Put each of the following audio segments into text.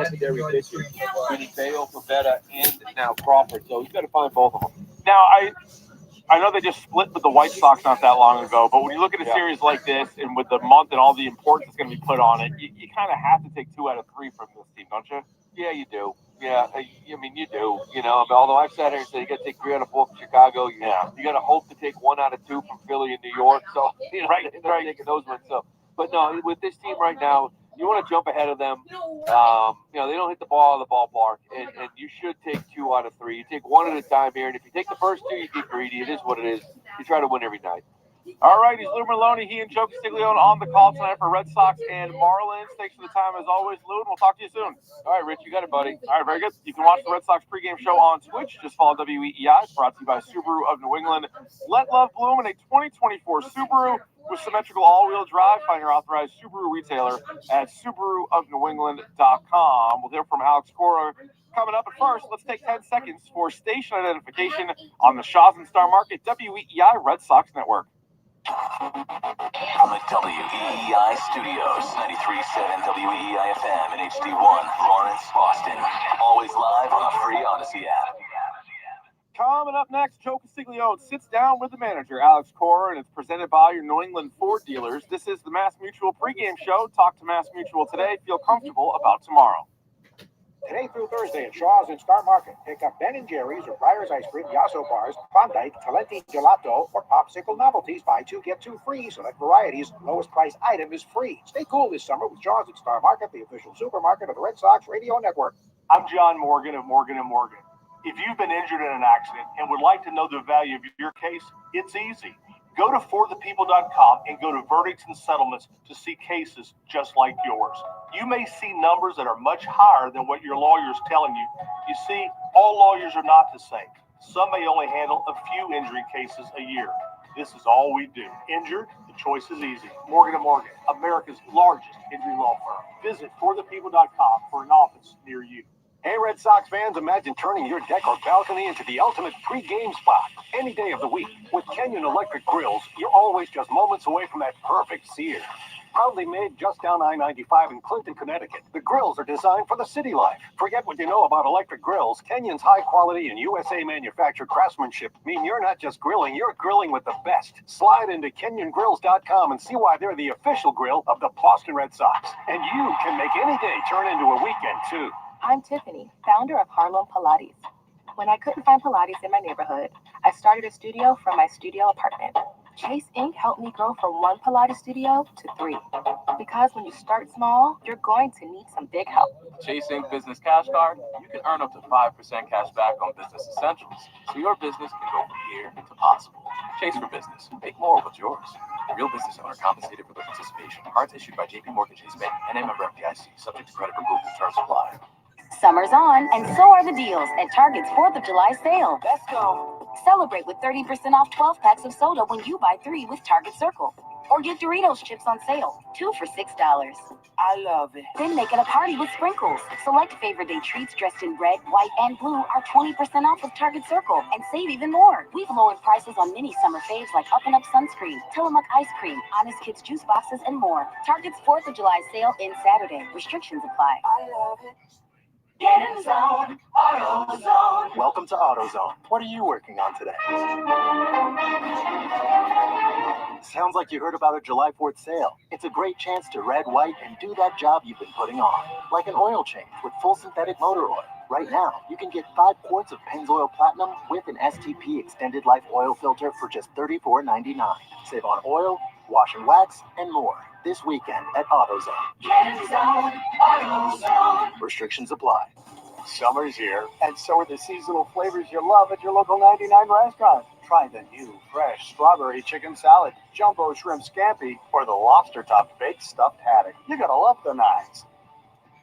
secondary pitchers, meaning Bayo, Pavetta, and now Crawford. So he's got to find both of them. Now, I know they just split with the White Sox not that long ago, but when you look at a series like this and with the month and all the importance that's going to be put on it, you kind of have to take 2 out of 3 from this team, don't you? Yeah, you do. Yeah, I mean, you do. You know, although I've sat here and said you got to take 3 out of 4 from Chicago. You got to hope to take 1 out of 2 from Philly and New York. So, you know, right, taking those ones. So, but no, with this team right now, you want to jump ahead of them. You know, they don't hit the ball out of the ballpark, and you should take 2 out of 3. You take 1 at a time here, and if you take the first 2, you get greedy. It is what it is. You try to win every night. All right, he's Lou Merlone. He and Joe Castiglione on the call tonight for Red Sox and Marlins. Thanks for the time as always, Lou, and we'll talk to you soon. All right, Rich, you got it, buddy. All right, very good. You can watch the Red Sox pregame show on Twitch. Just follow WEEI. It's brought to you by Subaru of New England. Let love bloom in a 2024 Subaru with symmetrical all-wheel drive. Find your authorized Subaru retailer at SubaruofNewEngland.com. We'll hear from Alex Cora coming up. But first, let's take 10 seconds for station identification on the Shaw's and Star Market WEEI Red Sox Network. From the WEEI studios, 93.7 WEEI FM and HD1, Lawrence, Boston. Always live on the free Odyssey app. Coming up next, Joe Castiglione sits down with the manager, Alex Cora, and it's presented by your New England Ford dealers. This is the Mass Mutual pregame show. Talk to Mass Mutual today. Feel comfortable about tomorrow. Today through Thursday at Shaw's and Star Market, pick up Ben & Jerry's or Breyer's Ice Cream, Yasso Bars, Klondike, Talenti Gelato, or Popsicle Novelties. Buy 2, get 2 free. Select varieties. Lowest price item is free. Stay cool this summer with Shaw's and Star Market, the official supermarket of the Red Sox Radio Network. I'm John Morgan of Morgan & Morgan. If you've been injured in an accident and would like to know the value of your case, it's easy. Go to forthepeople.com and go to verdicts and settlements to see cases just like yours. You may see numbers that are much higher than what your lawyer is telling you. You see, all lawyers are not the same. Some may only handle a few injury cases a year. This is all we do. Injured? The choice is easy. Morgan & Morgan, America's largest injury law firm. Visit forthepeople.com for an office near you. Hey, Red Sox fans, imagine turning your deck or balcony into the ultimate pre-game spot any day of the week. With Kenyon Electric Grills, you're always just moments away from that perfect sear. Proudly made just down I-95 in Clinton, Connecticut, the grills are designed for the city life. Forget what you know about electric grills. Kenyon's high-quality and USA manufactured craftsmanship mean you're not just grilling, you're grilling with the best. Slide into kenyongrills.com and see why they're the official grill of the Boston Red Sox. And you can make any day turn into a weekend, too. I'm Tiffany, founder of Harlem Pilates. When I couldn't find Pilates in my neighborhood, I started a studio from my studio apartment. Chase Inc. helped me grow from 1 Pilates studio to 3. Because when you start small, you're going to need some big help. Chase Inc. Business Cash Card, you can earn up to 5% cash back on business essentials, so your business can go from here to possible. Chase for business. Make more of what's yours. Real business owner compensated for their participation. Cards issued by JP Morgan Chase Bank and a member FDIC, subject to credit approval. Terms apply. Summer's on, and so are the deals at Target's 4th of July sale. Let's go. Celebrate with 30% off 12 packs of soda when you buy 3 with Target Circle. Or get Doritos chips on sale, 2 for $6. I love it. Then make it a party with sprinkles. Select favorite day treats dressed in red, white, and blue are 20% off with Target Circle, and save even more. We've lowered prices on many summer faves like Up and Up sunscreen, Tillamook ice cream, Honest Kids juice boxes, and more. Target's 4th of July sale ends Saturday. Restrictions apply. I love it. Get in zone, AutoZone. Welcome to AutoZone. What are you working on today? Sounds like you heard about a July 4th sale. It's a great chance to red, white, and do that job you've been putting off. Like an oil change with full synthetic motor oil. Right now, you can get 5 quarts of Pennzoil Platinum with an STP extended life oil filter for just $34.99. Save on oil, wash and wax, and more. This weekend at AutoZone. Get in zone, AutoZone. Restrictions apply. Summer's here, and so are the seasonal flavors you love at your local 99 restaurant. Try the new, fresh strawberry chicken salad, jumbo shrimp scampi, or the lobster-topped baked stuffed haddock. You're gonna love the nines.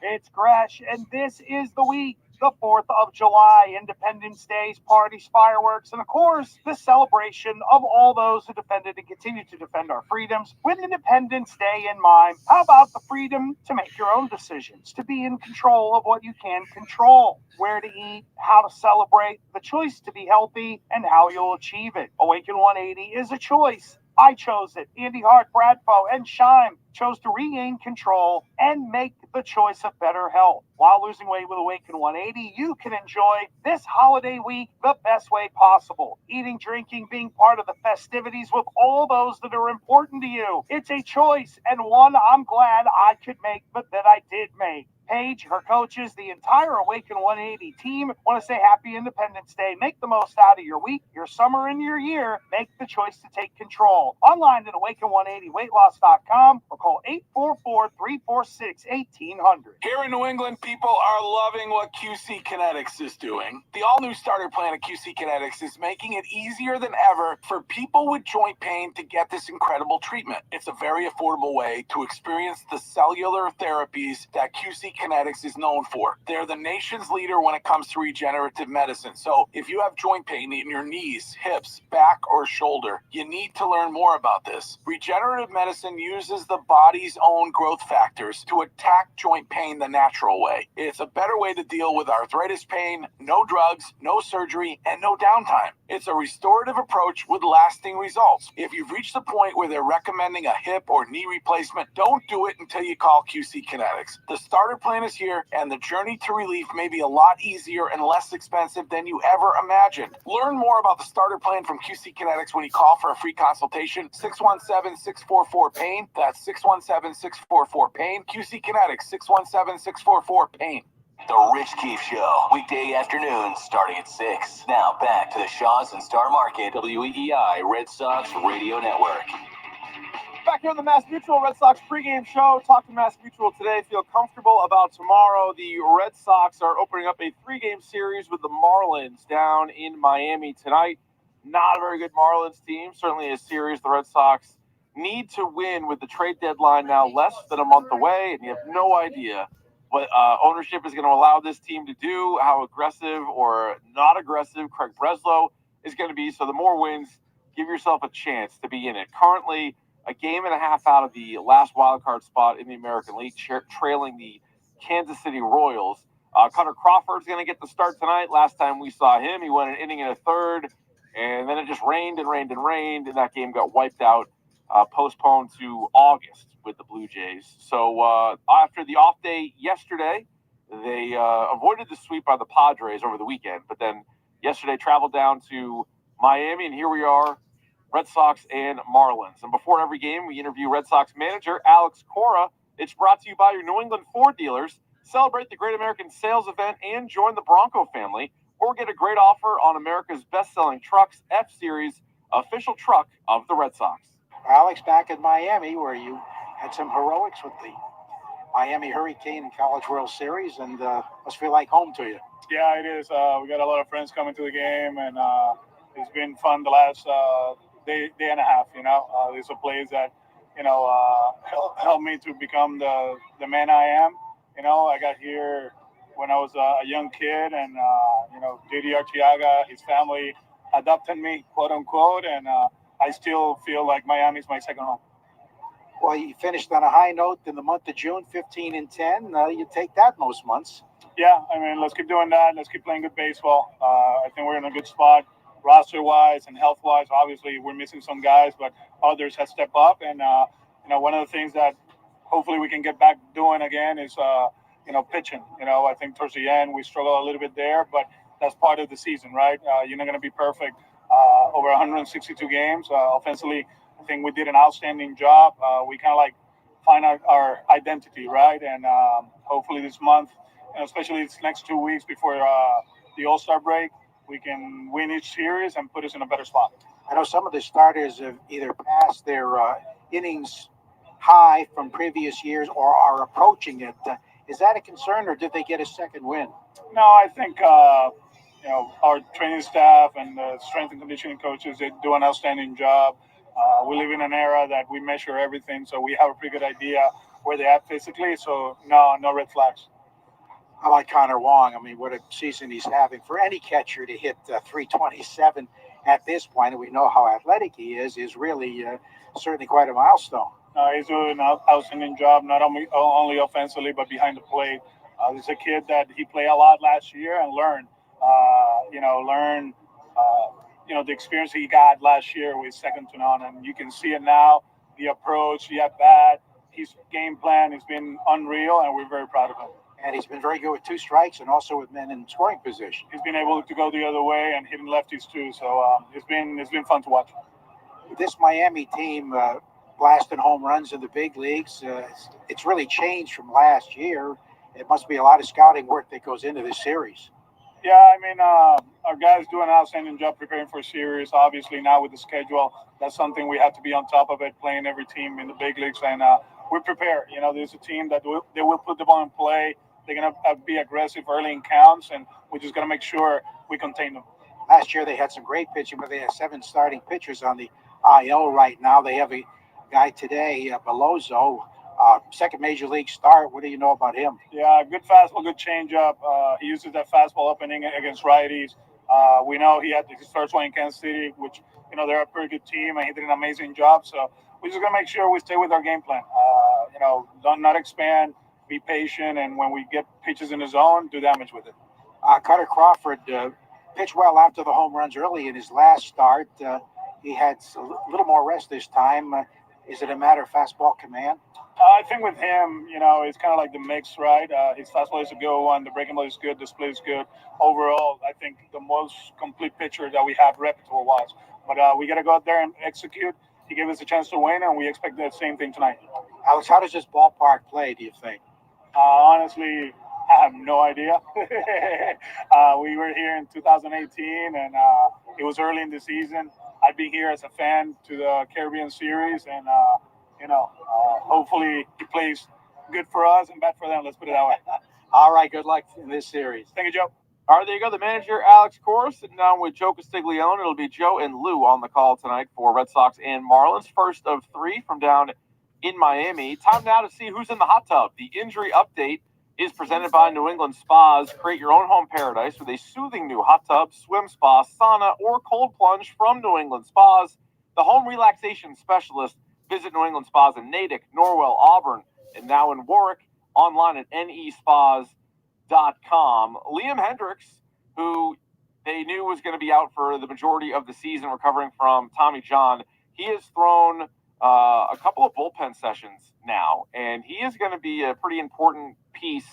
It's Gresh, and this is the week, the 4th of July, Independence Days, parties, fireworks, and of course, the celebration of all those who defended and continue to defend our freedoms. With Independence Day in mind, how about the freedom to make your own decisions, to be in control of what you can control, where to eat, how to celebrate, the choice to be healthy, and how you'll achieve it. Awaken 180 is a choice. I chose it. Andy Hart, Bradfo, and Shime chose to regain control and make the choice of better health. While losing weight with Awaken 180, you can enjoy this holiday week the best way possible. Eating, drinking, being part of the festivities with all those that are important to you. It's a choice, and one I'm glad I could make, but that I did make. Paige, her coaches, the entire Awaken 180 team want to say Happy Independence Day. Make the most out of your week, your summer, and your year. Make the choice to take control. Online at Awaken180weightloss.com or call 844-346-1800. Here in New England, people are loving what QC Kinetics is doing. The all-new starter plan at QC Kinetics is making it easier than ever for people with joint pain to get this incredible treatment. It's a very affordable way to experience the cellular therapies that QC Kinetics is known for. They're the nation's leader when it comes to regenerative medicine. So if you have joint pain in your knees, hips, back, or shoulder, you need to learn more about this. Regenerative medicine uses the body's own growth factors to attack joint pain the natural way. It's a better way to deal with arthritis pain, no drugs, no surgery, and no downtime. It's a restorative approach with lasting results. If you've reached the point where they're recommending a hip or knee replacement, don't do it until you call QC Kinetics. The starter plan is here, and the journey to relief may be a lot easier and less expensive than you ever imagined. Learn more about the starter plan from QC Kinetics when you call for a free consultation. 617-644-PAIN. That's 617-644-PAIN. QC Kinetics, 617-644-PAIN. The Rich Keefe Show, weekday afternoons starting at 6. Now back to the Shaws and Star Market, WEEI Red Sox Radio Network. Back here on the Mass Mutual Red Sox pregame show. Talk to Mass Mutual today. Feel comfortable about tomorrow. The Red Sox are opening up a 3-game series with the Marlins down in Miami tonight. Not a very good Marlins team. Certainly a series the Red Sox need to win with the trade deadline now less than a month away, and you have no idea what ownership is going to allow this team to do, how aggressive or not aggressive Craig Breslow is going to be. So the more wins, give yourself a chance to be in it. Currently, a game and a half out of the last wildcard spot in the American League, trailing the Kansas City Royals. Connor Crawford's going to get the start tonight. Last time we saw him, he went an inning and a third, and then it just rained and rained and rained, and that game got wiped out, postponed to August with the Blue Jays. So after the off day yesterday, they avoided the sweep by the Padres over the weekend, but then yesterday traveled down to Miami, and here we are, Red Sox and Marlins. And before every game, we interview Red Sox manager Alex Cora. It's brought to you by your New England Ford dealers. Celebrate the Great American Sales Event and join the Bronco family, or get a great offer on America's best-selling trucks, F-Series, official truck of the Red Sox. Alex, back in Miami, where you had some heroics with the Miami Hurricane College World Series, and must feel like home to you. Yeah, it is. We got a lot of friends coming to the game, and it's been fun the last day and a half. These are plays that helped me to become the man I am. I got here when I was a young kid, and J.D. Arteaga, his family adopted me, quote unquote, and I still feel like Miami's my second home. Well, you finished on a high note in the month of June, 15-10. You take that most months. Yeah, I mean, let's keep doing that. Let's keep playing good baseball. I think we're in a good spot, roster-wise and health-wise. Obviously, we're missing some guys, but others have stepped up. And one of the things that hopefully we can get back doing again is pitching. I think towards the end we struggle a little bit there, but that's part of the season, right? You're not going to be perfect. Over 162 games offensively. I think we did an outstanding job. We kind of like find out our identity, right? And hopefully this month, especially these next 2 weeks before the All-Star break, we can win each series and put us in a better spot. I know some of the starters have either passed their innings high from previous years or are approaching it. Is that a concern, or did they get a second win? No, I think our training staff and the strength and conditioning coaches, they do an outstanding job. We live in an era that we measure everything, so we have a pretty good idea where they're at physically. So no red flags. How about Connor Wong? I mean, what a season he's having. For any catcher to hit 327 at this point, and we know how athletic he is really certainly quite a milestone. He's doing an outstanding job, not only offensively, but behind the plate. He's a kid that he played a lot last year and learned the experience he got last year was second to none, and you can see it now. The approach, the at bat, his game plan has been unreal, and we're very proud of him. And he's been very good with two strikes and also with men in scoring position. He's been able to go the other way and hitting lefties too. So it's been fun to watch. This Miami team blasting home runs in the big leagues, it's really changed from last year. It must be a lot of scouting work that goes into this series. Yeah, I mean, our guys do an outstanding job preparing for a series. Obviously, now with the schedule, that's something we have to be on top of it, playing every team in the big leagues. And we're prepared. There's a team that they will put the ball in play. They're going to be aggressive early in counts, and we're just going to make sure we contain them. Last year, they had some great pitching, but they have 7 starting pitchers on the IL right now. They have a guy today, Beloso, second major league start. What do you know about him? Yeah, good fastball, good changeup. He uses that fastball opening against righties. We know he had his first one in Kansas City, which, they're a pretty good team, and he did an amazing job. So we're just going to make sure we stay with our game plan. Don't not expand, be patient, and when we get pitches in the zone, do damage with it. Cutter Crawford pitched well after the home runs early in his last start. He had a little more rest this time. Is it a matter of fastball command? I think with him, it's kind of like the mix, right? His fastball is a good one. The breaking ball is good. The split is good. Overall, I think the most complete pitcher that we have repertoire-wise. But we got to go out there and execute. He gave us a chance to win, and we expect the same thing tonight. Alex, how does this ballpark play, do you think? Honestly, I have no idea. We were here in 2018, and it was early in the season. I've been here as a fan to the Caribbean Series, and hopefully he plays good for us and bad for them. Let's put it that way. All right, good luck in this series. Thank you, Joe. All right, there you go. The manager, Alex Cora, sitting down with Joe Castiglione. It'll be Joe and Lou on the call tonight for Red Sox and Marlins. First of 3 from down in Miami. Time now to see who's in the hot tub. The injury update is presented by New England Spas. Create your own home paradise with a soothing new hot tub, swim spa, sauna, or cold plunge from New England Spas. The home relaxation specialist. Visit New England Spas in Natick, Norwell, Auburn, and now in Warwick. Online at nespas.com. Liam Hendricks, who they knew was going to be out for the majority of the season, recovering from Tommy John, he has thrown a couple of bullpen sessions now, and he is going to be a pretty important piece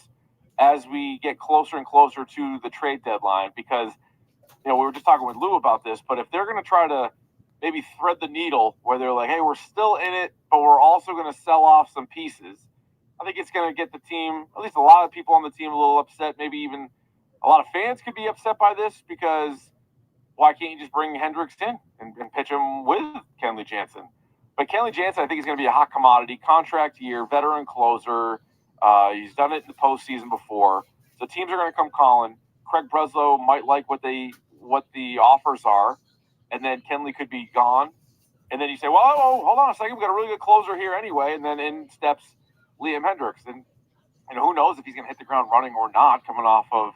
as we get closer and closer to the trade deadline, because we were just talking with Lou about this, but if they're going to try to maybe thread the needle where they're like, hey, we're still in it, but we're also going to sell off some pieces, I think it's going to get the team, at least a lot of people on the team, a little upset. Maybe even a lot of fans could be upset by this, because why can't you just bring Hendricks in and pitch him with Kenley Jansen? But Kenley Jansen, I think, is going to be a hot commodity, contract year, veteran closer. He's done it in the postseason before. So teams are going to come calling. Craig Breslow might like what the offers are, and then Kenley could be gone. And then you say, well, hold on a second, we've got a really good closer here anyway. And then in steps Liam Hendricks. And who knows if he's going to hit the ground running or not coming off of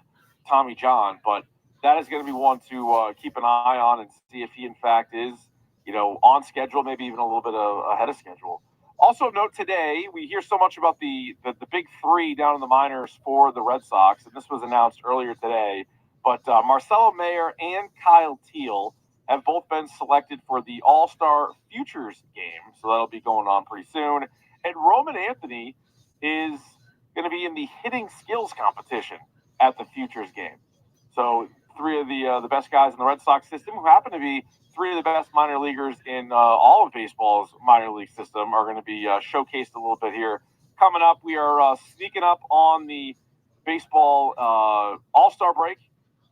Tommy John. But that is going to be one to keep an eye on and see if he, in fact, is, on schedule, maybe even a little bit ahead of schedule. Also note today, we hear so much about the big 3 down in the minors for the Red Sox, and this was announced earlier today. But Marcelo Mayer and Kyle Teal have both been selected for the All-Star Futures game, so that'll be going on pretty soon. And Roman Anthony is going to be in the hitting skills competition at the Futures game. So 3 of the best guys in the Red Sox system, who happen to be 3 of the best minor leaguers in all of baseball's minor league system, are going to be showcased a little bit here. Coming up, we are sneaking up on the baseball All-Star break,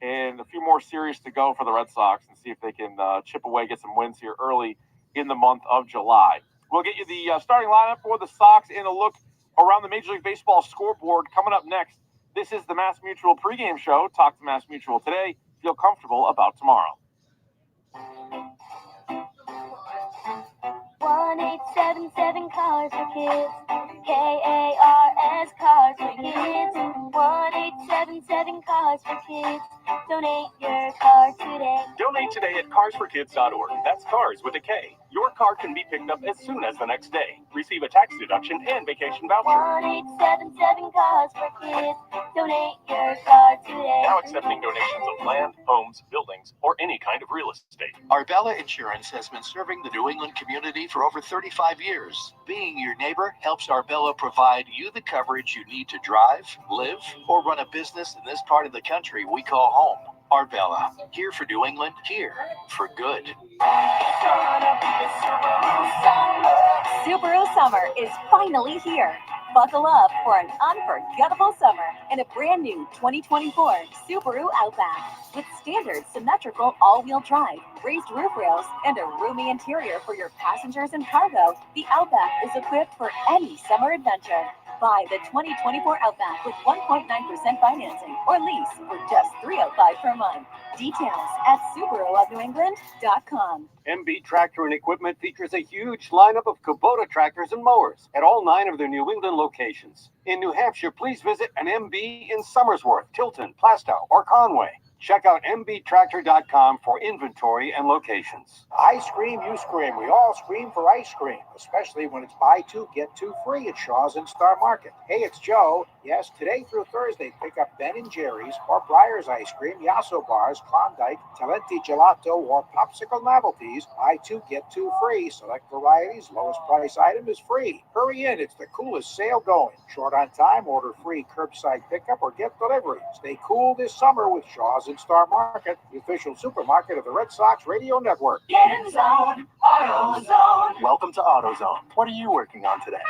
and a few more series to go for the Red Sox, and see if they can chip away, get some wins here early in the month of July. We'll get you the starting lineup for the Sox and a look around the Major League Baseball scoreboard coming up next. This is the Mass Mutual pregame show. Talk to Mass Mutual today. Feel comfortable about tomorrow. 1877 Cars for Kids. KARS Cars for Kids. 1877 Cars for Kids. Donate your car today. Donate today at carsforkids.org. That's cars with a K. your car can be picked up as soon as the next day. Receive a tax deduction and vacation voucher. 1877 Cars for Kids. Donate your car today. Now accepting donations of land, homes, buildings, or any kind of real estate. Arbella Insurance has been serving the New England community for over 35 years. Being your neighbor helps Arbella provide you the coverage you need to drive, live, or run a business in this part of the country we call home. Arbella, here for New England, here for good. Subaru Summer is finally here. Buckle up for an unforgettable summer in a brand new 2024 Subaru Outback. With standard symmetrical all-wheel drive, raised roof rails, and a roomy interior for your passengers and cargo, the Outback is equipped for any summer adventure. Buy the 2024 Outback with 1.9% financing or lease for just $305 per month. Details at SubaruofNewEngland.com. MB Tractor and Equipment features a huge lineup of Kubota tractors and mowers at all 9 of their New England locations. In New Hampshire, please visit an MB in Somersworth, Tilton, Plastow, or Conway. Check out mbtractor.com for inventory and locations. I scream, you scream. We all scream for ice cream, especially when it's buy two, get two free at Shaw's and Star Market. Hey, it's Joe. Yes, today through Thursday, pick up Ben & Jerry's or Breyer's ice cream, Yasso bars, Klondike, Talenti gelato, or popsicle novelties. Buy two, get two free. Select varieties, lowest price item is free. Hurry in, it's the coolest sale going. Short on time, order free curbside pickup or get delivery. Stay cool this summer with Shaw's and Star Market, the official supermarket of the Red Sox Radio Network. Get in zone, AutoZone. Welcome to AutoZone. What are you working on today?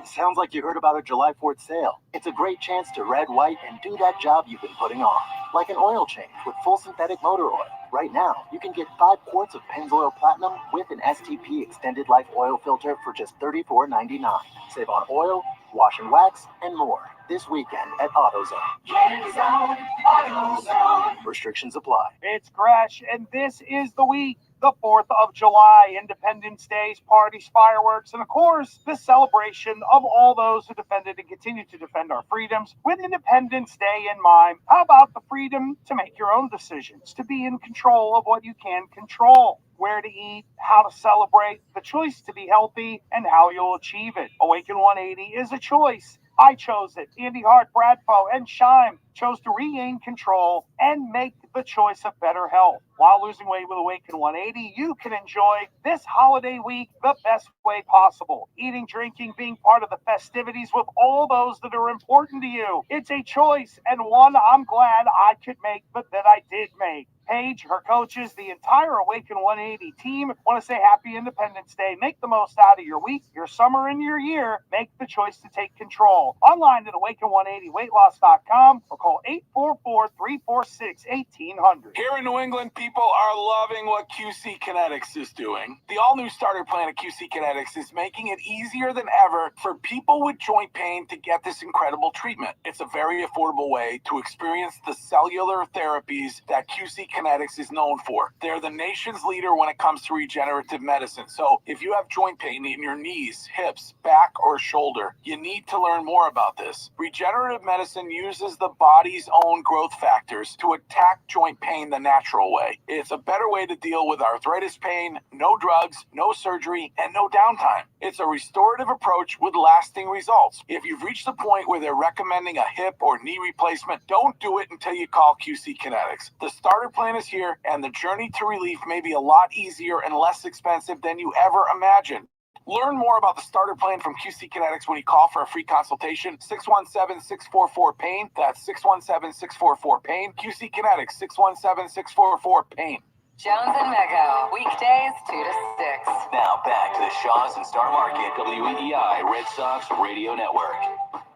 Sounds like you heard about our July 4th sale. It's a great chance to red, white, and do that job you've been putting off. Like an oil change with full synthetic motor oil. Right now, you can get 5 quarts of Pennzoil Platinum with an STP extended life oil filter for just $34.99. Save on oil, wash and wax, and more. This weekend at AutoZone. Get in zone, AutoZone. Restrictions apply. It's Gresh, and this is the week, the 4th of July, Independence Days, parties, fireworks, and of course, the celebration of all those who defended and continue to defend our freedoms. With Independence Day in mind, how about the freedom to make your own decisions, to be in control of what you can control? Where to eat, how to celebrate, the choice to be healthy, and how you'll achieve it. Awaken 180 is a choice. I chose it. Andy Hart, Bradfo, and Shime chose to regain control and make the choice of better health. While losing weight with Awaken 180, you can enjoy this holiday week the best way possible. Eating, drinking, being part of the festivities with all those that are important to you. It's a choice, and one I'm glad I could make, but that I did make. Paige, her coaches, the entire Awaken 180 team want to say Happy Independence Day. Make the most out of your week, your summer, and your year. Make the choice to take control. Online at Awaken180weightloss.com or call 844-346-1800. Here in New England, people are loving what QC Kinetics is doing. The all-new starter plan at QC Kinetics is making it easier than ever for people with joint pain to get this incredible treatment. It's a very affordable way to experience the cellular therapies that QC Kinetics is known for. They're the nation's leader when it comes to regenerative medicine. So if you have joint pain in your knees, hips, back, or shoulder, you need to learn more about this. Regenerative medicine uses the body's own growth factors to attack joint pain the natural way. It's a better way to deal with arthritis pain, no drugs, no surgery, and no downtime. It's a restorative approach with lasting results. If you've reached the point where they're recommending a hip or knee replacement, don't do it until you call QC Kinetics. The starter plan is here, and the journey to relief may be a lot easier and less expensive than you ever imagined. Learn more about the starter plan from QC Kinetics when you call for a free consultation. 617-644-PAIN. That's 617-644-PAIN. QC Kinetics, 617-644-PAIN. Jones and Mego, weekdays 2 to 6. Now back to the Shaws and Star Market WEEI Red Sox Radio Network.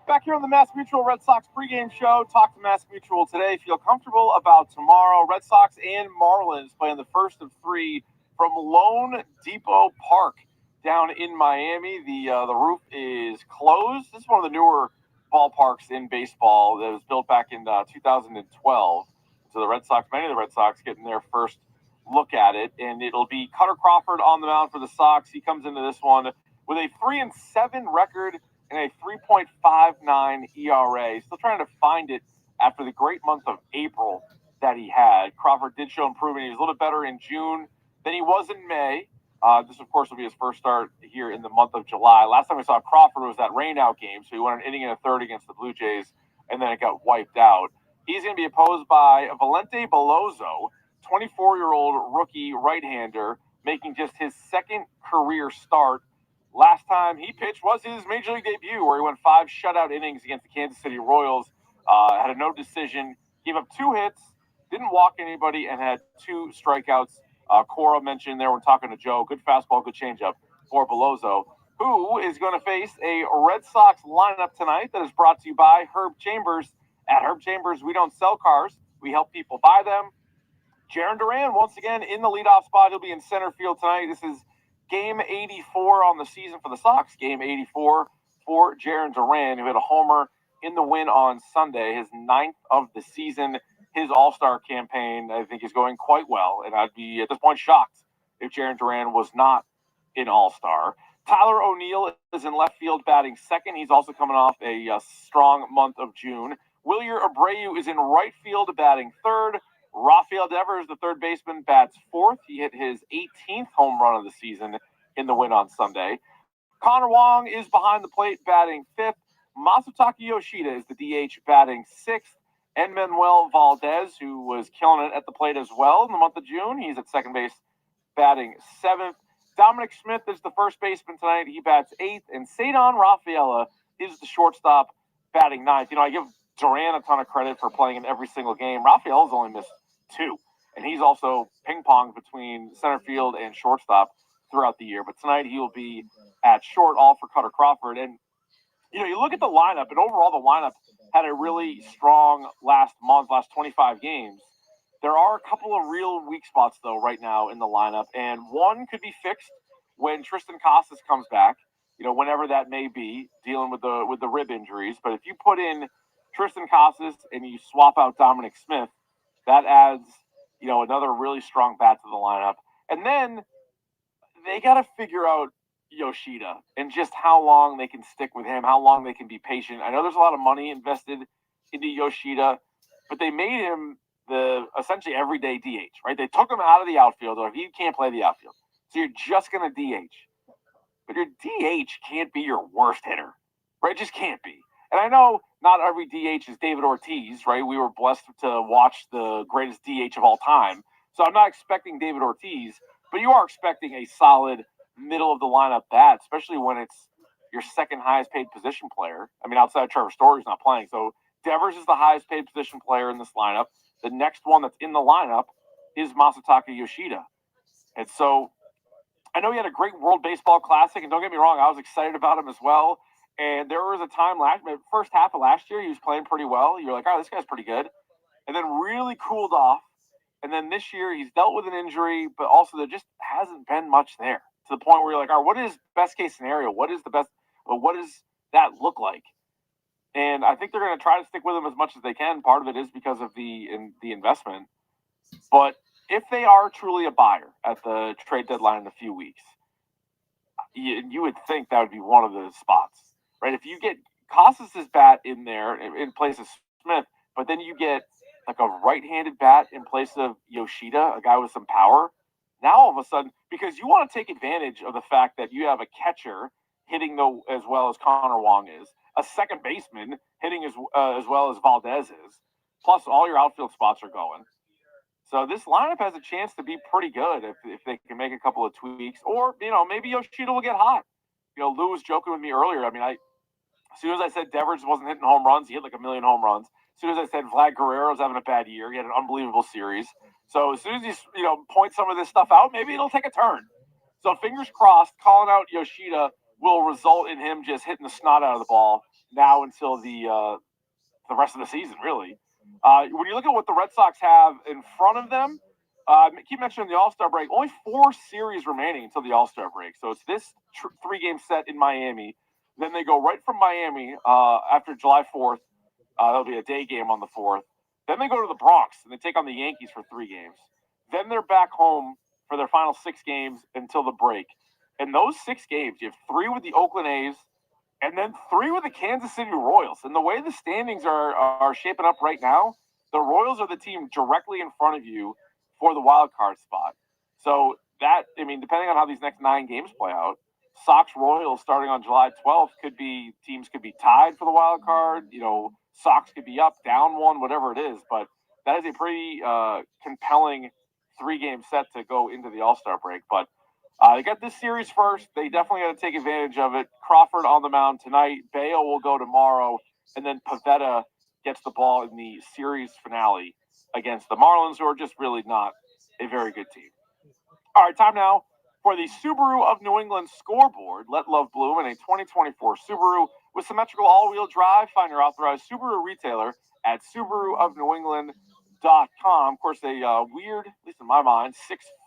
Back here on the Mass Mutual Red Sox pregame show. Talk to Mass Mutual today. Feel comfortable about tomorrow. Red Sox and Marlins playing the first of 3 from loanDepot Park down in Miami. The roof is closed. This is one of the newer ballparks in baseball that was built back in 2012. So the Red Sox, many of the Red Sox, getting their first look at it, and it'll be Cutter Crawford on the mound for the Sox. He comes into this one with a 3-7 record and a 3.59 ERA. Still trying to find it after the great month of April that he had. Crawford did show improvement. He was a little bit better in June than he was in May. This, of course, will be his first start here in the month of July. Last time we saw Crawford was that rainout game, so he went an inning and a third against the Blue Jays, and then it got wiped out. He's going to be opposed by Valente Belloso, 24-year-old rookie right-hander, making just his second career start. Last time he pitched was his Major League debut, where he went 5 shutout innings against the Kansas City Royals, had a no decision, gave up 2 hits, didn't walk anybody, and had 2 strikeouts. Cora mentioned there when talking to Joe, good fastball, good changeup for Belloso, who is going to face a Red Sox lineup tonight that is brought to you by Herb Chambers. At Herb Chambers, we don't sell cars, we help people buy them. Jarren Duran, once again, in the leadoff spot. He'll be in center field tonight. This is game 84 on the season for the Sox, game 84 for Jarren Duran, who hit a homer in the win on Sunday, his 9th of the season. His all-star campaign, I think, is going quite well, and I'd be, at this point, shocked if Jarren Duran was not an all-star. Tyler O'Neill is in left field batting second. He's also coming off a strong month of June. Wilyer Abreu is in right field batting third. Rafael Devers, the third baseman, bats fourth. He hit his 18th home run of the season in the win on Sunday. Connor Wong is behind the plate batting fifth. Masataka Yoshida is the DH batting sixth. And Manuel Valdez, who was killing it at the plate as well in the month of June, he's at second base batting seventh. Dominic Smith is the first baseman tonight. He bats eighth. And Cedon Rafaela is the shortstop batting ninth. You know, I give Duran a ton of credit for playing in every single game. Rafaela's only missed 2. And he's also ping-ponged between center field and shortstop throughout the year. But tonight he will be at short, all for Cutter Crawford. And, you know, you look at the lineup, and overall the lineup had a really strong last 25 games. There are a couple of real weak spots, though, right now in the lineup. And one could be fixed when Tristan Casas comes back, you know, whenever that may be, dealing with the rib injuries. But if you put in Tristan Casas and you swap out Dominic Smith, that adds, you know, another really strong bat to the lineup. And then they got to figure out Yoshida and just how long they can stick with him, how long they can be patient. I know there's a lot of money invested into Yoshida, but they made him the essentially everyday DH, right? They took him out of the outfield, or if he can't play the outfield, so you're just going to DH. But your DH can't be your worst hitter, right? It just can't be. And I know not every DH is David Ortiz, right? We were blessed to watch the greatest DH of all time. So I'm not expecting David Ortiz, but you are expecting a solid middle of the lineup bat, especially when it's your second highest paid position player. I mean, outside of Trevor Story's not playing. So Devers is the highest paid position player in this lineup. The next one that's in the lineup is Masataka Yoshida. And so I know he had a great World Baseball Classic, and don't get me wrong, I was excited about him as well. And there was a time first half of last year, he was playing pretty well. You're like, oh, this guy's pretty good. And then really cooled off. And then this year, he's dealt with an injury, but also there just hasn't been much there, to the point where you're like, all right, what is best case scenario? What is the best? But what does that look like? And I think they're going to try to stick with him as much as they can. Part of it is because of the investment. But if they are truly a buyer at the trade deadline in a few weeks, you would think that would be one of the spots, right? If you get Casas' bat in there in place of Smith, but then you get like a right-handed bat in place of Yoshida, a guy with some power, now all of a sudden, because you want to take advantage of the fact that you have a catcher hitting as well as Connor Wong is, a second baseman hitting as well as Valdez is, plus all your outfield spots are going. So this lineup has a chance to be pretty good if they can make a couple of tweaks, or, you know, maybe Yoshida will get hot. You know, Lou was joking with me earlier. I mean, as soon as I said Devers wasn't hitting home runs, he hit like 1 million home runs. As soon as I said Vlad Guerrero's having a bad year, he had an unbelievable series. So as soon as you point some of this stuff out, maybe it'll take a turn. So fingers crossed, calling out Yoshida will result in him just hitting the snot out of the ball now until the rest of the season, really. When you look at what the Red Sox have in front of them, keep mentioning the All-Star break, only 4 series remaining until the All-Star break. So it's this 3-game set in Miami. Then they go right from Miami after July 4th. There'll be a day game on the 4th. Then they go to the Bronx, and they take on the Yankees for 3 games. Then they're back home for their final 6 games until the break. And those 6 games, you have 3 with the Oakland A's, and then 3 with the Kansas City Royals. And the way the standings are shaping up right now, the Royals are the team directly in front of you for the wild card spot. So that, I mean, depending on how these next 9 games play out, Sox Royals starting on July 12th teams could be tied for the wild card. You know, Sox could be up, down 1, whatever it is. But that is a pretty compelling 3-game set to go into the All-Star break. But they got this series first. They definitely got to take advantage of it. Crawford on the mound tonight. Bayo will go tomorrow. And then Pivetta gets the ball in the series finale against the Marlins, who are just really not a very good team. All right, time now for the Subaru of New England scoreboard. Let love bloom in a 2024 Subaru with symmetrical all-wheel drive. Find your authorized Subaru retailer at SubaruofNewEngland.com. Of course, a weird, at least in my mind,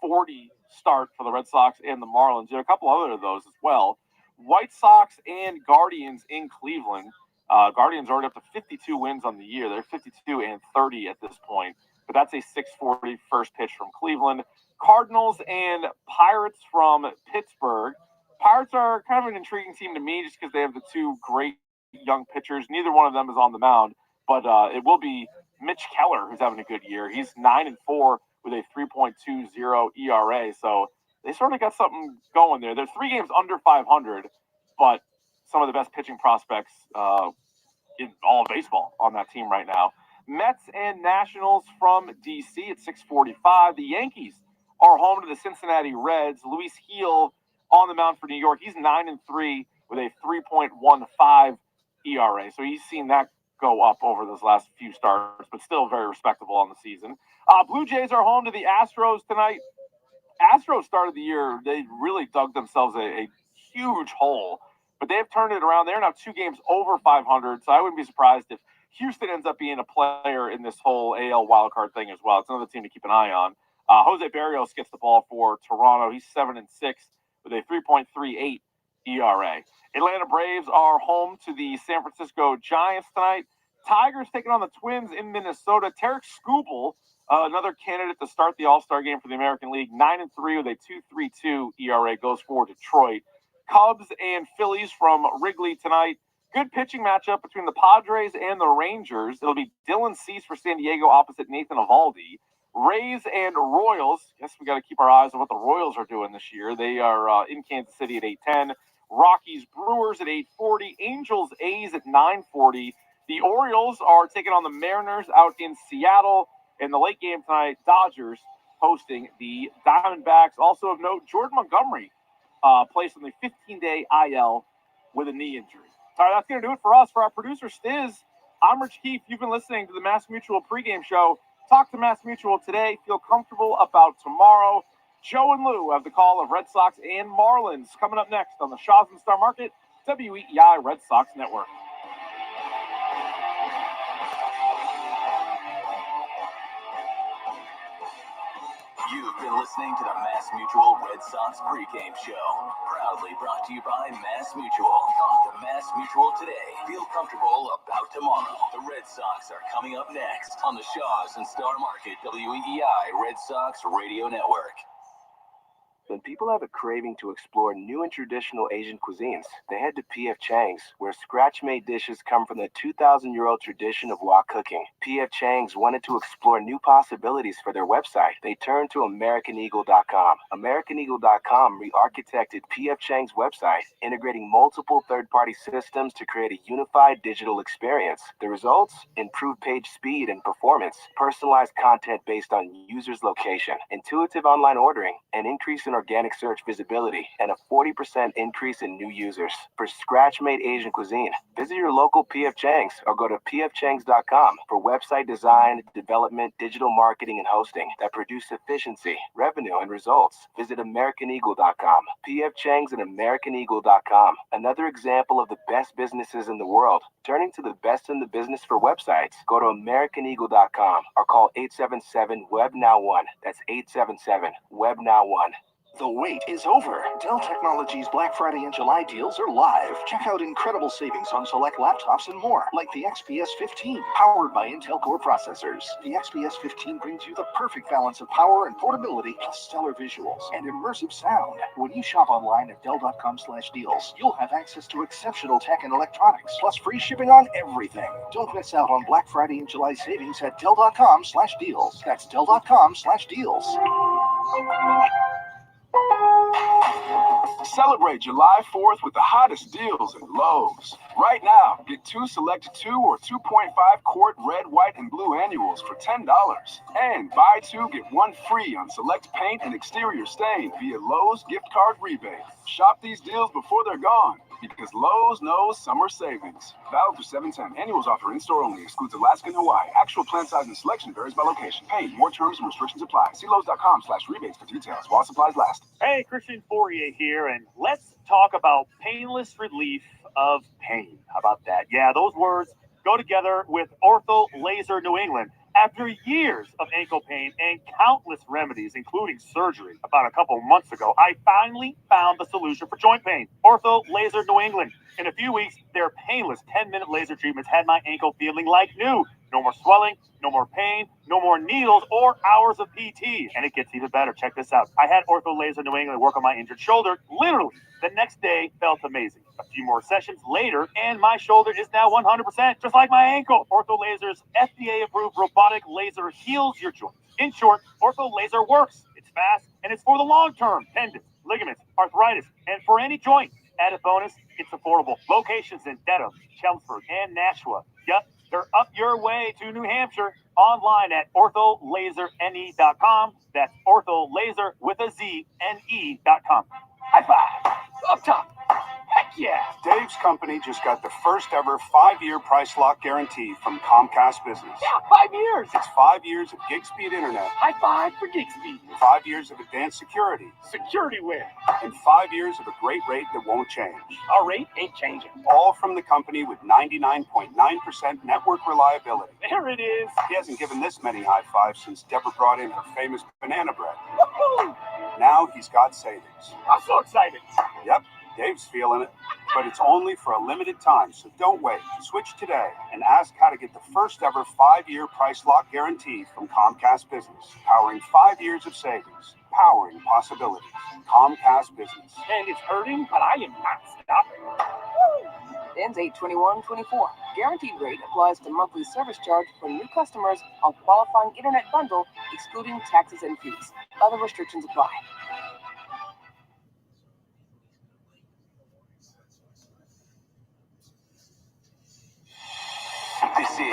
6:40 start for the Red Sox and the Marlins. There are a couple other of those as well. White Sox and Guardians in Cleveland. Guardians already up to 52 wins on the year. They're 52-30 at this point. But that's a 6:40 first pitch from Cleveland. Cardinals and Pirates from Pittsburgh. Pirates are kind of an intriguing team to me just because they have the 2 great young pitchers. Neither one of them is on the mound, but it will be Mitch Keller who's having a good year. He's 9-4 with a 3.20 ERA, so they sort of got something going there. They're 3 games under 500, but some of the best pitching prospects in all of baseball on that team right now. Mets and Nationals from D.C. at 6:45. The Yankees are home to the Cincinnati Reds. Luis Gil on the mound for New York. He's 9-3 with a 3.15 ERA. So he's seen that go up over those last few starts, but still very respectable on the season. Blue Jays are home to the Astros tonight. Astros started the year, they really dug themselves a huge hole, but they have turned it around. They're now 2 games over 500, so I wouldn't be surprised if Houston ends up being a player in this whole AL wildcard thing as well. It's another team to keep an eye on. Jose Barrios gets the ball for Toronto. He's 7-6 with a 3.38 ERA. Atlanta Braves are home to the San Francisco Giants tonight. Tigers taking on the Twins in Minnesota. Tarek Skubal, another candidate to start the All-Star game for the American League, 9-3 with a 2.32 ERA, goes for Detroit. Cubs and Phillies from Wrigley tonight. Good pitching matchup between the Padres and the Rangers. It'll be Dylan Cease for San Diego opposite Nathan Eovaldi. Rays and Royals. Guess we got to keep our eyes on what the Royals are doing this year. They are in Kansas City at 8:10. Rockies Brewers at 8:40. Angels A's at 9:40. The Orioles are taking on the Mariners out in Seattle. In the late game tonight, Dodgers hosting the Diamondbacks. Also of note, Jordan Montgomery placed on the 15-day IL with a knee injury. All right, that's going to do it for us. For our producer, Stiz, I'm Rich Keefe. You've been listening to the Mass Mutual pregame show. Talk to Mass Mutual today. Feel comfortable about tomorrow. Joe and Lou have the call of Red Sox and Marlins coming up next on the Shaws and Star Market, WEEI Red Sox Network. You've been listening to the Mass Mutual Red Sox pregame show. Proudly brought to you by Mass Mutual. Talk to Mass Mutual today. Feel comfortable about tomorrow. The Red Sox are coming up next on the Shaws and Star Market WEEI Red Sox Radio Network. When people have a craving to explore new and traditional Asian cuisines, they head to P.F. Chang's, where scratch-made dishes come from the 2,000-year-old tradition of wok cooking. P.F. Chang's wanted to explore new possibilities for their website. They turned to AmericanEagle.com. AmericanEagle.com re-architected P.F. Chang's website, integrating multiple third-party systems to create a unified digital experience. The results? Improved page speed and performance, personalized content based on users' location, intuitive online ordering, an increase in organic search visibility, and a 40% increase in new users. For scratch-made Asian cuisine, visit your local P.F. Chang's or go to pfchangs.com for website design, development, digital marketing, and hosting that produce efficiency, revenue, and results. Visit AmericanEagle.com. P.F. Chang's and AmericanEagle.com. Another example of the best businesses in the world. Turning to the best in the business for websites, go to AmericanEagle.com or call 877-WEB-NOW1. That's 877-WEB-NOW1. The wait is over. Dell Technologies Black Friday and July deals are live. Check out incredible savings on select laptops and more, like the XPS 15, powered by Intel Core processors. The XPS 15 brings you the perfect balance of power and portability, plus stellar visuals and immersive sound. When you shop online at Dell.com/deals, you'll have access to exceptional tech and electronics, plus free shipping on everything. Don't miss out on Black Friday and July savings at Dell.com/deals. That's Dell.com/deals. Celebrate July 4th with the hottest deals at Lowe's. Right now, get two select 2 or 2.5 quart red, white, and blue annuals for $10. And buy 2, get 1 free on select paint and exterior stain via Lowe's gift card rebate. Shop these deals before they're gone, because Lowe's knows summer savings. Valid through 7/10. Annuals offer in-store only. Excludes Alaska and Hawaii. Actual plant size and selection varies by location. Paint. More terms and restrictions apply. See Lowe's.com/rebates for details while supplies last. Hey, Christian Fourier here, and let's talk about painless relief of pain. How about that? Yeah, those words go together with Ortho Laser New England. After years of ankle pain and countless remedies, including surgery, about a couple months ago, I finally found the solution for joint pain. Ortho Laser New England. In a few weeks, their painless 10-minute laser treatments had my ankle feeling like new. No more swelling, no more pain, no more needles or hours of PT. And it gets even better. Check this out. I had Ortho Laser New England work on my injured shoulder. Literally, the next day felt amazing. A few more sessions later, and my shoulder is now 100%, just like my ankle. Ortho Laser's FDA-approved robotic laser heals your joints. In short, Ortho Laser works. It's fast, and it's for the long term. Tendons, ligaments, arthritis, and for any joint. Added bonus, it's affordable. Locations in Dedham, Chelmsford, and Nashua. Yep, they're up your way to New Hampshire. Online at ortholaserne.com. That's ortholaser with a Z, NE.com. High five. Up top. Heck yeah. Dave's company just got the first ever 5-year price lock guarantee from Comcast Business. Yeah, 5 years. It's 5 years of gig speed internet. High five for gig speed. 5 years of advanced security. Security win. And 5 years of a great rate that won't change. Our rate ain't changing. All from the company with 99.9% network reliability. There it is. He hasn't given this many high fives since Deborah brought in her famous banana bread. Woohoo! Now he's got savings. I'm so excited. Yep. Dave's feeling it, but it's only for a limited time, so don't wait. Switch today and ask how to get the first ever 5-year price lock guarantee from Comcast Business. Powering 5 years of savings, powering possibilities. Comcast Business. And it's hurting, but I am not stopping. Ends 8/21/24. Guaranteed rate applies to monthly service charge for new customers on qualifying internet bundle, excluding taxes and fees. Other restrictions apply. This is and the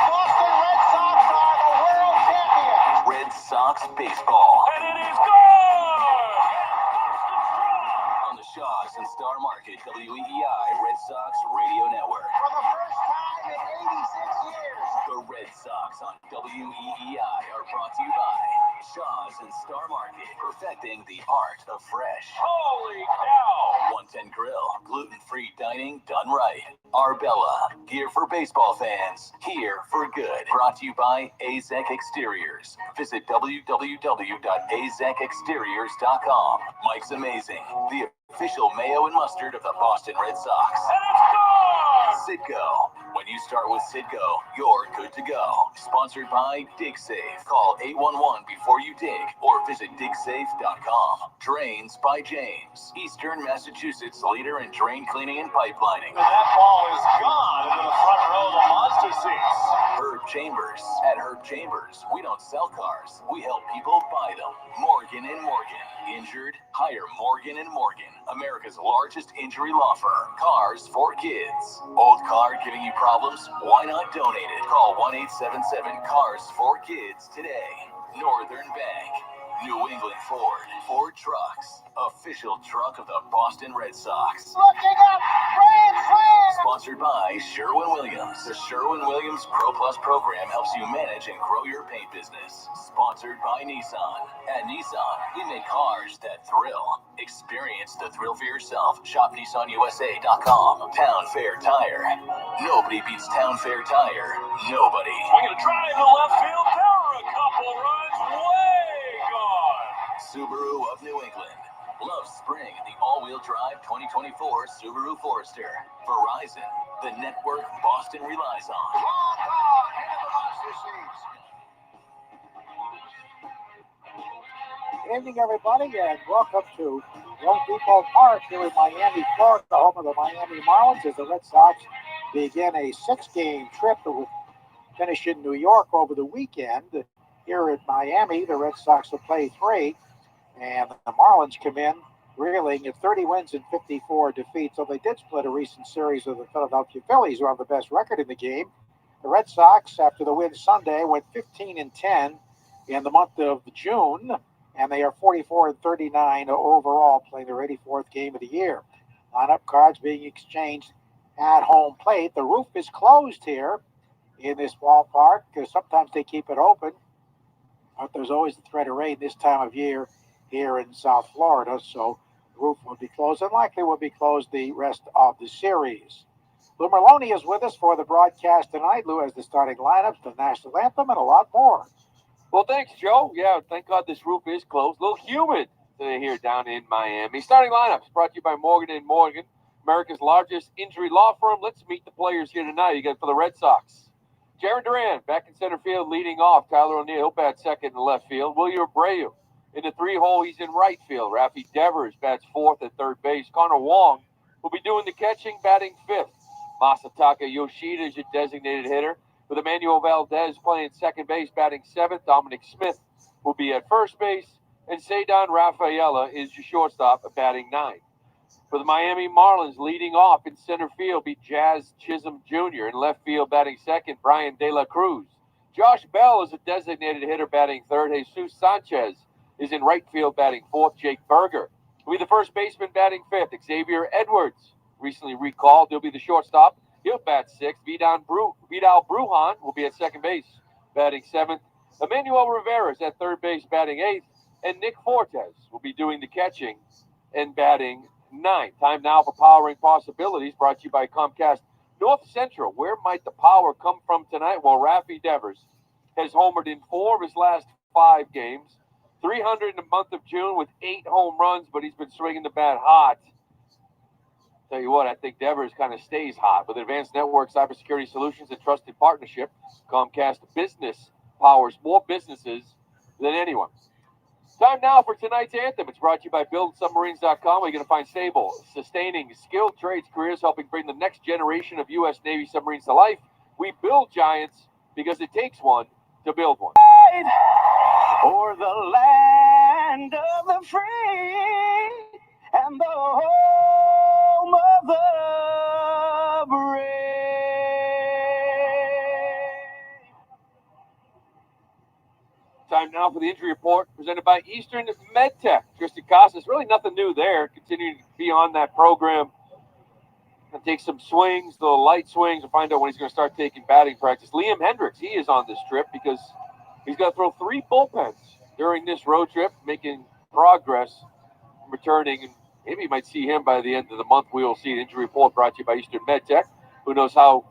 Boston Red Sox are the world champions. Red Sox baseball. And it is good! On the Shaws and Star Market WEEI Red Sox Radio Network. For the first time in 86 years. The Red Sox on WEEI are brought to you by Shaws and Star Market, perfecting the art of fresh. Holy cow! 110 Grill, gluten-free dining done right. Arbella, gear for baseball fans, here for good. Brought to you by AZEC Exteriors. Visit www.azecexteriors.com. Mike's Amazing, the official mayo and mustard of the Boston Red Sox. And it's gone! Citgo. When you start with Citgo, you're good to go. Sponsored by DigSafe. Call 811 before you dig or visit digsafe.com. Drains by James. Eastern Massachusetts leader in drain cleaning and pipelining. And that ball is gone into the front row of the monster seats. Herb Chambers. At Herb Chambers, we don't sell cars. We help people buy them. Morgan & Morgan. Injured? Hire Morgan & Morgan. America's largest injury law firm. Cars for kids. Old car giving you problems? Why not donate it? Call 1-877-CARS-4-KIDS today. Northern Bank. New England Ford. Ford Trucks. Official truck of the Boston Red Sox. Looking up, grand slam! Sponsored by Sherwin-Williams. The Sherwin-Williams Pro Plus program helps you manage and grow your paint business. Sponsored by Nissan. At Nissan, we make cars that thrill. Experience the thrill for yourself. Shop NissanUSA.com. Town Fair Tire. Nobody beats Town Fair Tire. Nobody. We're going to drive to left field. There are a couple runs. Way gone. Subaru of New England. Love spring in the all-wheel drive 2024 Subaru Forester. Verizon, the network Boston relies on. Long gone into the monster seats. Evening, everybody, and welcome to loanDepot Park here in Miami, Florida, home of the Miami Marlins, as the Red Sox begin a 6-game trip that will finish in New York over the weekend. Here in Miami, the Red Sox will play 3, and the Marlins come in reeling at 30 wins and 54 defeats. So they did split a recent series with the Philadelphia Phillies, who have the best record in the game. The Red Sox, after the win Sunday, went 15-10 in the month of June, and they are 44-39 overall, playing their 84th game of the year. Lineup cards being exchanged at home plate. The roof is closed here in this ballpark because sometimes they keep it open, but there's always the threat of rain this time of year here in South Florida, so the roof will be closed and likely will be closed the rest of the series. Lou Merloni is with us for the broadcast tonight. Lou has the starting lineups, the national anthem, and a lot more. Well, thanks, Joe. Yeah, thank God this roof is closed. A little humid today here down in Miami. Starting lineups brought to you by Morgan & Morgan, America's largest injury law firm. Let's meet the players here tonight. You got for the Red Sox, Jaron Duran back in center field leading off. Tyler O'Neill, he'll bat second in left field. William Abreu in the 3-hole, he's in right field. Rafi Devers bats fourth at third base. Connor Wong will be doing the catching, batting fifth. Masataka Yoshida is your designated hitter, with Emmanuel Valdez playing second base, batting seventh. Dominic Smith will be at first base, and Cedar Rafaela is your shortstop, batting ninth. For the Miami Marlins, leading off in center field, be Jazz Chisholm Jr. In left field, batting second, Brian De La Cruz. Josh Bell is a designated hitter, batting third. Jesus Sanchez is in right field, batting fourth. Jake Berger will be the first baseman, batting fifth. Xavier Edwards, recently recalled, he'll be the shortstop. He'll bat sixth. Vidal Brujan will be at second base, batting seventh. Emmanuel Rivera is at third base, batting eighth. And Nick Fortes will be doing the catching and batting ninth. Time now for Powering Possibilities, brought to you by Comcast North Central. Where might the power come from tonight? Well, Rafi Devers has homered in 4 of his last 5 games. 300 in the month of June with 8 home runs, but he's been swinging the bat hot. Tell you what, I think Devers kind of stays hot. With advanced network cybersecurity solutions and trusted partnership, Comcast Business powers more businesses than anyone. Time now for tonight's anthem. It's brought to you by BuildSubmarines.com, where you're going to find stable, sustaining, skilled trades careers helping bring the next generation of U.S. Navy submarines to life. We build giants because it takes one to build one. For the land of the free and the home of the brave. Time now for the injury report presented by Eastern MedTech. Tristan Casas, really nothing new there. Continuing to be on that program and take some swings, the light swings, and find out when he's going to start taking batting practice. Liam Hendricks, he is on this trip because he's got to throw 3 bullpens during this road trip, making progress, returning, and maybe you might see him by the end of the month. We will see an injury report brought to you by Eastern MedTech. Who knows how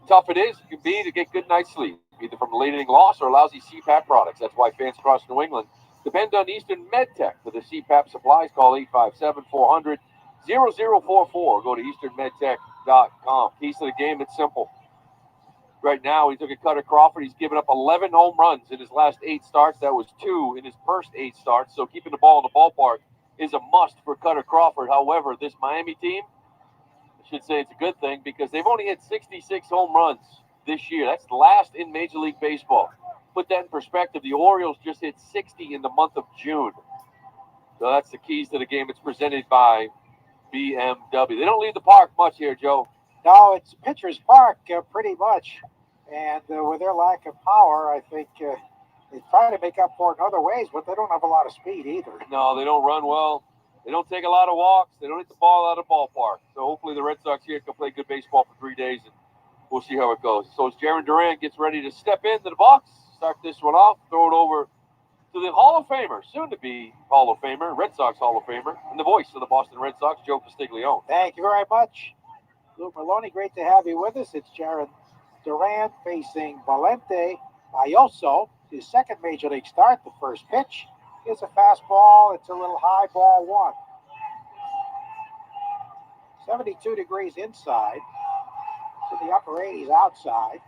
tough it is it can be to get good night's sleep, either from a late-inning loss or lousy CPAP products. That's why fans across New England depend on Eastern MedTech for the CPAP supplies. Call 857-400-0044. Go to easternmedtech.com. Piece of the game, it's simple. Right now, he took a Cutter Crawford. He's given up 11 home runs in his last 8 starts. That was 2 in his first 8 starts. So keeping the ball in the ballpark is a must for Cutter Crawford. However, this Miami team, I should say it's a good thing because they've only hit 66 home runs this year. That's last in Major League Baseball. Put that in perspective, the Orioles just hit 60 in the month of June. So that's the keys to the game. It's presented by BMW. They don't leave the park much here, Joe. No, it's Pitcher's Park pretty much. And with their lack of power, I think they try to make up for it in other ways, but they don't have a lot of speed either. No, they don't run well. They don't take a lot of walks. They don't hit the ball out of the ballpark. So hopefully the Red Sox here can play good baseball for 3 days, and we'll see how it goes. So as Jaron Duran gets ready to step into the box, start this one off, throw it over to the Hall of Famer, soon-to-be Hall of Famer, Red Sox Hall of Famer, and the voice of the Boston Red Sox, Joe Castiglione. Thank you very much, Lou Merloni. Great to have you with us. It's Jaron Duran facing Valente Ayoso, his second Major League start. The first pitch Here's a fastball. It's a little high, ball one. 72 degrees inside. To the upper 80s outside.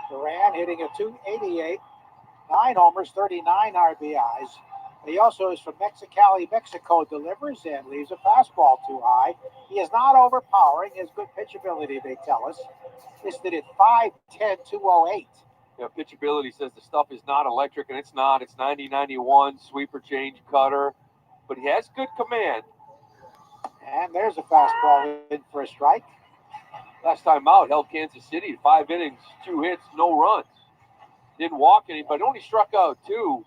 Duran hitting a 288. 9 homers, 39 RBIs. He also is from Mexicali, Mexico, delivers and leaves a fastball too high. He is not overpowering. He has good pitchability, they tell us. Listed at 5'10", 208. Yeah, pitchability says the stuff is not electric, and it's not. It's 90-91, sweeper change, cutter. But he has good command. And there's a fastball in for a strike. Last time out, held Kansas City at 5 innings, 2 hits, no runs. Didn't walk anybody. Only struck out 2.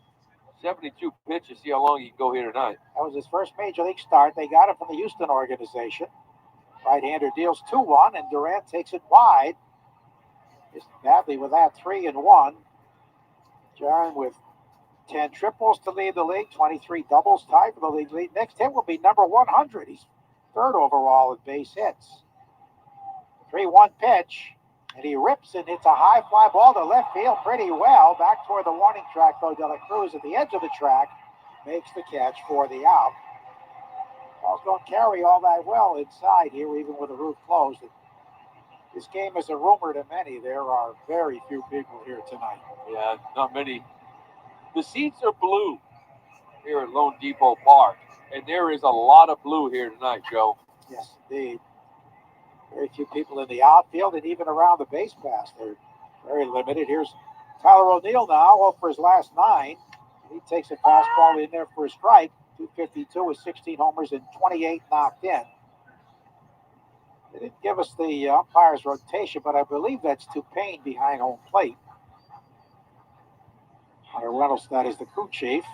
72 pitches. See how long he can go here tonight. That was his first major league start. They got him from the Houston organization. Right-hander deals 2-1, and Durant takes it wide. Just badly with that 3-1. Jaron with 10 triples to lead the league, 23 doubles, tied for the league lead. Next hit will be number 100. He's third overall in base hits. 3-1 pitch, and he rips and hits a high fly ball to left field pretty well. Back toward the warning track, though. De La Cruz at the edge of the track makes the catch for the out. Ball's don't carry all that well inside here, even with the roof closed. This game is a rumor to many. There are very few people here tonight. Yeah, not many. The seats are blue here at loanDepot Park, and there is a lot of blue here tonight, Joe. Yes, indeed. Very few people in the outfield and even around the base pass. They're very limited. Here's Tyler O'Neill now, well for his last 9. He takes a fastball in there for a strike. 252 with 16 homers and 28 knocked in. They didn't give us the umpire's rotation, but I believe that's Tupain behind home plate. Hunter Reynolds, that is the crew chief.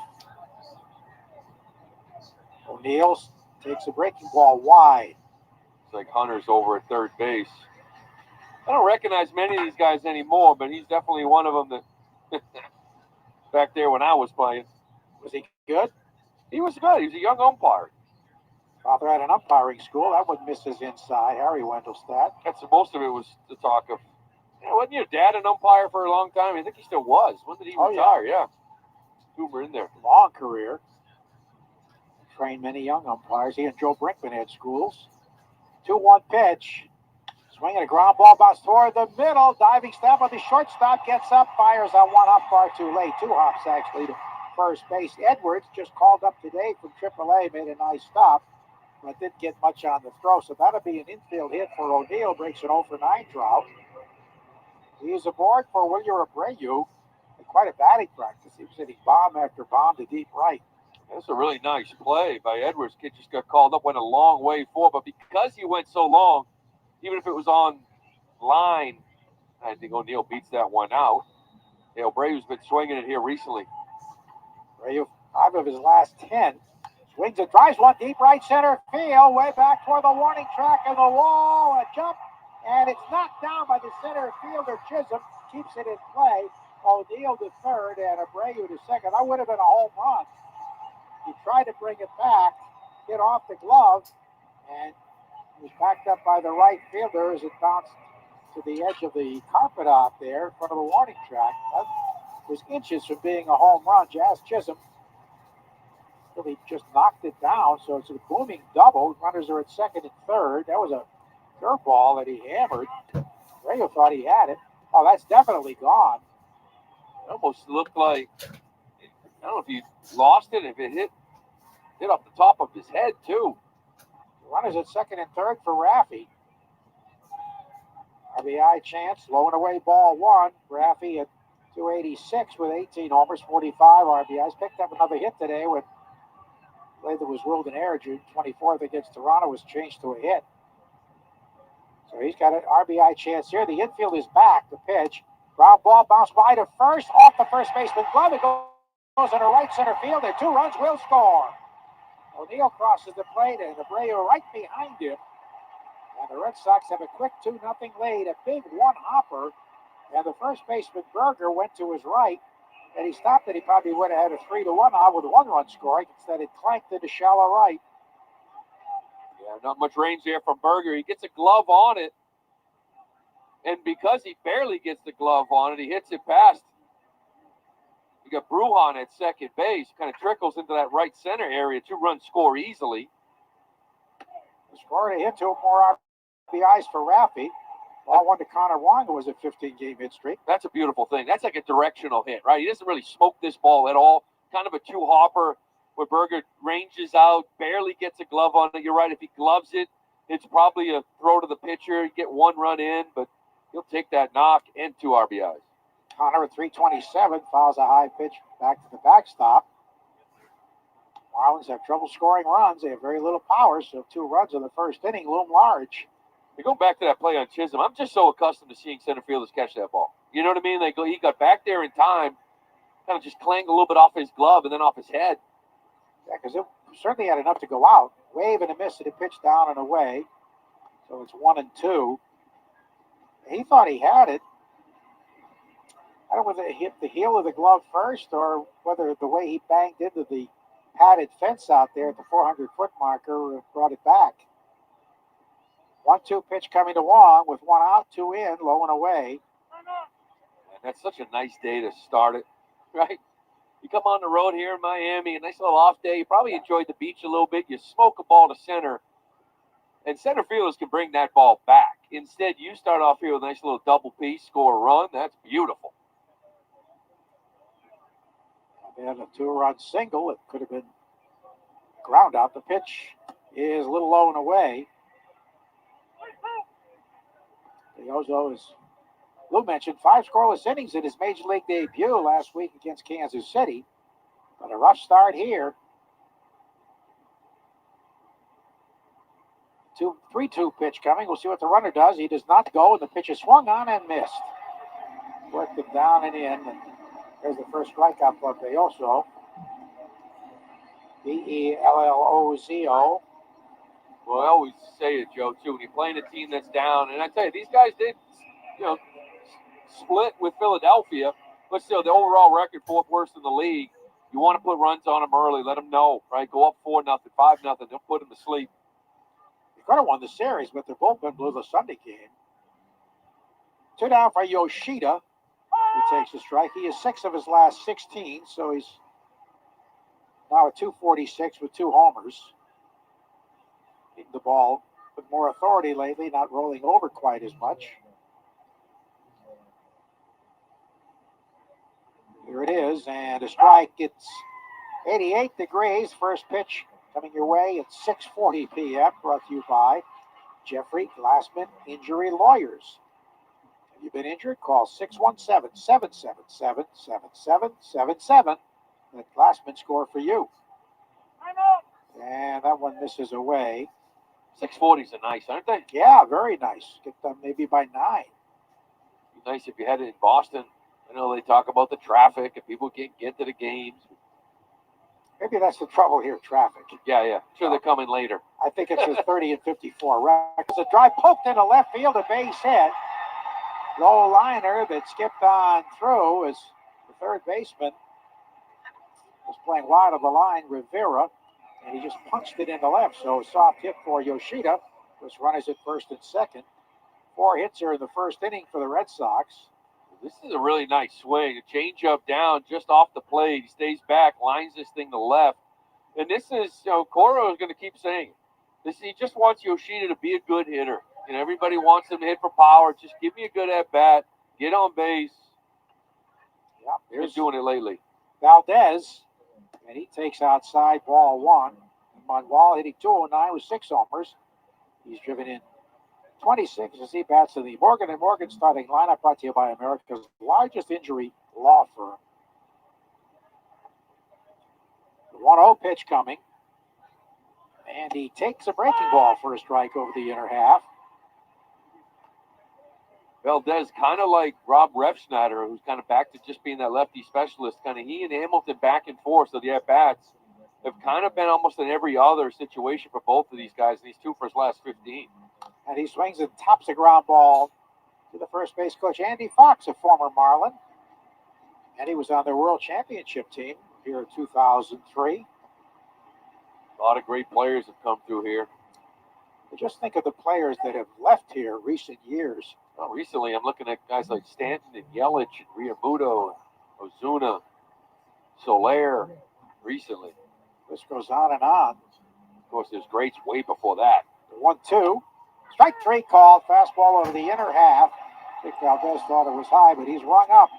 O'Neill takes a breaking ball wide. It's like Hunter's over at third base. I don't recognize many of these guys anymore, but he's definitely one of them that back there when I was playing. Was he good? He was good. He was a young umpire. Father had an umpiring school. That would miss his inside. Harry Wendelstadt. That's most of it was the talk of. Wasn't your dad an umpire for a long time? I think he still was. When did he retire? Yeah. Two were in there. Long career. Trained many young umpires. He and Joe Brinkman had schools. 2-1 pitch. Swinging a ground ball bounce toward the middle. Diving step on the shortstop. Gets up. Fires on one hop far too late. 2 hops actually to first base. Edwards just called up today from AAA. Made a nice stop, but didn't get much on the throw. So that'll be an infield hit for O'Neill. Breaks an 0-for-9 drought. He is aboard for William Abreu. Quite a batting practice. He was hitting bomb after bomb to deep right. That's a really nice play by Edwards. Kid just got called up, went a long way forward, but because he went so long, even if it was on line, I think O'Neill beats that one out. Yeah, Abreu's been swinging it here recently. Abreu, 5 of his last 10. Swings and drives one deep right center field, way back toward the warning track and the wall. A jump, and it's knocked down by the center fielder. Chisholm keeps it in play. O'Neill to third and Abreu to second. That would have been a home run. He tried to bring it back, hit off the glove, and he was backed up by the right fielder as it bounced to the edge of the carpet out there in front of the warning track. That was inches from being a home run. Jazz Chisholm really just knocked it down, so it's a booming double. Runners are at second and third. That was a curveball that he hammered. Abreu thought he had it. Oh, that's definitely gone. It almost looked like, I don't know if he lost it, if it hit off the top of his head, too. Runners at second and third for Raffy. RBI chance, low and away ball 1. Raffy at 286 with 18 homers, 45 RBIs. Picked up another hit today with a play that was ruled an error. June 24th against Toronto was changed to a hit. So he's got an RBI chance here. The infield is back. The pitch. Ground ball bounced wide to first. Off the first baseman glove. It goes into right center field. And 2 runs will score. O'Neill crosses the plate and Abreu right behind him. And the Red Sox have a quick 2-0 lead. A big one-hopper. And the first baseman, Berger, went to his right. And he stopped it. He probably would have had a 3-1 out with a 1-run scoring. Instead, it clanked into shallow right. Yeah, not much range there from Berger. He gets a glove on it. And because he barely gets the glove on it, he hits it past You got Bruhan at second base, kind of trickles into that right center area. 2-run score easily. Scored a hit, 2 more RBIs for Raffy. Ball one to Connor Wong, who was a 15-game hit streak. That's a beautiful thing. That's like a directional hit, right? He doesn't really smoke this ball at all. Kind of a two-hopper where Berger ranges out, barely gets a glove on it. You're right. If he gloves it, it's probably a throw to the pitcher. You get 1 run in, but he'll take that knock and 2 RBIs. Connor at 327 fouls a high pitch back to the backstop. Marlins have trouble scoring runs. They have very little power, so 2 runs in the first inning loom large. We go back to that play on Chisholm. I'm just so accustomed to seeing center fielders catch that ball. You know what I mean? He got back there in time, kind of just clanged a little bit off his glove and then off his head. Yeah, because it certainly had enough to go out. Wave and a miss, and a pitch down and away. So it's 1-2. He thought he had it. I don't know whether it hit the heel of the glove first or whether the way he banged into the padded fence out there at the 400-foot marker brought it back. 1-2 pitch coming to Wong with 1 out, 2 in, low and away. And that's such a nice day to start it, right? You come on the road here in Miami, a nice little off day. You probably enjoyed the beach a little bit. You smoke a ball to center, and center fielders can bring that ball back. Instead, you start off here with a nice little double piece, score a run. That's beautiful. They had a 2-run single. It could have been ground out. The pitch is a little low and away. Yozo, as Lou mentioned, 5 scoreless innings in his major league debut last week against Kansas City. But a rough start here. 3-2 pitch coming. We'll see what the runner does. He does not go, and the pitch is swung on and missed. Worked it down and in. And there's the first strikeout for Belloso. Bellozo. Well, I always say it, Joe, too, when you're playing a team that's down. And I tell you, these guys did, split with Philadelphia, but still, the overall record, 4th worst in the league. You want to put runs on them early, let them know, right? Go up 4-0, 5-0, don't put them to sleep. They could have won the series, but their bullpen blew the Sunday game. 2 down for Yoshida, who takes the strike. He is 6 of his last 16, so he's now at 246 with 2 homers. Hitting the ball with more authority lately, not rolling over quite as much. Here it is, and a strike. It's 88 degrees. First pitch coming your way at 6:40 p.m. Brought to you by Jeffrey Glassman Injury Lawyers. Have you been injured? Call 617-777-7777. Let Glassman score for you. And that one misses away. 640s are nice, aren't they? Yeah, very nice. Get them maybe by 9. Be nice if you had it in Boston. I know they talk about the traffic and people can't get to the games. Maybe that's the trouble here, traffic. Yeah. Sure, they're coming later. I think it's a 30 and 54 record. It's a drive poked into left field, a base hit. Low liner that skipped on through as the third baseman was playing wide of the line, Rivera, and he just punched it into left. So a soft hit for Yoshida. This runners at first and second. 4 hits here in the first inning for the Red Sox. This is a really nice swing. A changeup down just off the plate. He stays back, lines this thing to left. And this is, Coro is going to keep saying it. He just wants Yoshida to be a good hitter. Everybody wants him to hit for power. Just give me a good at-bat. Get on base. Yeah, he's been doing it lately. Valdez, and he takes outside ball 1. Manuel hitting 209 with 6 homers. He's driven in 26 as he bats in the Morgan & Morgan starting lineup, brought to you by America's largest injury law firm. The 1-0 pitch coming. And he takes a breaking ball for a strike over the inner half. Valdez, kind of like Rob Refschneider, who's kind of back to just being that lefty specialist. Kind of he and Hamilton back and forth. So the at-bats have kind of been almost in every other situation for both of these guys. And he's 2 for his last 15. And he swings and tops a ground ball to the first base coach, Andy Fox, a former Marlin. And he was on their World Championship team here in 2003. A lot of great players have come through here. But just think of the players that have left here recent years. Well, recently, I'm looking at guys like Stanton and Yelich and Realmuto and Ozuna. Soler recently. This goes on and on. Of course, there's greats way before that. 1-2. Strike three called. Fastball over the inner half. Vic Valdez thought it was high, but he's rung up.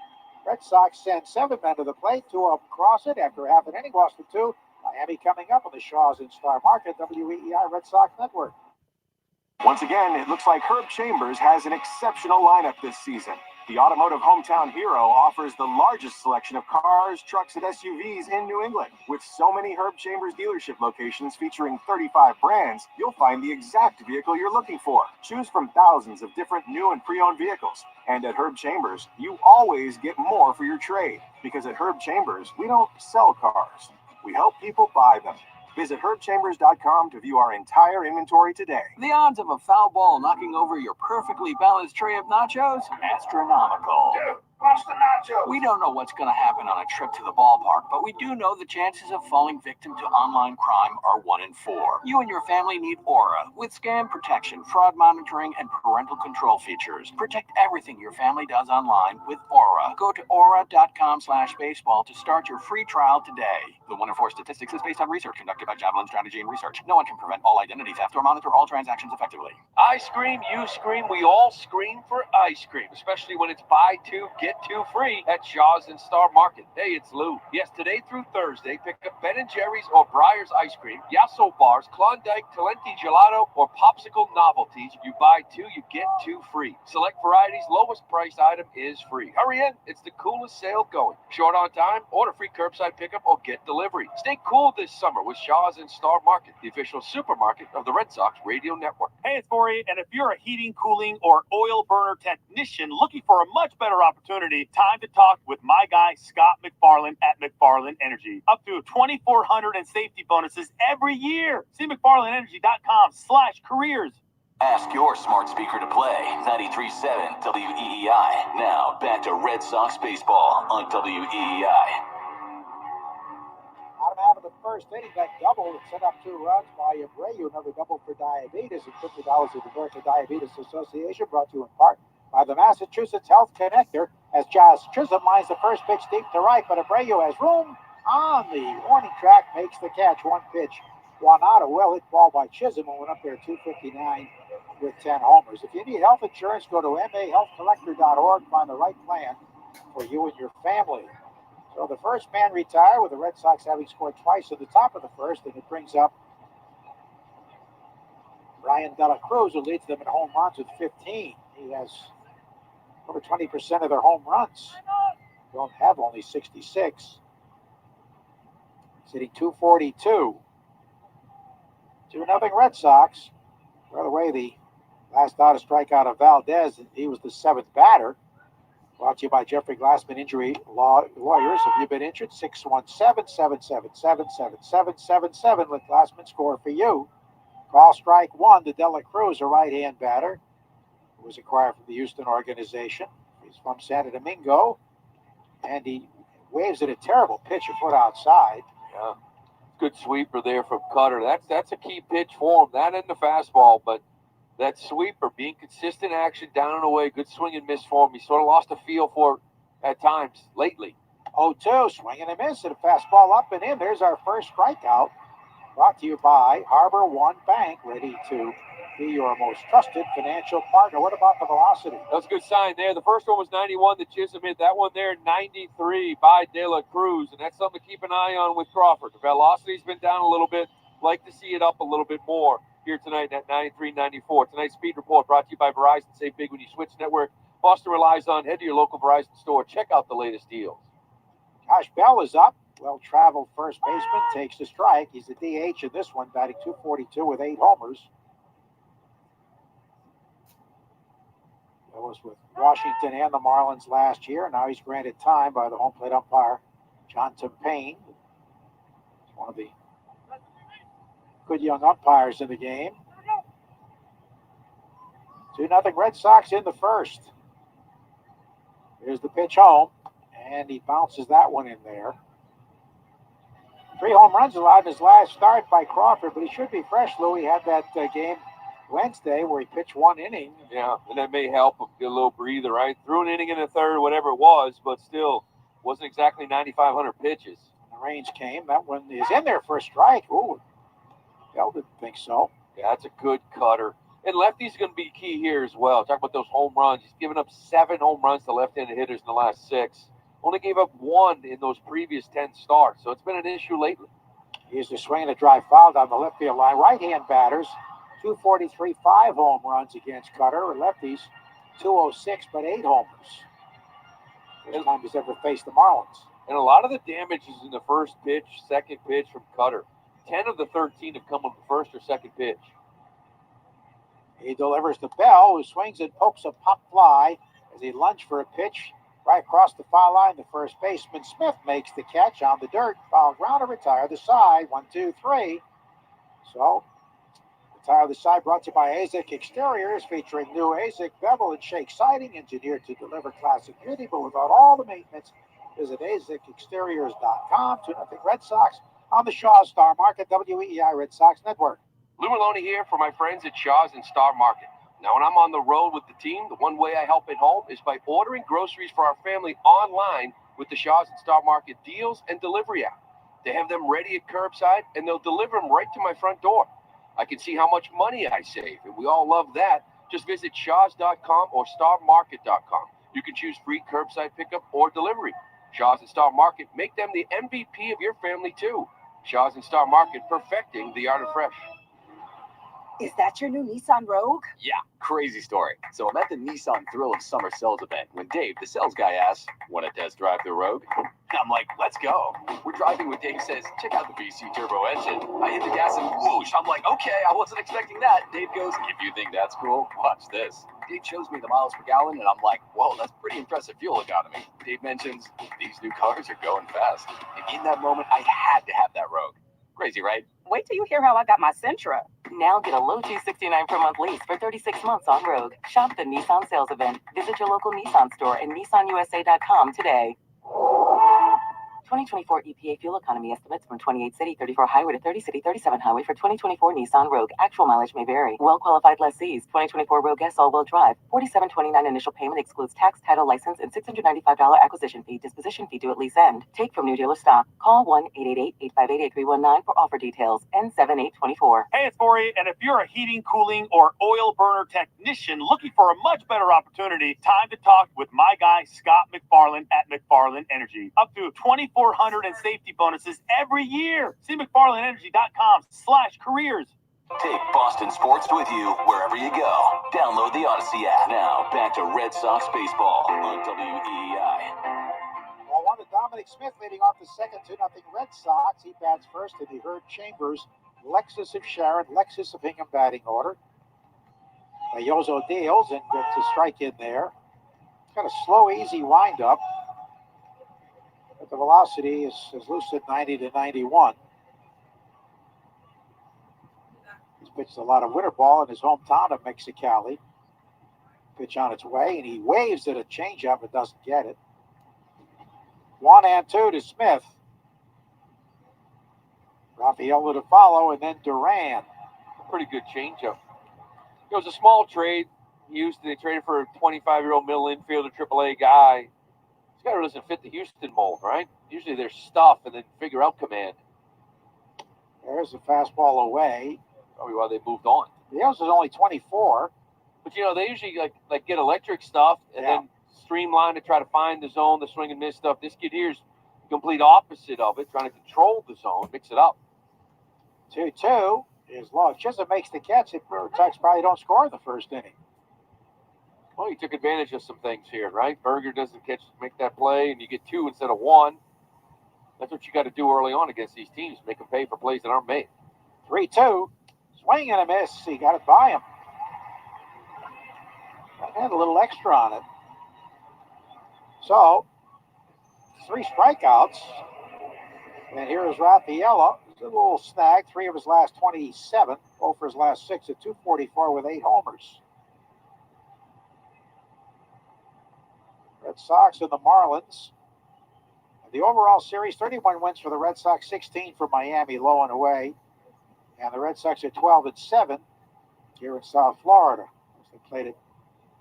Red Sox send 7 men to the plate. 2 of them cross it after half an inning. Lost to 2. Miami coming up on the Shaws in Star Market. WEEI Red Sox Network. Once again, it looks like Herb Chambers has an exceptional lineup this season. The automotive hometown hero offers the largest selection of cars, trucks, and SUVs in New England. With so many Herb Chambers dealership locations featuring 35 brands, you'll find the exact vehicle you're looking for. Choose from thousands of different new and pre-owned vehicles. And at Herb Chambers, you always get more for your trade. Because at Herb Chambers, we don't sell cars. We help people buy them. Visit herbchambers.com to view our entire inventory today. The odds of a foul ball knocking over your perfectly balanced tray of nachos? Astronomical. Dude, watch the nachos. We don't know what's going to happen on a trip to the ballpark, but we do know the chances of falling victim to online crime are 1 in 4. You and your family need Aura with scam protection, fraud monitoring, and parental control features. Protect everything your family does online with Aura. Go to aura.com/baseball to start your free trial today. The 1 in 4 statistics is based on research conducted by Javelin Strategy and Research. No one can prevent all identity theft or monitor all transactions effectively. I scream, you scream, we all scream for ice cream, especially when it's buy 2, get 2 free at Shaw's in Star Market. Hey, it's Lou. Yes, today through Thursday, pick up Ben & Jerry's or Breyer's ice cream, Yasso bars, Klondike, Talenti gelato, or popsicle novelties. You buy 2, you get 2 free. Select varieties, lowest price item is free. Hurry in, it's the coolest sale going. Short on time, order free curbside pickup or get delivery. Stay cool this summer with Shaw's in Star Market, the official supermarket of the Red Sox Radio Network. Hey, it's Corey, and if you're a heating, cooling, or oil burner technician looking for a much better opportunity, time to talk with my guy, Scott McFarland at McFarland Energy. Up to 2,400 in safety bonuses every year. See McFarlandEnergy.com/careers. Ask your smart speaker to play 93.7 WEEI. Now, back to Red Sox baseball on WEEI. Bottom half of the first inning, that double that set up 2 runs by Abreu, another double for diabetes, and $50 to the American Diabetes Association, brought to you in part by the Massachusetts Health Connector, as Josh Chisholm lines the first pitch deep to right, but Abreu has room on the warning track, makes the catch. 1 pitch, 1 out. A well-hit ball by Chisholm, who went up there 259 with 10 homers. If you need health insurance, go to mahealthcollector.org, find the right plan for you and your family. So the first man retired, with the Red Sox having scored twice at the top of the first, and it brings up Brian De La Cruz, who leads them in home runs with 15. He has over 20% of their home runs. Don't have only 66. He's hitting 242. 2-0 Red Sox. By the way, the last out of strikeout of Valdez, he was the 7th batter. Brought to you by Jeffrey Glassman Injury Lawyers. If you've been injured, 617-777-7777. Let Glassman score for you. Call strike 1 to De La Cruz, a right-hand batter who was acquired from the Houston organization. He's from Santo Domingo, and he waves at a terrible pitch a foot outside. Yeah, good sweeper there from Cutter. That's a key pitch for him. That and the fastball, but that sweeper, being consistent action down and away, good swing and miss for him. He sort of lost a feel for it at times lately. 0-2, swing and a miss, and a fastball up and in. There's our first strikeout. Brought to you by Harbor One Bank, ready to be your most trusted financial partner. What about the velocity? That's a good sign there. The first one was 91 that Chisholm hit. That one there, 93 by De La Cruz, and that's something to keep an eye on with Crawford. The velocity's been down a little bit. Like to see it up a little bit more here tonight at 93, 94. Tonight's Speed Report brought to you by Verizon. Save big when you switch network. Boston relies on. Head to your local Verizon store. Check out the latest deals. Josh Bell is up. Well-traveled first baseman takes the strike. He's the DH in this one, batting .242 with 8 homers. That was with Washington and the Marlins last year. Now he's granted time by the home plate umpire, John Payne. He's one of the good young umpires in the game. 2-0 Red Sox in the first. Here's the pitch home, and he bounces that one in there. 3 home runs allowed in his last start by Crawford, but he should be fresh, Lou. He had that game Wednesday where he pitched 1 inning. Yeah, and that may help him get a little breather, right? Threw an inning in the third, whatever it was, but still, Wasn't exactly 9,500 pitches. The range came. That one is in there for a strike. Ooh, Bell didn't think so. Yeah, that's a good cutter. And lefty's going to be key here as well. Talk about those home runs. He's given up 7 home runs to left-handed hitters in the last 6. Only gave up 1 in those previous 10 starts. So it's been an issue lately. Here's the swing and a drive foul down the left field line. Right-hand batters, 243, 5 home runs against Cutter. And lefties, 206, but 8 homers. First time he's ever faced the Marlins. And a lot of the damage is in the first pitch, second pitch from Cutter. 10 of the 13 have come on the first or second pitch. He delivers to Bell, who swings and pokes a pop fly as he lunged for a pitch right across the foul line. The first baseman, Smith, makes the catch on the dirt. Foul ground to retire the side. 1, 2, 3. So, retire the side brought to you by AZIC Exteriors, featuring new AZIC bevel and shake siding, engineered to deliver classic beauty, but without all the maintenance. Visit AZICExteriors.com. 2-0 Red Sox on the Shaw Star Market, WEEI Red Sox Network. Lou Maloney here for my friends at Shaw's and Star Market. Now, when I'm on the road with the team, the one way I help at home is by ordering groceries for our family online with the Shaw's and Star Market deals and delivery app. They have them ready at curbside, and they'll deliver them right to my front door. I can see how much money I save, and we all love that. Just visit shaws.com or starmarket.com. You can choose free curbside pickup or delivery. Shaw's and Star Market, make them the MVP of your family, too. Shaw's and Star Market, perfecting the art of fresh. Is that your new Nissan Rogue? Yeah, crazy story. So I'm at the Nissan Thrill of Summer Sales event when Dave, the sales guy, asks, want to test drive the Rogue? I'm like, let's go. We're driving when Dave says, check out the VC turbo engine. I hit the gas and whoosh. I'm like, okay, I wasn't expecting that. Dave goes, if you think that's cool, watch this. Dave shows me the miles per gallon, and I'm like, whoa, that's pretty impressive fuel economy. Dave mentions, these new cars are going fast. And in that moment, I had to have that Rogue. Crazy, right? Wait till you hear how I got my Sentra. Now get a low $269 per month lease for 36 months on Rogue. Shop the Nissan sales event. Visit your local Nissan store and nissanusa.com today. 2024 EPA fuel economy estimates from 28 city, 34 highway to 30 city, 37 highway for 2024 Nissan Rogue. Actual mileage may vary. Well-qualified lessees. 2024 Rogue S all-wheel drive. $47.29 initial payment excludes tax, title, license, and $695 acquisition fee. Disposition fee due at lease end. Take from new dealer stock. Call 1-888-858-8319 for offer details. N7824. Hey, it's Corey, and if you're a heating, cooling, or oil burner technician looking for a much better opportunity, time to talk with my guy, Scott McFarland at McFarland Energy. Up to 2,400 in safety bonuses every year. See McFarlandEnergy.com/careers. Take Boston sports with you wherever you go. Download the Odyssey app. Now, back to Red Sox baseball on WEEI. Well, one to Dominic Smith leading off the second, 2-0 Red Sox. He bats first, and he heard Chambers, Lexus of Sharon, Lexus of Hingham batting order. Yozo deals and gets a strike in there. Got a slow, easy windup. But the velocity is loose at 90 to 91. He's pitched a lot of winter ball in his hometown of Mexicali. Pitch on its way, and he waves at a changeup but doesn't get it. 1-2 to Smith. Raffaello to follow, and then Duran. Pretty good changeup. It was a small trade. They traded for a 25-year-old middle infielder, AAA guy. This guy doesn't fit the Houston mold, right? Usually there's stuff and then figure out command. There's a fastball away. Probably why they moved on. Diaz is only 24. But, they usually like get electric stuff and then streamline to try to find the zone, the swing and miss stuff. This kid here's the complete opposite of it, trying to control the zone, mix it up. 2-2 is low. Chisholm makes the catch. The Sox probably don't score in the first inning. Well, he took advantage of some things here, right? Berger doesn't make that play, and you get 2 instead of 1. That's what you got to do early on against these teams, make them pay for plays that aren't made. 3-2. Swing and a miss. He got it by him. That had a little extra on it. So, 3 strikeouts. And here is Raffaello. A little snag. 3 of his last 27. 0 for his last 6 at 244 with 8 homers. Red Sox and the Marlins. The overall series, 31 wins for the Red Sox, 16 for Miami, low and away. And the Red Sox are 12-7 here in South Florida. They played at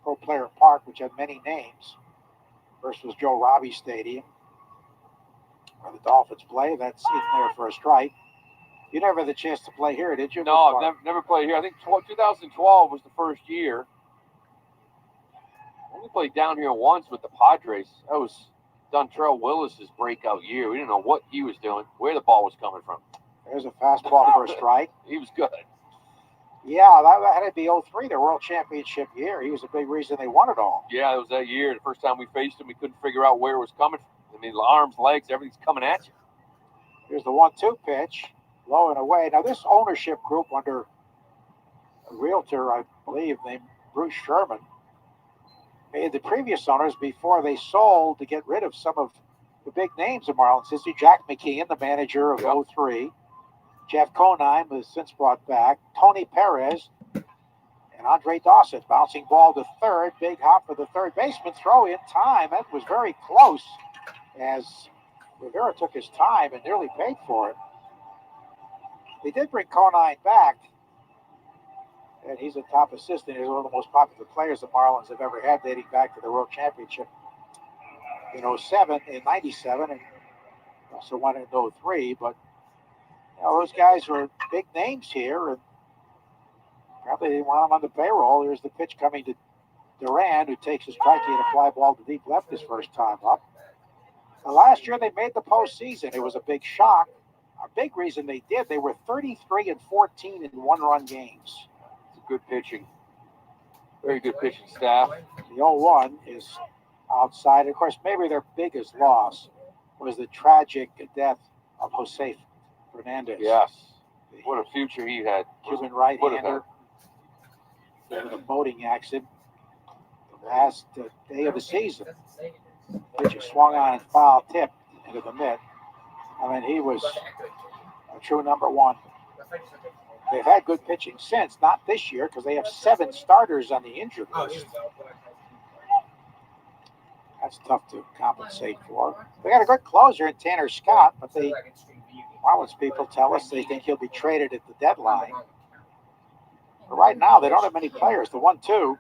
Pro Player Park, which had many names. First was Joe Robbie Stadium. where the Dolphins play. That's in there for a strike. You never had the chance to play here, did you? No, I've never played here. I think 2012 was the first year. I only played down here once with the Padres. That was Dontrell Willis's breakout year. We didn't know what he was doing, where the ball was coming from. There's a fastball for a strike. He was good. Yeah, that had to be 03, the World Championship year. He was a big reason they won it all. Yeah, it was that year. The first time we faced him, we couldn't figure out where it was coming from. I mean, arms, legs, everything's coming at you. Here's the 1-2 pitch. Low and away. Now, this ownership group under a realtor, I believe, named Bruce Sherman, made the previous owners, before they sold, to get rid of some of the big names of Marlins. This is Jack McKeon, the manager of 03. Jeff Conine was since brought back. Tony Perez and Andre Dawson. Bouncing ball to third. Big hop for the third baseman. Throw in time. That was very close, as Rivera took his time and nearly paid for it. They did bring Conine back, and he's a top assistant. He's one of the most popular players the Marlins have ever had, dating back to the World Championship in 07, in 97, and also won in 03. But those guys were big names here, and probably didn't want them on the payroll. Here's the pitch coming to Duran, who takes a strike. He had a fly ball to deep left his first time up. Now, last year they made the postseason. It was a big shock. A big reason they did. They were 33-14 in one-run games. It's good pitching. Very good pitching staff. The 0-1 is outside. Of course, maybe their biggest loss was the tragic death of Jose Fernandez. Yes. What a future he had. Cuban right-hander. In a boating accident. The last day of the season. Pitcher swung on and foul tip into the mitt. I mean, he was a true number one. They've had good pitching since, not this year, because they have 7 starters on the injured list. That's tough to compensate for. They got a good closer in Tanner Scott, but the Marlins people tell us they think he'll be traded at the deadline. But right now, they don't have many players. The 1-2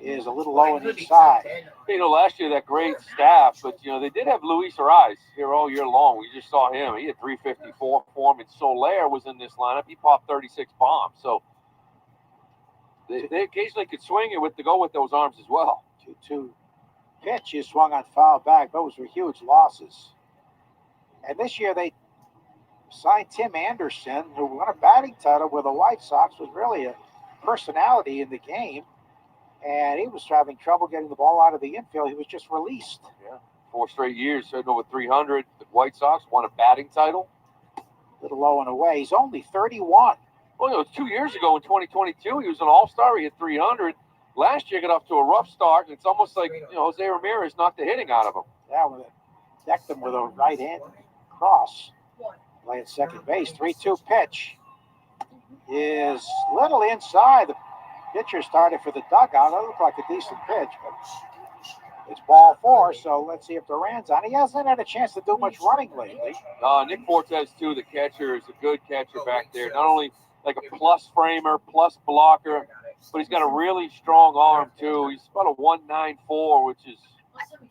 is a little low on inside. Last year, that great staff, but, they did have Luis Ariz here all year long. We just saw him. He had 354 for him, and Soler was in this lineup. He popped 36 bombs. So they occasionally could swing it with those arms as well. 2-2 pitch, he swung on foul back. Those were huge losses. And this year, they signed Tim Anderson, who won a batting title with the White Sox, was really a personality in the game. And he was having trouble getting the ball out of the infield. He was just released. Yeah, 4 straight years, hitting over 300. The White Sox won a batting title. A little low and away. He's only 31. Well, it was 2 years ago in 2022. He was an all-star. He hit 300. Last year, got off to a rough start. And it's almost like, Jose Ramirez knocked the hitting out of him. Yeah, decked him with a right-hand cross. Playing second base. 3-2 pitch is little inside. The pitcher started for the dugout. It looked like a decent pitch, but it's ball 4, so let's see if Duran's on. He hasn't had a chance to do much running lately. Nick Fortes, too, the catcher, is a good catcher back there. Not only like a plus framer, plus blocker, but he's got a really strong arm, too. He's about a 194, which is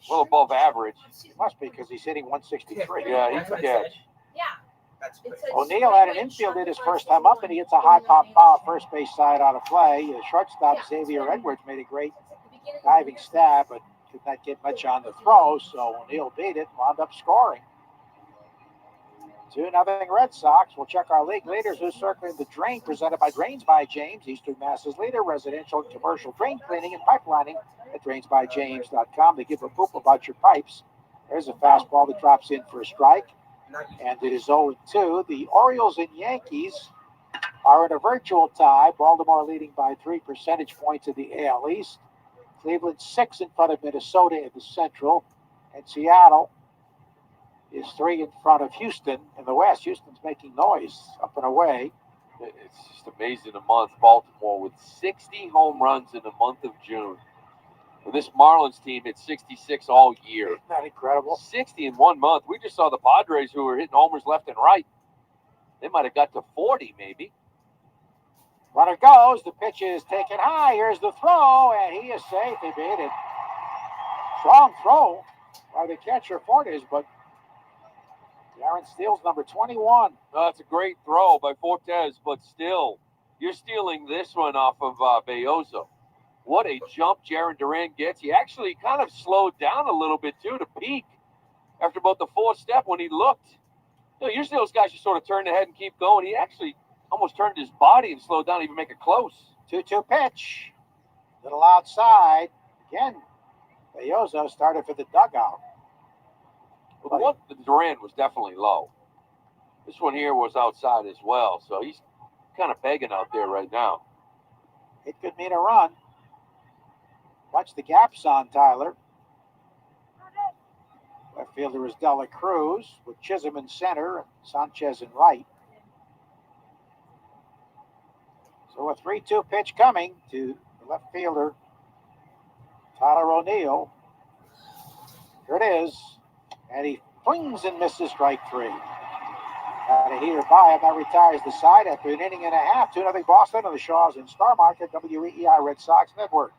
well above average. He must be, because he's hitting 163. Yeah, he can catch. O'Neill had an infield hit his first time up, and he hits a high pop foul first base side out of play. The shortstop, Xavier Edwards, made a great diving stab, but could not get much on the throw, so O'Neill beat it, wound up scoring. 2-0 Red Sox. We'll check our league leaders who's circling the drain, presented by Drains by James, Eastern Mass's leader, residential and commercial drain cleaning and pipelining at drainsbyjames.com. They give a poop about your pipes. There's a fastball that drops in for a strike. And it is 0-2. The Orioles and Yankees are in a virtual tie. Baltimore leading by 3 percentage points in the AL East. Cleveland 6 in front of Minnesota in the Central. And Seattle is 3 in front of Houston in the West. Houston's making noise up and away. It's just amazing a month. Baltimore with 60 home runs in the month of June. Well, this Marlins team hit 66 all year. Isn't that incredible? 60 in 1 month. We just saw the Padres, who were hitting homers left and right. They might have got to 40, maybe. Runner goes. The pitch is taken high. Here's the throw, and he is safe. He made it. Strong throw by the catcher, Fortes, but Darren steals number 21. That's a great throw by Fortes, but still, you're stealing this one off of Belloso. What a jump Jaron Duran gets. He actually kind of slowed down a little bit, too, to peak after about the fourth step when he looked. You know, usually those guys just sort of turn their head and keep going. He actually almost turned his body and slowed down, even make it close. 2-2 pitch. Little outside. Again, Belloso started for the dugout. Well, the Duran was definitely low. This one here was outside as well, so he's kind of begging out there right now. It could mean a run. Watch the gaps on Tyler. Left fielder is Dela Cruz with Chisholm in center and Sanchez in right. So a 3-2 pitch coming to the left fielder, Tyler O'Neill. Here it is. And he flings and misses strike 3. Got a heater by him. That retires the side after an inning and a half. 2-0 Boston on the Shaws in Star Market, WEEI Red Sox Network.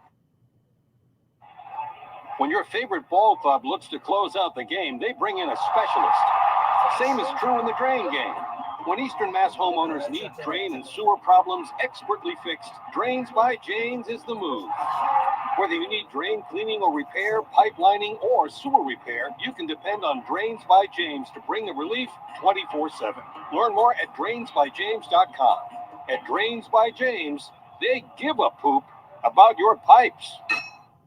When your favorite ball club looks to close out the game, they bring in a specialist. Same is true in the drain game. When Eastern Mass homeowners need drain and sewer problems expertly fixed, Drains by James is the move. Whether you need drain cleaning or repair, pipelining, or sewer repair, you can depend on Drains by James to bring the relief 24/7. Learn more at drainsbyjames.com. At Drains by James, they give a poop about your pipes.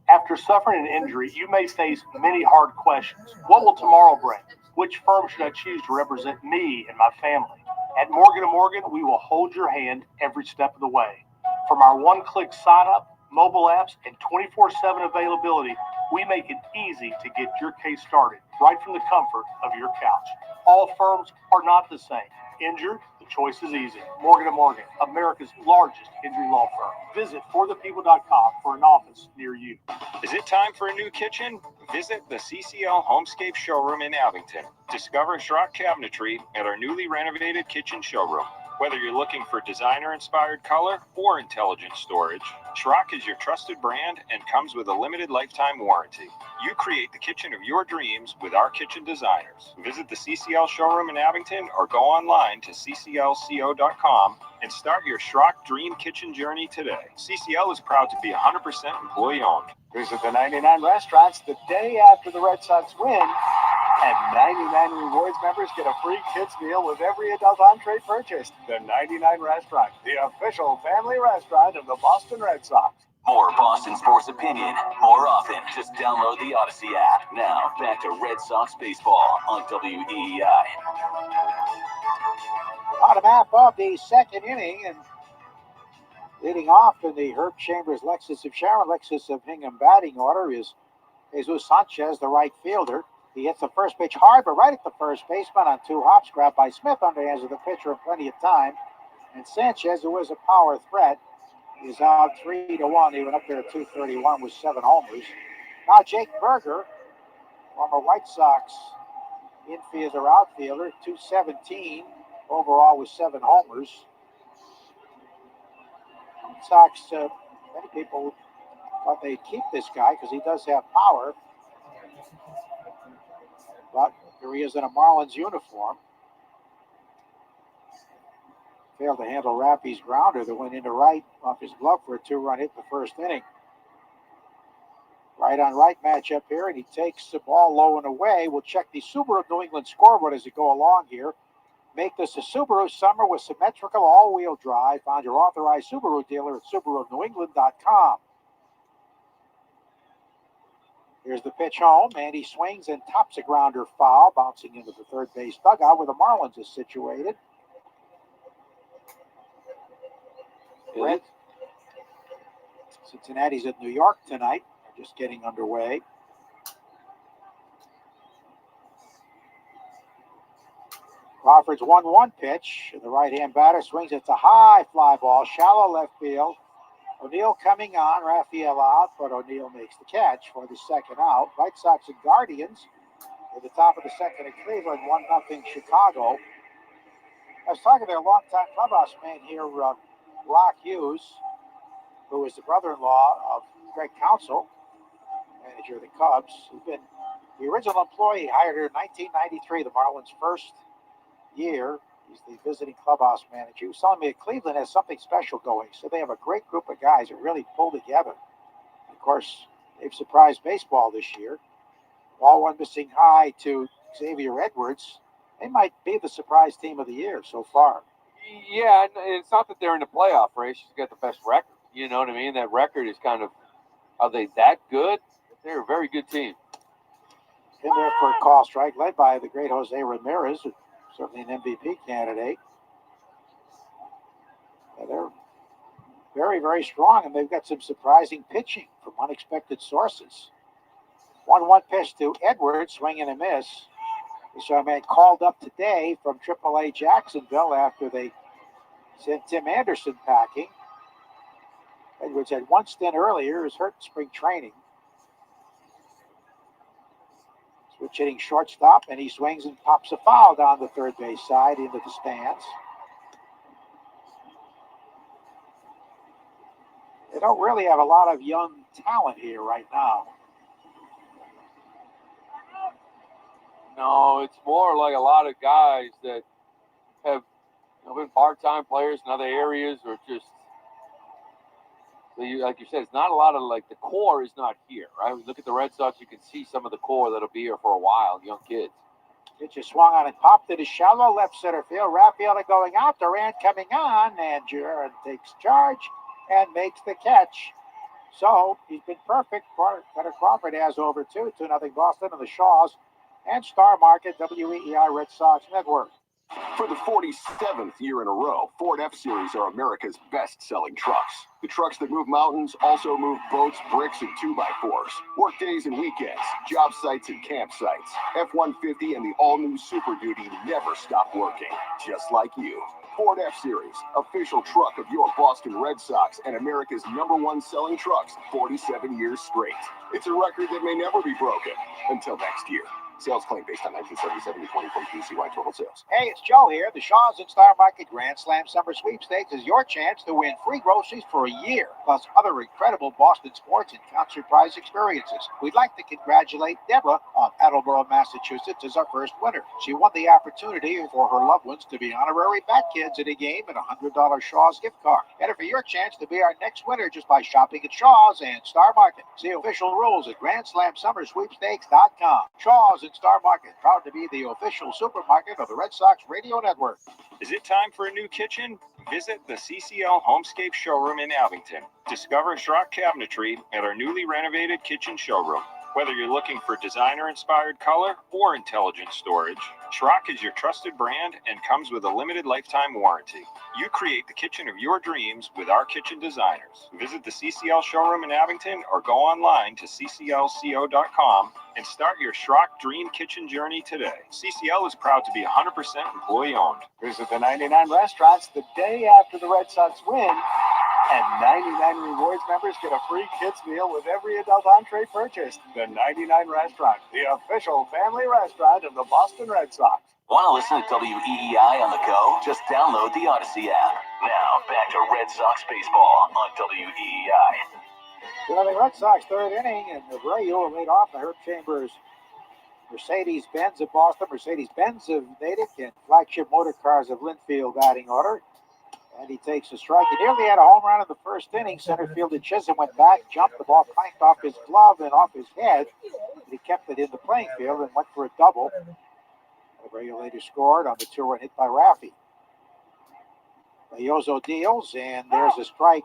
After suffering an injury, you may face many hard questions. What will tomorrow bring? Which firm should I choose to represent me and my family? At Morgan & Morgan, we will hold your hand every step of the way. From our one-click sign-up, mobile apps, and 24/7 availability, we make it easy to get your case started right from the comfort of your couch. All firms are not the same. Injured? The choice is easy. Morgan & Morgan, America's largest injury law firm. Visit forthepeople.com for an office near you. Is it time for a new kitchen? Visit the CCL Homescape Showroom in Abington. Discover Schrock Cabinetry at our newly renovated kitchen showroom. Whether you're looking for designer-inspired color or intelligent storage, Schrock is your trusted brand and comes with a limited lifetime warranty. You create the kitchen of your dreams with our kitchen designers. Visit the CCL showroom in Abington or go online to cclco.com and start your Schrock Dream Kitchen journey today. CCL is proud to be 100% employee-owned. Visit the 99 restaurants the day after the Red Sox win, and 99 Rewards members get a free kids meal with every adult entree purchased. The 99 Restaurant, the official family restaurant of the Boston Red Sox. More Boston sports opinion, more often. Just download the Odyssey app. Now, back to Red Sox baseball on WEEI. Bottom half of the second inning, and leading off in the Herb Chambers Lexus of Sharon, Lexus of Hingham batting order is Jesus Sanchez, the right fielder. He hits the first pitch hard, but right at the first baseman on 2 hops, grabbed by Smith, underhands of the pitcher in plenty of time. And Sanchez, who is a power threat, is out 3-1. He went up there at 231 with 7 homers. Now Jake Berger, former White Sox infielder, outfielder, 217 overall with 7 homers. White Sox, many people thought they'd keep this guy because he does have power. But here he is in a Marlins uniform. Failed to handle Rappy's grounder that went into right off his glove for a 2-run hit in the first inning. Right on right matchup here, and he takes the ball low and away. We'll check the Subaru of New England scoreboard as we go along here. Make this a Subaru summer with symmetrical all-wheel drive. Find your authorized Subaru dealer at SubaruofNewEngland.com. Here's the pitch home, and he swings and tops a grounder foul, bouncing into the third base dugout where the Marlins is situated. Red. Cincinnati's at New York tonight. They're just getting underway. Crawford's 1-1 pitch. The right-hand batter swings. It's a high fly ball, shallow left field. O'Neill coming on, Raphael out, but O'Neill makes the catch for the second out. White Sox and Guardians at the top of the second in Cleveland, 1-0 Chicago. I was talking to their longtime clubhouse man here, Rock Hughes, who is the brother-in-law of Greg Counsell, manager of the Cubs. He's been the original employee hired here in 1993, the Marlins' first year. He's the visiting clubhouse manager. He was telling me that Cleveland has something special going. So they have a great group of guys that really pull together. Of course, they've surprised baseball this year. Ball one missing high to Xavier Edwards. They might be the surprise team of the year so far. Yeah, and it's not that they're in the playoff race. She's got the best record. You know what I mean? That record is kind of, are they that good? They're a very good team. In there for a call strike, led by the great Jose Ramirez, certainly an MVP candidate. Yeah, they're very, very strong, and they've got some surprising pitching from unexpected sources. 1-1 pitch to Edwards, swing and a miss. This young man called up today from AAA Jacksonville after they sent Tim Anderson packing. Edwards had one stint earlier, was hurt in spring training. Switch hitting shortstop, and he swings and pops a foul down the third base side into the stands. They don't really have a lot of young talent here right now. No, it's more like a lot of guys that have been part-time players in other areas, or just, like you said, it's not a lot of, like, the core is not here, right? We look at the Red Sox, you can see some of the core that'll be here for a while, young kids. Pitch is swung on and popped to the shallow left center field. Rafaela going out, Durant coming on, and Jared takes charge and makes the catch. So he's been perfect. Cutter Crawford has over 2-0 Boston and the Shaws and Star Market, WEEI Red Sox Network. For the 47th year in a row, Ford F-Series are America's best-selling trucks. The trucks that move mountains also move boats, bricks, and 2x4s. Work days and weekends, job sites and campsites. F-150 and the all-new Super Duty never stop working, just like you. Ford F-Series, official truck of your Boston Red Sox and America's #1 selling trucks 47 years straight. It's a record that may never be broken until next year. Sales claim based on 1977 to 2022 CY total sales. Hey, it's Joe here. The Shaws and Star Market Grand Slam Summer Sweepstakes is your chance to win free groceries for a year, plus other incredible Boston sports and concert prize experiences. We'd like to congratulate Deborah of Attleboro, Massachusetts, as our first winner. She won the opportunity for her loved ones to be honorary bat kids at a game and a $100 Shaw's gift card. Enter for your chance to be our next winner just by shopping at Shaw's and Star Market. See official rules at GrandSlamSummerSweepstakes.com. Shaw's and Star Market, proud to be the official supermarket of the Red Sox Radio Network. Is it time for a new kitchen? Visit the CCL Homescape Showroom in Abington. Discover Schrock Cabinetry at our newly renovated kitchen showroom. Whether you're looking for designer-inspired color or intelligent storage, Schrock is your trusted brand and comes with a limited lifetime warranty. You create the kitchen of your dreams with our kitchen designers. Visit the CCL showroom in Abington or go online to cclco.com and start your Schrock Dream Kitchen journey today. CCL is proud to be 100% employee-owned. Visit the 99 restaurants the day after the Red Sox win, and 99 Rewards members get a free kids meal with every adult entree purchased. The 99 Restaurant, the official family restaurant of the Boston Red Sox. Want to listen to WEEI on the go? Just download the Odyssey app. Now, back to Red Sox baseball on WEEI. The Red Sox third inning, and Abreu laid off the Herb Chambers Mercedes-Benz of Boston, Mercedes-Benz of Natick, and flagship motor cars of Linfield batting order. And he takes a strike. He nearly had a home run in the first inning. Center fielder Chisholm went back, jumped, the ball clanked off his glove and off his head. He kept it in the playing field and went for a double. Abreu later scored on the 2-run hit by Raffy. Yozo deals, and there's a strike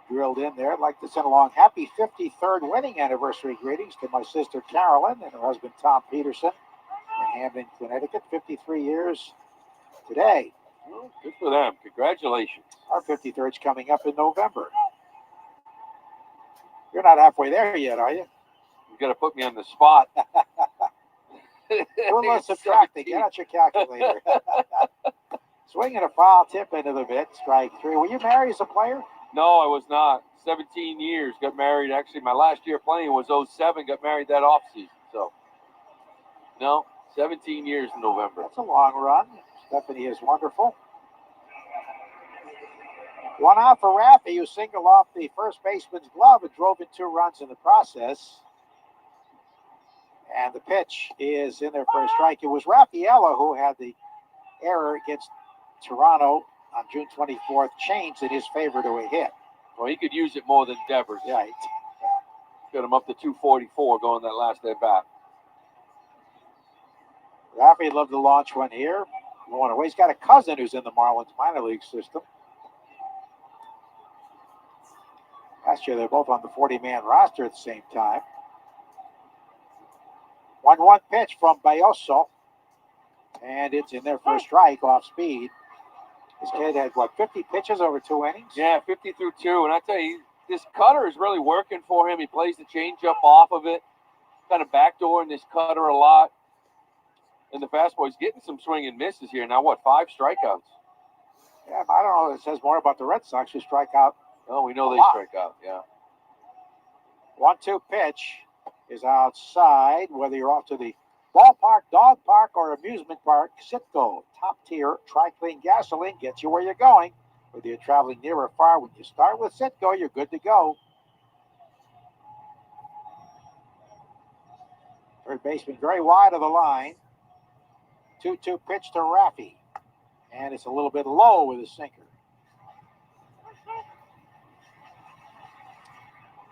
drilled in there. I'd like to send along happy 53rd winning anniversary greetings to my sister Carolyn and her husband Tom Peterson in Hamden, Connecticut. 53 years today. Well, good for them. Congratulations. Our 53rd's coming up in November. You're not halfway there yet, are you? You've got to put me on the spot. Well, let's subtract it. Get out your calculator. Swinging a foul tip into the mitt. Strike three. Were you married as a player? No, I was not. 17 years. Got married. Actually, my last year playing was 07. Got married that offseason. So, no, 17 years in November. That's a long run. Stephanie is wonderful. One out for Raffy, who singled off the first baseman's glove and drove in 2 runs in the process. And the pitch is in there for a strike. It was Rafaela who had the error against Toronto on June 24th changed in his favor to a hit. Well, he could use it more than Devers. Right. Got him up to 244 going that last at bat. Raffy would love to launch one here. Well, he's got a cousin who's in the Marlins minor league system. Last year, they're both on the 40-man roster at the same time. 1-1 pitch from Bayoso. And it's in there for a strike off speed. This kid had, 50 pitches over 2 innings? Yeah, 50 through 2. And I tell you, this cutter is really working for him. He plays the changeup off of it. Kind of backdooring this cutter a lot. And the fastball, he's getting some swing and misses here. Now, 5 strikeouts? Yeah, I don't know. It says more about the Red Sox who strike out. Oh, we know they strike out, yeah. 1-2 pitch is outside. Whether you're off to the ballpark, dog park, or amusement park, Citgo, top-tier tri-clean gasoline gets you where you're going. Whether you're traveling near or far, when you start with Citgo, you're good to go. Third baseman very wide of the line. 2-2 pitch to Raffy. And it's a little bit low with a sinker.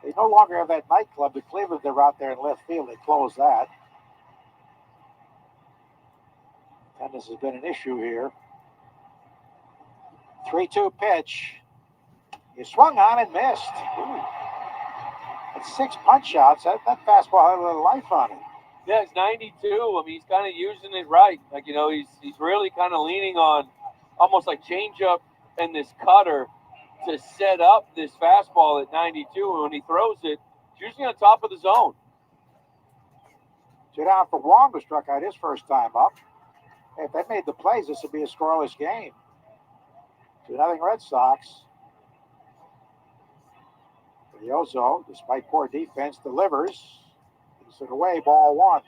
They no longer have that nightclub. The Cleveland, they're out there in left field. They closed that. Attendance has been an issue here. 3-2 pitch. He swung on and missed. Ooh. That's 6 punch outs. That fastball had a little life on it. Yeah, it's 92. I mean, he's kind of using it right. Like, he's really kind of leaning on almost like changeup and this cutter to set up this fastball at 92. And when he throws it, it's usually on top of the zone. 2 down for Wong, who struck out his first time up. Hey, if they made the plays, this would be a scoreless game. 2-0 Red Sox. Riozo, despite poor defense, delivers. Gets it away, ball 1.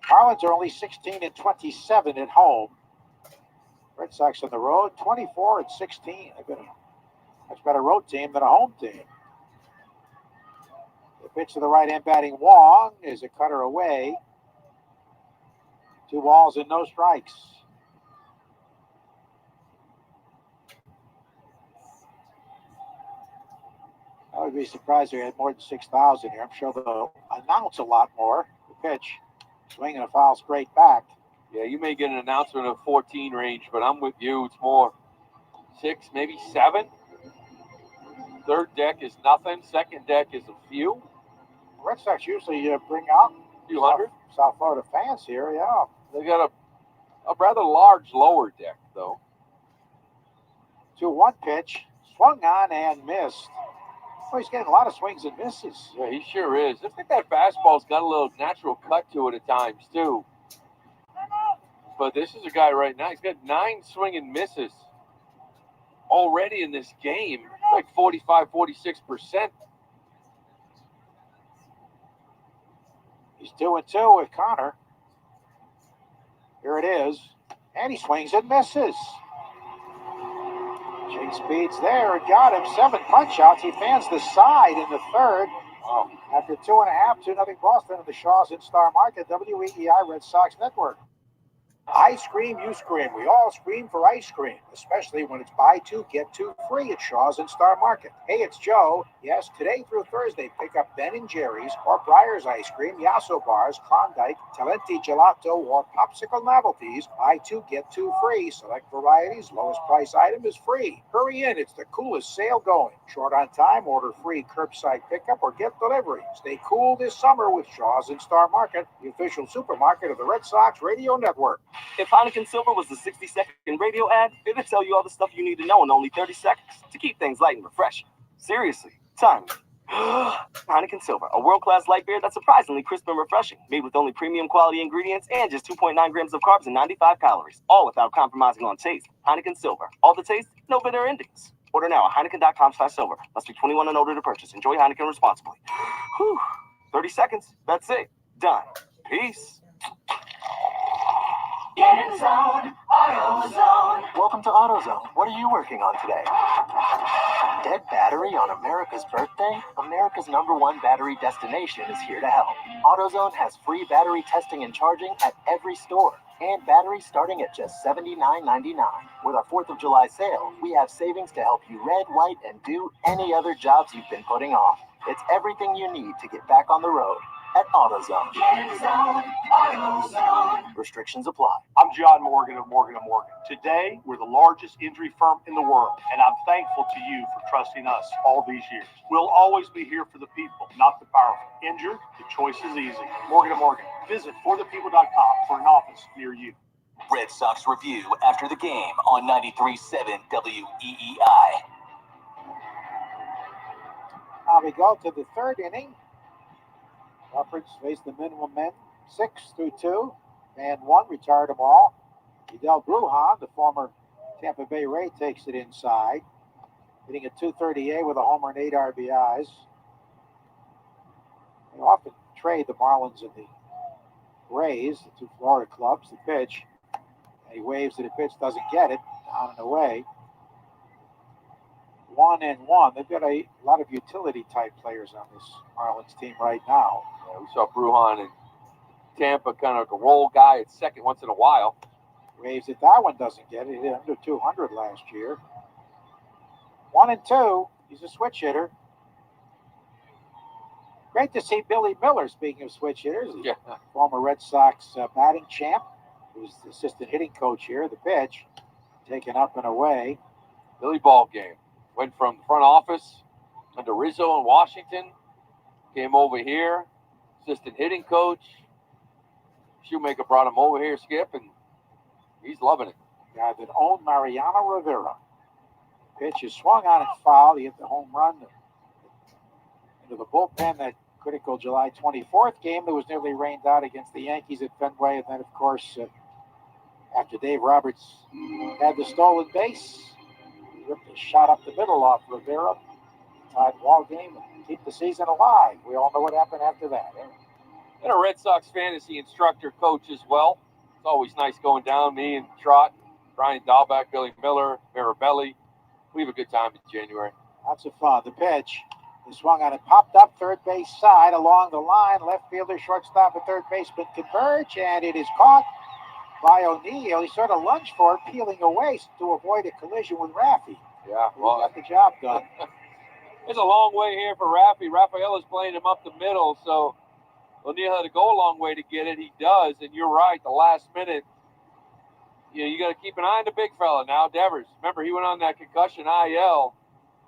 Marlins are only 16-27 at home. Red Sox on the road, 24-16. They've been a much better road team than a home team. The pitch to the right hand batting Wong is a cutter away. 2 balls and no strikes. I would be surprised if we had more than 6,000 here. I'm sure they'll announce a lot more. The pitch, swinging a foul straight back. Yeah, you may get an announcement of 14 range, but I'm with you. It's more 6, maybe 7. Third deck is nothing. Second deck is a few. Red Sox usually bring out a few hundred. South Florida fans here, yeah. They got a rather large lower deck, though. 2-1 pitch, swung on and missed. Well, he's getting a lot of swings and misses. Yeah, he sure is. I think that fastball's got a little natural cut to it at times, too. But this is a guy right now, he's got 9 swing and misses already in this game. Like 45, 46%. He's 2-2 with Connor. Here it is. And he swings and misses. Chase speeds there and got him. 7 punch outs. He fans the side in the third. Wow. After 2.5, 2-0 Boston at the Shaws in Star Market, WEEI Red Sox Network. I scream, you scream. We all scream for ice cream, especially when it's buy 2, get 2 free at Shaw's and Star Market. Hey, it's Joe. Yes, today through Thursday, pick up Ben & Jerry's or Breyer's Ice Cream, Yasso Bars, Klondike, Talenti Gelato, or Popsicle Novelties. Buy 2, get 2 free. Select varieties, lowest price item is free. Hurry in, it's the coolest sale going. Short on time, order free curbside pickup or get delivery. Stay cool this summer with Shaw's and Star Market, the official supermarket of the Red Sox Radio Network. If Heineken Silver was the 60-second radio ad, it'd tell you all the stuff you need to know in only 30 seconds to keep things light and refreshing. Seriously, time. Heineken Silver, a world-class light beer that's surprisingly crisp and refreshing, made with only premium quality ingredients and just 2.9 grams of carbs and 95 calories, all without compromising on taste. Heineken Silver, all the taste, no bitter endings. Order now at Heineken.com/silver. Must be 21 and older to purchase. Enjoy Heineken responsibly. Whew. 30 seconds. That's it. Done. Peace. Get in zone, AutoZone. Welcome to AutoZone. What are you working on today? dead battery on America's birthday? America's #1 battery destination is here to help. AutoZone has free battery testing and charging at every store, and batteries starting at just $79.99. With our 4th of July sale, we have savings to help you red, white, and do any other jobs you've been putting off. It's everything you need to get back on the road at AutoZone. Restrictions apply. I'm John Morgan of Morgan & Morgan. Today, we're the largest injury firm in the world, and I'm thankful to you for trusting us all these years. We'll always be here for the people, not the powerful. Injured? The choice is easy. Morgan & Morgan. Visit forthepeople.com for an office near you. Red Sox Review after the game on 93.7 WEEI. Now we go to the third inning. Crawfords face the minimum men, 6-2. Man 1, retired them all. Vidal Brujan, the former Tampa Bay Ray, takes it inside, hitting a .238 with a homer and 8 RBIs. They often trade the Marlins and the Rays, the two Florida clubs. The pitch, and he waves at the pitch, doesn't get it, down and away. 1-1. They've got a lot of utility type players on this Marlins team right now. Yeah, we saw Brujan in Tampa, kind of like a roll guy at second once in a while. Waves it. That one doesn't get it. He hit under 200 last year. 1-2. He's a switch hitter. Great to see Billy Miller, speaking of switch hitters. Yeah. Former Red Sox batting champ, who's the assistant hitting coach here. The pitch, taken up and away. Billy ball game. Went from the front office under Rizzo in Washington. Came over here. Assistant hitting coach. Shoemaker brought him over here, Skip, and he's loving it. Guy that owned Mariano Rivera. Pitch is swung on and fouled. He hit the home run into the bullpen. That critical July 24th game that was nearly rained out against the Yankees at Fenway. And then, of course, after Dave Roberts had the stolen base, he ripped a shot up the middle off Rivera. Tied ball game and keep the season alive. We all know what happened after that. And a Red Sox fantasy instructor coach as well. It's always nice going down. Me and Trot, Brian Dahlbeck, Billy Miller, Mirabelli. We have a good time in January. Lots of fun. The pitch is swung on. It popped up third base side along the line. Left fielder, shortstop, and third baseman converge, and it is caught by O'Neill. He sort of lunged for it, peeling away to avoid a collision with Raffy. Yeah, well, got the job done. It's a long way here for Raffy. Rafael is playing him up the middle, so O'Neill had to go a long way to get it. He does, and you're right. The last minute, you got to keep an eye on the big fella now, Devers. Remember, he went on that concussion IL,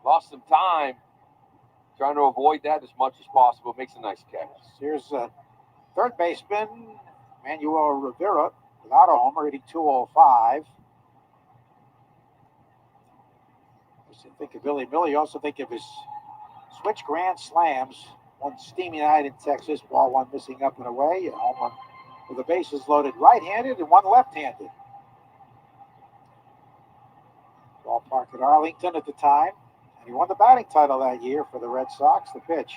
lost some time, trying to avoid that as much as possible. Makes a nice catch. Here's third baseman Manuel Rivera without a homer, hitting .205. You think of Billy Miller. You also think of his switch grand slams. One steamy night in Texas, ball one missing up and away, a home run with the bases loaded right-handed and one left-handed. Ballpark at Arlington at the time, and he won the batting title that year for the Red Sox. The pitch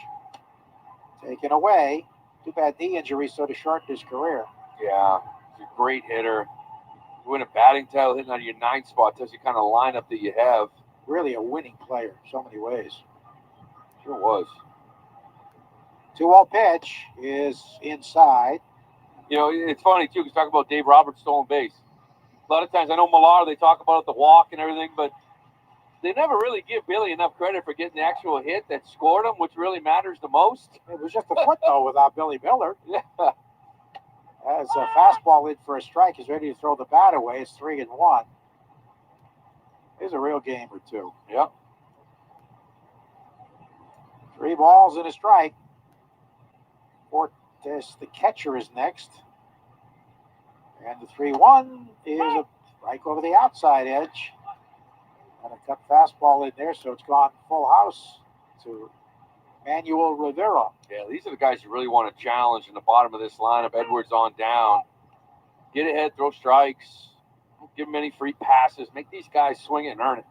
taken away. Too bad knee injury sort of shortened his career. Yeah, he's a great hitter. You win a batting title hitting out of your 9th spot, tells you kind of lineup that you have. Really a winning player in so many ways. Sure was. 2-0 pitch is inside. It's funny, too, because talk about Dave Roberts' stolen base. A lot of times, I know Millar, they talk about the walk and everything, but they never really give Billy enough credit for getting the actual hit that scored him, which really matters the most. It was just a foot, though, without Billy Miller. Yeah. As a fastball in for a strike, he's ready to throw the bat away. It's 3-1. Here's a real game or two. Yep. 3 balls and a strike. Fortes, the catcher, is next. And the 3-1 is a strike over the outside edge. And a cut fastball in there, so it's gone full house to Manuel Rivera. Yeah, these are the guys you really want to challenge in the bottom of this lineup. Edwards on down. Get ahead, throw strikes. Don't give them any free passes. Make these guys swing it and earn it.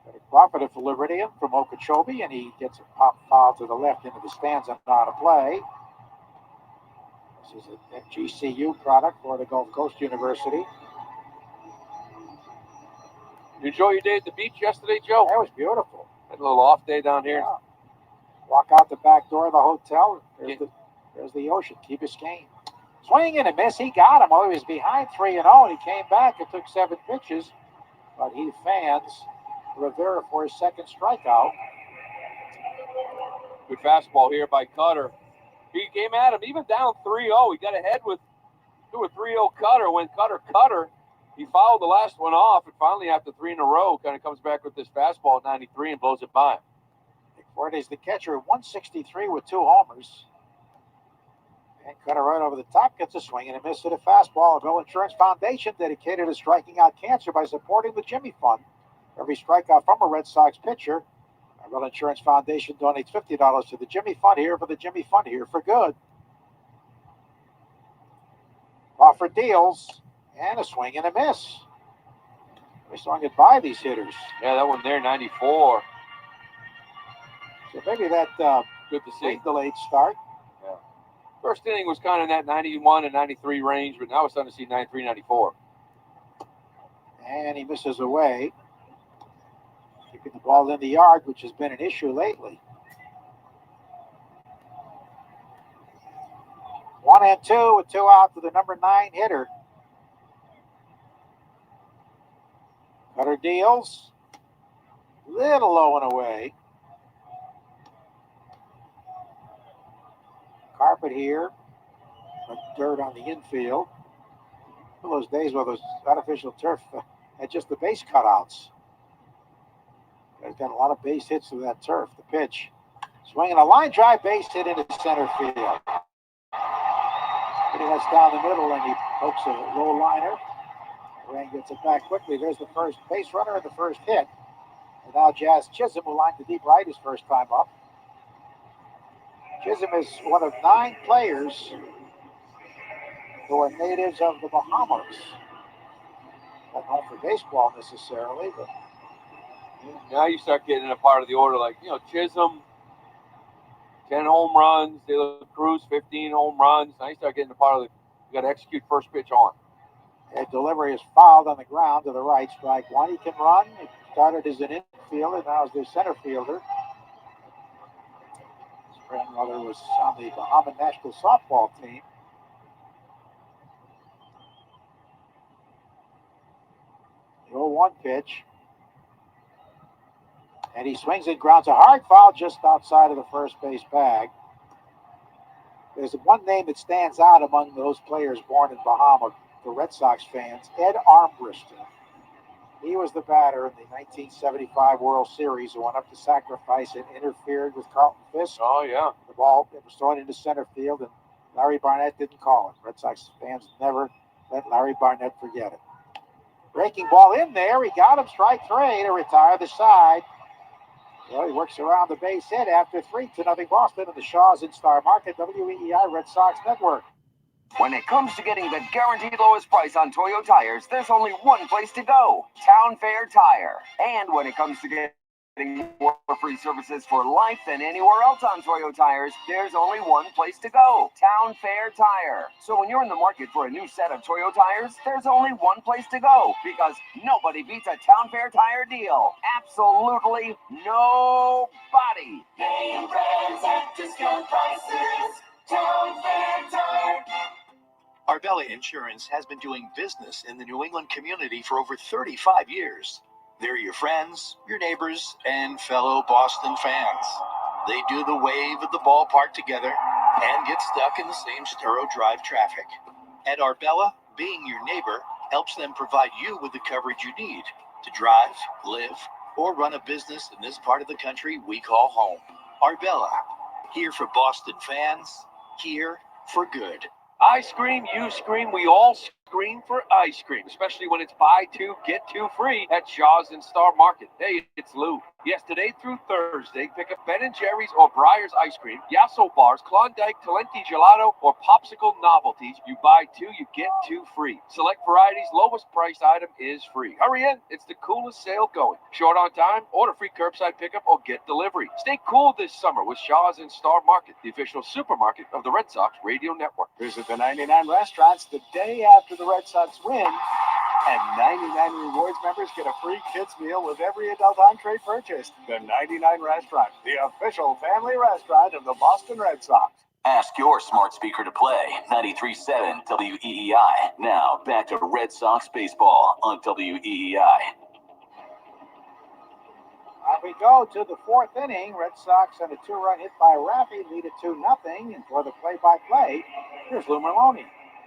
Got a Crawford for Floridian from Okeechobee, and he gets a pop foul to the left into the stands and out of play. This is a GCU product, Florida Gulf Coast University. You enjoy your day at the beach yesterday, Joe? That was beautiful. Had a little off day down here. Yeah. Walk out the back door of the hotel. There's the ocean, Key Biscayne. Swing and a miss. He got him. Oh, he was behind 3-0, and he came back and took 7 pitches. But he fans Rivera for his second strikeout. Good fastball here by Cutter. He came at him even down 3-0. He got ahead with a 3-0 Cutter. When Cutter, he fouled the last one off, and finally after 3 in a row, kind of comes back with this fastball at 93 and blows it by him. Forte's the catcher, 163 with 2 homers. And Cutter right over the top, gets a swing and a miss at a fastball. Bill Insurance Foundation dedicated to striking out cancer by supporting the Jimmy Fund. Every strikeout from a Red Sox pitcher, Bill Insurance Foundation donates $50 to the Jimmy Fund here for the Jimmy Fund here for good. Crawford deals, and a swing and a miss. We swung it by these hitters. Yeah, that one there, 94. So maybe that good to see. Delayed start. Yeah. First inning was kind of in that 91 and 93 range, but now we're starting to see 93, 94. And he misses away. Keeping the ball in the yard, which has been an issue lately. 1-2 with 2 out to the number 9 hitter. Cutter deals. Little low and away. Carpet here. Dirt on the infield. One of those days where those artificial turf had just the base cutouts. There's got a lot of base hits through that turf. The pitch. Swinging a line drive base hit into center field. Hitting us down the middle, and he pokes a low liner. Rand gets it back quickly. There's the first base runner and the first hit. And now Jazz Chisholm, who lined to deep right his first time up. Chisholm is one of 9 players who are natives of the Bahamas. Not known for baseball necessarily, but now you start getting in a part of the order like, Chisholm, 10 home runs, De La Cruz, 15 home runs. Now you start getting a part of you got to execute first pitch on. That delivery is fouled on the ground to the right. Strike 1. He can run. It started as an infielder, now as their center fielder. His grandmother was on the Bahamas national softball team. The 0-1 pitch. And he swings and grounds a hard foul just outside of the first base bag. There's one name that stands out among those players born in Bahamas for Red Sox fans, Ed Armbruster. He was the batter in the 1975 World Series who went up to sacrifice and interfered with Carlton Fisk. Oh, yeah. The ball was thrown into center field, and Larry Barnett didn't call it. Red Sox fans never let Larry Barnett forget it. Breaking ball in there. He got him. Strike 3 to retire the side. Well, he works around the base hit after 3-0 Boston in the Shaws in Star Market, WEEI Red Sox Network. When it comes to getting the guaranteed lowest price on Toyo tires, there's only one place to go, Town Fair Tire. And when it comes to getting more free services for life than anywhere else on Toyo tires, there's only one place to go, Town Fair Tire. So when you're in the market for a new set of Toyo tires, there's only one place to go, because nobody beats a Town Fair Tire deal. Absolutely nobody. Name brands at discount prices, Town Fair Tire. Arbella Insurance has been doing business in the New England community for over 35 years. They're your friends, your neighbors, and fellow Boston fans. They do the wave at the ballpark together and get stuck in the same Sturo Drive traffic. At Arbella, being your neighbor helps them provide you with the coverage you need to drive, live, or run a business in this part of the country we call home. Arbella, here for Boston fans, here for good. I scream, you scream, we all scream for ice cream, especially when it's buy 2, get 2 free at Shaw's in Star Market. Hey, it's Lou. Yes, today through Thursday, pick up Ben & Jerry's or Breyer's ice cream, Yasso bars, Klondike, Talenti gelato, or popsicle novelties. You buy 2, you get 2 free. Select varieties, lowest price item is free. Hurry in, it's the coolest sale going. Short on time, order free curbside pickup or get delivery. Stay cool this summer with Shaw's in Star Market, the official supermarket of the Red Sox Radio Network. Visit the 99 restaurants the day after the Red Sox win And 99 Rewards members get a free kids meal with every adult entree purchased. The 99 Restaurant, the official family restaurant of the Boston Red Sox. Ask your smart speaker to play 93.7 WEEI. Now, back to Red Sox baseball on WEEI. Off we go to the fourth inning. Red Sox and a two-run hit by Raffy lead it 2-0. And for the play-by-play, here's Lou Maloney.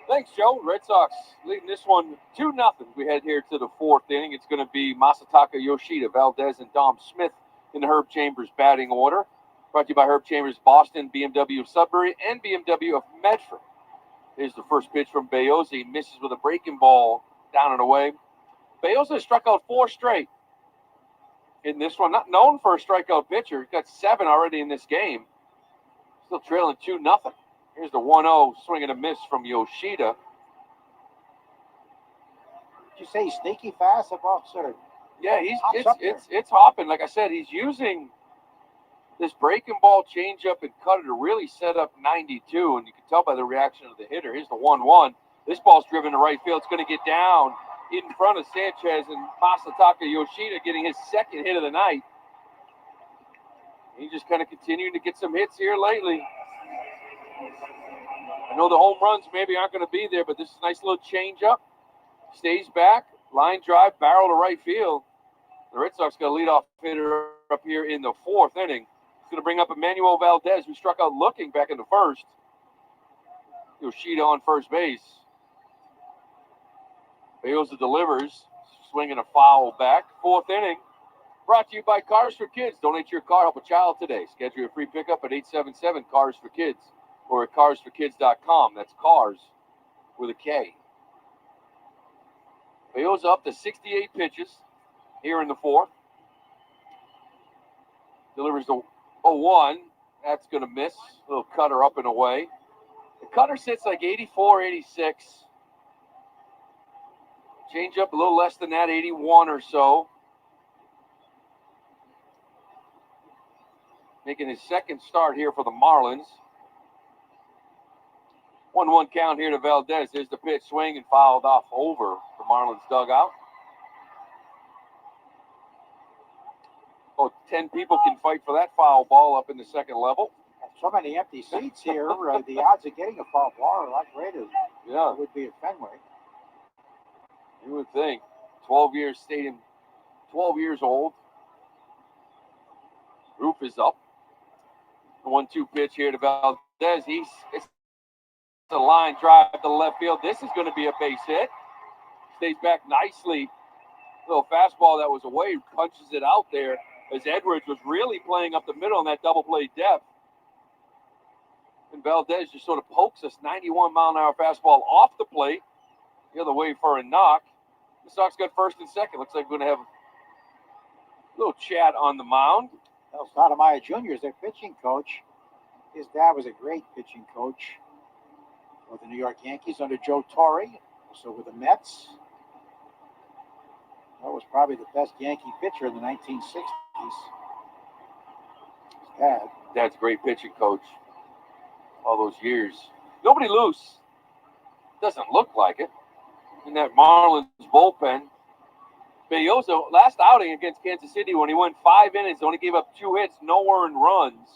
Thanks, Joe. Red Sox leading this one 2-0. We head here to the fourth inning. It's going to be Masataka Yoshida, Valdez, and Dom Smith in the Herb Chambers batting order. Brought to you by Herb Chambers, Boston, BMW of Sudbury, and BMW of Medford. Here's the first pitch from Beoza. He misses with a breaking ball down and away. Beoza struck out 4 straight in this one. Not known for a strikeout pitcher. He's got 7 already in this game. Still trailing 2-0. Here's the 1-0 swing and a miss from Yoshida. Did you say sneaky fast? The ball sort of it's hopping. Like I said, he's using this breaking ball changeup and cutter to really set up 92, and you can tell by the reaction of the hitter. Here's the 1-1. This ball's driven to right field. It's going to get down in front of Sanchez, and Masataka Yoshida getting his second hit of the night. He's just kind of continuing to get some hits here lately. I know the home runs maybe aren't going to be there, but this is a nice little changeup. Stays back, line drive, barrel to right field. The Red Sox got a leadoff hitter up here in the fourth inning. It's going to bring up Emmanuel Valdez, who struck out looking back in the first. Yoshida on first base. Beoza delivers, swinging a foul back. Fourth inning. Brought to you by Cars for Kids. Donate your car, help a child today. Schedule your free pickup at 877-CARS-FOR-KIDS or at carsforkids.com. That's cars with a K. Beoza up to 68 pitches here in the fourth. Delivers the 0-1. That's going to miss. A little cutter up and away. The cutter sits like 84, 86. Change up a little less than that, 81 or so. Making his second start here for the Marlins. 1-1 count here to Valdez. There's the pitch, swing and fouled off over the Marlins dugout. 10 people can fight for that foul ball up in the second level. So many empty seats here. The odds of getting a foul ball are a lot greater than it would be at Fenway. You would think. 12 years stadium, 12 years old. Roof is up. The 1-2 pitch here to Valdez. It's a line drive to left field. This is going to be a base hit. Stays back nicely. Little fastball that was away, punches it out there as Edwards was really playing up the middle on that double play depth. And Valdez just sort of pokes us 91-mile-an-hour fastball off the plate. The other way for a knock. The Sox got first and second. Looks like we're going to have a little chat on the mound. Well, Sotomayor Jr. is their pitching coach. His dad was a great pitching coach for the New York Yankees under Joe Torre, also with the Mets. That was probably the best Yankee pitcher in the 1960s. His dad. Dad's a great pitching coach. All those years. Nobody loose. Doesn't look like it. In that Marlins bullpen. Beoza, last outing against Kansas City when he went 5 innings, only gave up 2 hits, no earned runs.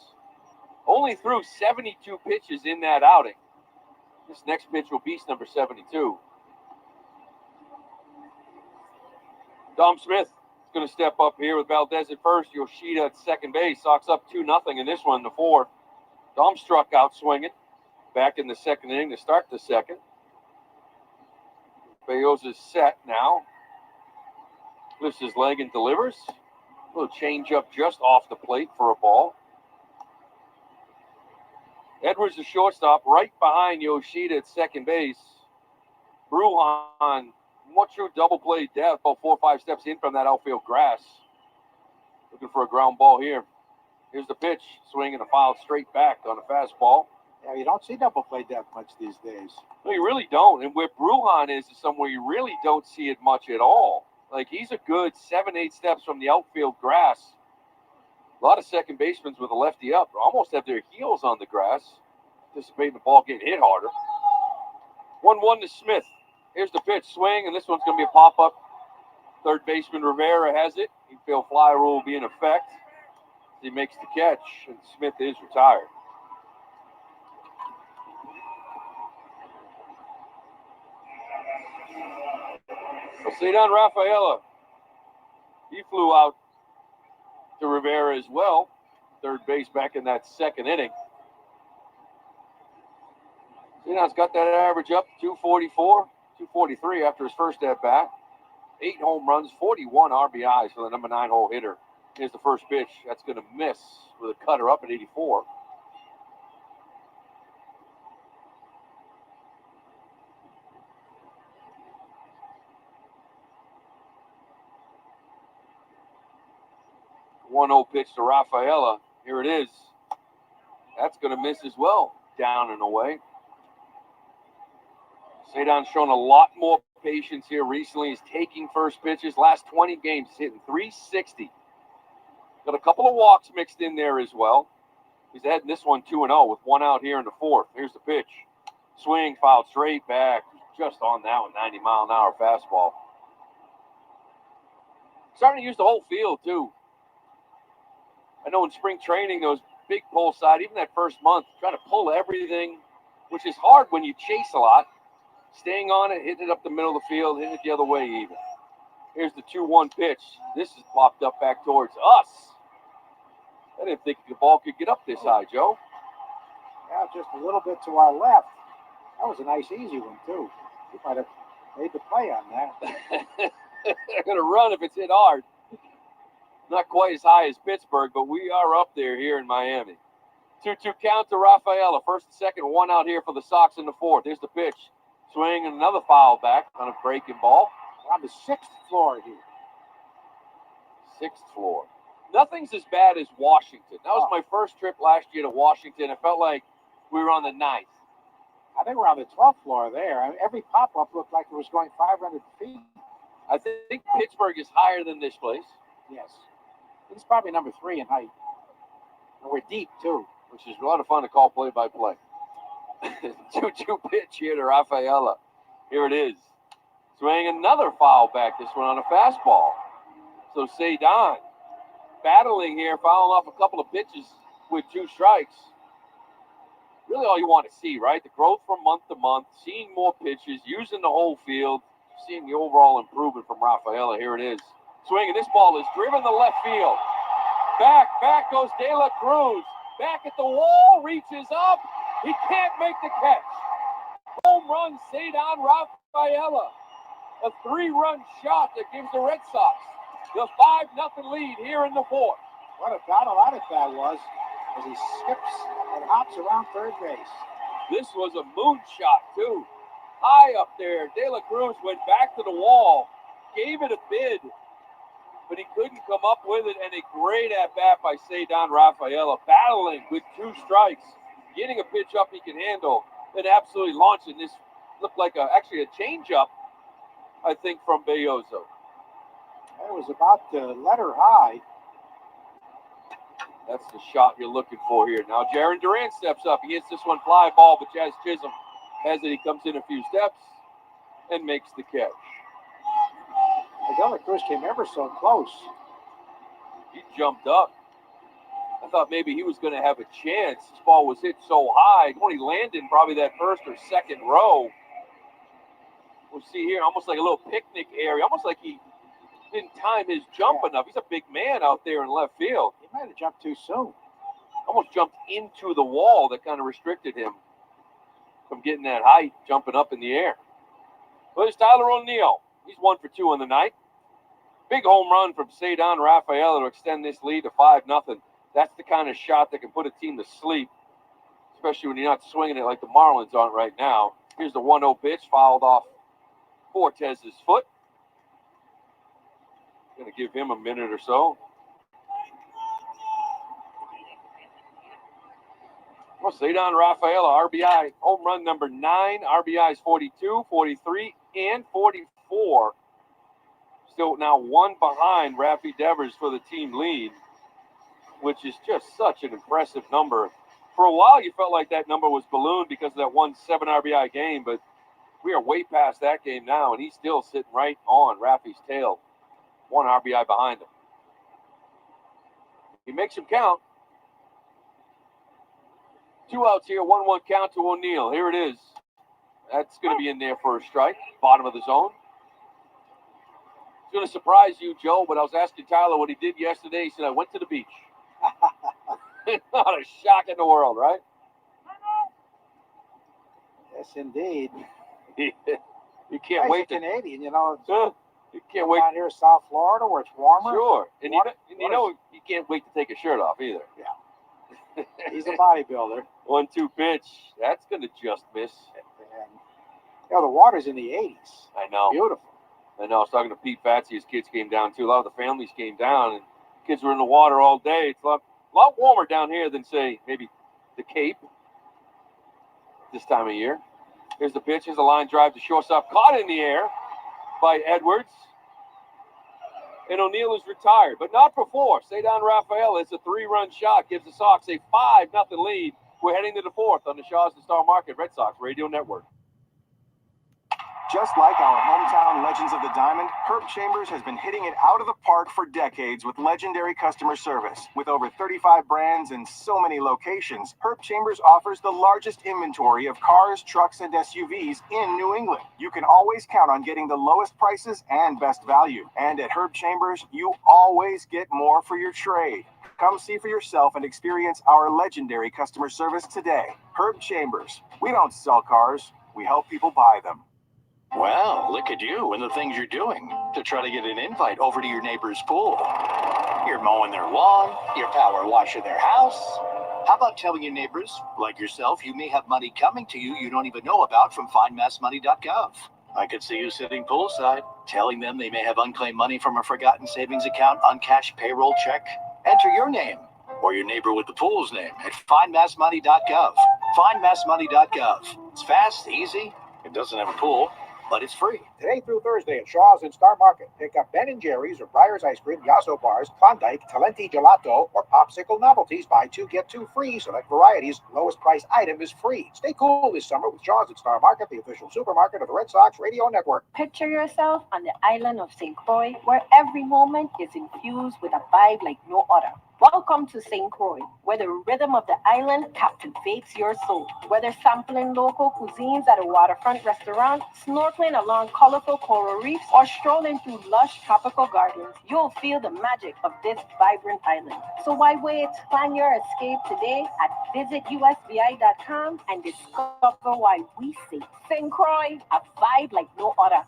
Only threw 72 pitches in that outing. This next pitch will be number 72. Dom Smith is going to step up here with Valdez at first. Yoshida at second base. Sox up 2-0 in this one in the fourth. Dom struck out swinging back in the second inning to start the second. Beoza's set now. Lifts his leg and delivers. A little change up just off the plate for a ball. Edwards, the shortstop, right behind Yoshida at second base. Bruhan, what true double play depth, about 4 or 5 steps in from that outfield grass. Looking for a ground ball here. Here's the pitch, swinging a foul straight back on a fastball. Yeah, you don't see double play depth much these days. No, you really don't. And where Bruhan is somewhere you really don't see it much at all. Like, he's a good 7-8 steps from the outfield grass. A lot of second basemen with a lefty up almost have their heels on the grass, anticipating the ball getting hit harder. 1-1 to Smith Here's the pitch, swing, and this one's going to be a pop-up. Third baseman Rivera has it. Infield fly rule will be in effect. He makes the catch, and Smith is retired. So Cedon Rafaela, he flew out to Rivera as well. Third base back in that second inning. Cedon's got that average up, 244, 243 after his first at-bat. 8 home runs, 41 RBIs for the number 9 hole hitter. Here's the first pitch. That's going to miss with a cutter up at 84. One 1-0 pitch to Rafaela. Here it is. That's going to miss as well. Down and away. Cedon's shown a lot more patience here recently. He's taking first pitches. Last 20 games, he's hitting 360. Got a couple of walks mixed in there as well. He's ahead in this one 2-0 with 1 out here in the 4th. Here's the pitch. Swing, fouled straight back. Just on that one, 90-mile-an-hour fastball. Starting to use the whole field, too. I know in spring training, those big pull side, even that first month, trying to pull everything, which is hard when you chase a lot. Staying on it, hitting it up the middle of the field, hitting it the other way even. Here's the 2-1 pitch. This is popped up back towards us. I didn't think the ball could get up this high, Joe. Yeah, just a little bit to our left. That was a nice, easy one, too. You might have made the play on that. They're going to run if it's hit hard. Not quite as high as Pittsburgh, but we are up there here in Miami. 2-2 count to Rafaela. First and second, 1 out here for the Sox in the 4th. Here's the pitch. Swing and another foul back on a breaking ball. We're on the 6th floor here. 6th floor. Nothing's as bad as Washington. That was my first trip last year to Washington. It felt like we were on the 9th. I think we're on the 12th floor there. I mean, every pop-up looked like it was going 500 feet. I think Pittsburgh is higher than this place. Yes. It's probably number 3 in height. And we're deep, too. Which is a lot of fun to call play-by-play. 2-2 pitch here to Rafaela. Here it is. Swing another foul back. This one on a fastball. So Cedon battling here, fouling off a couple of pitches with 2 strikes. Really all you want to see, right? The growth from month to month, seeing more pitches, using the whole field, seeing the overall improvement from Rafaela. Here it is. Swing, and this ball is driven to left field. Back goes De La Cruz. Back at the wall, reaches up. He can't make the catch. Home run, Cedon Rafaela. A 3-run shot that gives the Red Sox the 5-0 lead here in the 4th. What a battle out that was as he skips and hops around third base. This was a moonshot, too. High up there. De La Cruz went back to the wall, gave it a bid, but he couldn't come up with it, and a great at-bat by Cedon Rafaela, battling with 2 strikes, getting a pitch up he can handle, and absolutely launching. This looked like actually a changeup, I think, from Belloso. It was about the letter high. That's the shot you're looking for here. Now, Jaron Durant steps up. He hits this one fly ball, but Jazz Chisholm has it. He comes in a few steps and makes the catch. De La Cruz came ever so close. He jumped up. I thought maybe he was going to have a chance. This ball was hit so high. When he landed in probably that first or second row. We'll see here, almost like a little picnic area. Almost like he didn't time his jump enough. He's a big man out there in left field. He might have jumped too soon. Almost jumped into the wall that kind of restricted him from getting that height, jumping up in the air. Well, there's Tyler O'Neill. He's 1 for 2 on the night. Big home run from Cedon Rafaela to extend this lead to 5-0. That's the kind of shot that can put a team to sleep, especially when you're not swinging it like the Marlins aren't right now. Here's the 1-0 pitch, fouled off Fortez's foot. Going to give him a minute or so. Well, Cedon Rafaela, RBI, home run number 9, RBIs 42, 43, and 44. Still now 1 behind Rafi Devers for the team lead, which is just such an impressive number. For a while, you felt like that number was ballooned because of that 1 7 RBI game, but We are way past that game now, and he's still sitting right on Raffy's tail. 1 RBI behind him. He makes him count. 2 outs here, 1-1 count to O'Neill. Here it is. That's going to be in there for a strike. Bottom of the zone. It's going to surprise you, Joe, but I was asking Tyler what he did yesterday. He said, I went to the beach. Not a shock in the world, right? Yes, indeed. You can't wait. Canadian, you can't wait down here in South Florida where it's warmer. Sure, and you can't wait to take his shirt off either. Yeah, he's a bodybuilder. 1-2 pitch. That's going to just miss. And, the water's in the 80s. I know. Beautiful. I know. I was talking to Pete Fatsy. His kids came down too. A lot of the families came down, and kids were in the water all day. It's a lot warmer down here than, say, maybe the Cape this time of year. Here's the pitch. Here's a line drive to shortstop. Caught in the air by Edwards. And O'Neill is retired, but not for 4. Stay down, Raphael. It's a 3-run shot. Gives the Sox a 5-0 lead. We're heading to the 4th on the Shaws and Star Market Red Sox Radio Network. Just like our hometown legends of the diamond, Herb Chambers has been hitting it out of the park for decades with legendary customer service. With over 35 brands and so many locations, Herb Chambers offers the largest inventory of cars, trucks, and SUVs in New England. You can always count on getting the lowest prices and best value. And at Herb Chambers, you always get more for your trade. Come see for yourself and experience our legendary customer service today. Herb Chambers. We don't sell cars, we help people buy them. Well, look at you and the things you're doing to try to get an invite over to your neighbor's pool. You're mowing their lawn, you're power washing their house. How about telling your neighbors, like yourself, you may have money coming to you don't even know about from findmassmoney.gov. I could see you sitting poolside, telling them they may have unclaimed money from a forgotten savings account, uncashed payroll check. Enter your name or your neighbor with the pool's name at findmassmoney.gov. Findmassmoney.gov. It's fast, easy, it doesn't have a pool, but it's free. Today through Thursday at Shaw's and Star Market. Pick up Ben & Jerry's or Breyer's Ice Cream, Yasso Bars, Klondike, Talenti Gelato, or Popsicle Novelties. Buy 2, get 2 free. Select varieties. Lowest price item is free. Stay cool this summer with Shaw's and Star Market, the official supermarket of the Red Sox Radio Network. Picture yourself on the island of St. Croix, where every moment is infused with a vibe like no other. Welcome to St. Croix, where the rhythm of the island captivates your soul. Whether sampling local cuisines at a waterfront restaurant, snorkeling along colorful coral reefs, or strolling through lush tropical gardens, you'll feel the magic of this vibrant island. So why wait? Plan your escape today at visitusvi.com and discover why we say St. Croix, a vibe like no other.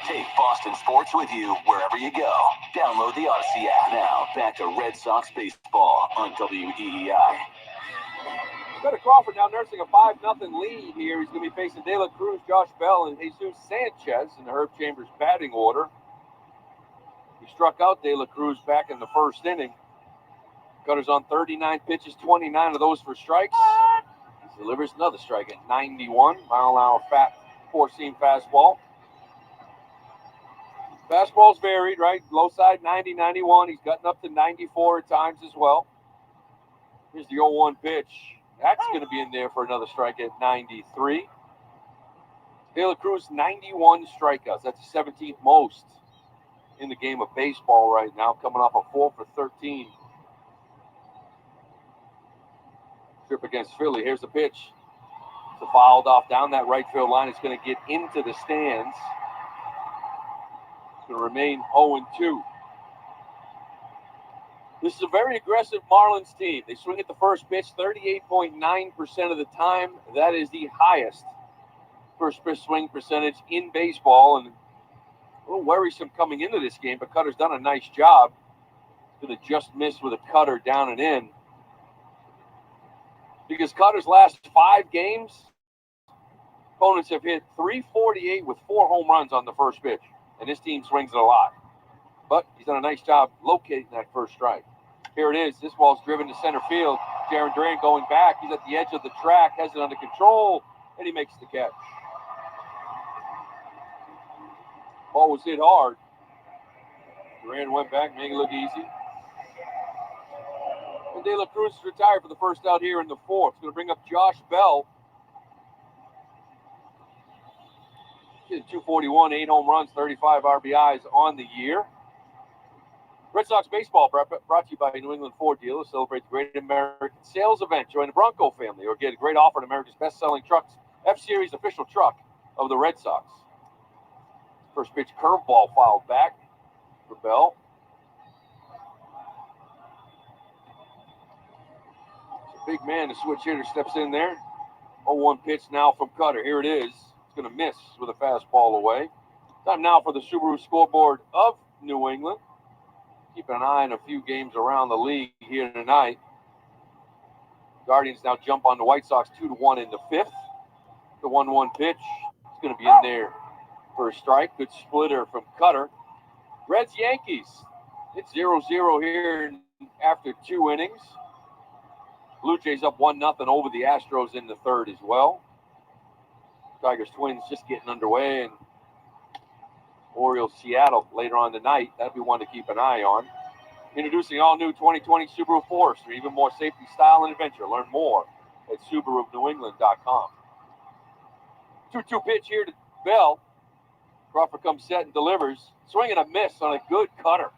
Take Boston sports with you wherever you go. Download the Odyssey app now. Back to Red Sox baseball on WEEI. Scott Crawford now nursing a 5-0 lead here. He's going to be facing De La Cruz, Josh Bell, and Jesus Sanchez in the Herb Chambers batting order. He struck out De La Cruz back in the first inning. Cutter's on 39 pitches, 29 of those for strikes. He delivers another strike at 91. Mile-an-hour four-seam fastball. Fastball's varied, right? Low side 90, 91. He's gotten up to 94 at times as well. Here's the 0-1 pitch. That's going to be in there for another strike at 93. De La Cruz, 91 strikeouts. That's the 17th most in the game of baseball right now, coming off a 4 for 13 trip against Philly. Here's the pitch. It's fouled off down that right field line. It's going to get into the stands. It's going to remain 0-2. This is a very aggressive Marlins team. They swing at the first pitch 38.9% of the time. That is the highest first pitch swing percentage in baseball, and a little worrisome coming into this game, but Cutter's done a nice job. Going to just miss with a cutter down and in. Because Cutter's last 5 games, opponents have hit 348 with 4 home runs on the first pitch, and this team swings it a lot. But he's done a nice job locating that first strike. Here it is. This ball's driven to center field. Jaron Duran going back. He's at the edge of the track, has it under control, and he makes the catch. Ball was hit hard. Duran went back, made it look easy. And De La Cruz is retired for the first out here in the 4th. It's going to bring up Josh Bell. 241, 8 home runs, 35 RBIs on the year. Red Sox baseball brought to you by New England Ford Dealers. Celebrate the Great American Sales Event. Join the Bronco family or get a great offer on America's best-selling trucks, F-Series official truck of the Red Sox. First pitch curveball fouled back for Bell. It's a big man, the switch hitter steps in there. 0-1 pitch now from Cutter. Here it is. It's going to miss with a fastball away. Time now for the Subaru scoreboard of New England. Keeping an eye on a few games around the league here tonight. Guardians now jump on the White Sox 2-1 in the fifth. The 1-1 pitch is going to be in there for a strike. Good splitter from Cutter. Reds Yankees. It's 0-0 here after 2 innings. Blue Jays up 1-0 over the Astros in the third as well. Tigers Twins just getting underway, and Orioles Seattle later on tonight. That'll be one to keep an eye on. Introducing all new 2020 Subaru Forester, even more safety, style, and adventure. Learn more at SubaruNewEngland.com. 2-2 pitch here to Bell. Crawford comes set and delivers. Swing and a miss on a good Cutter.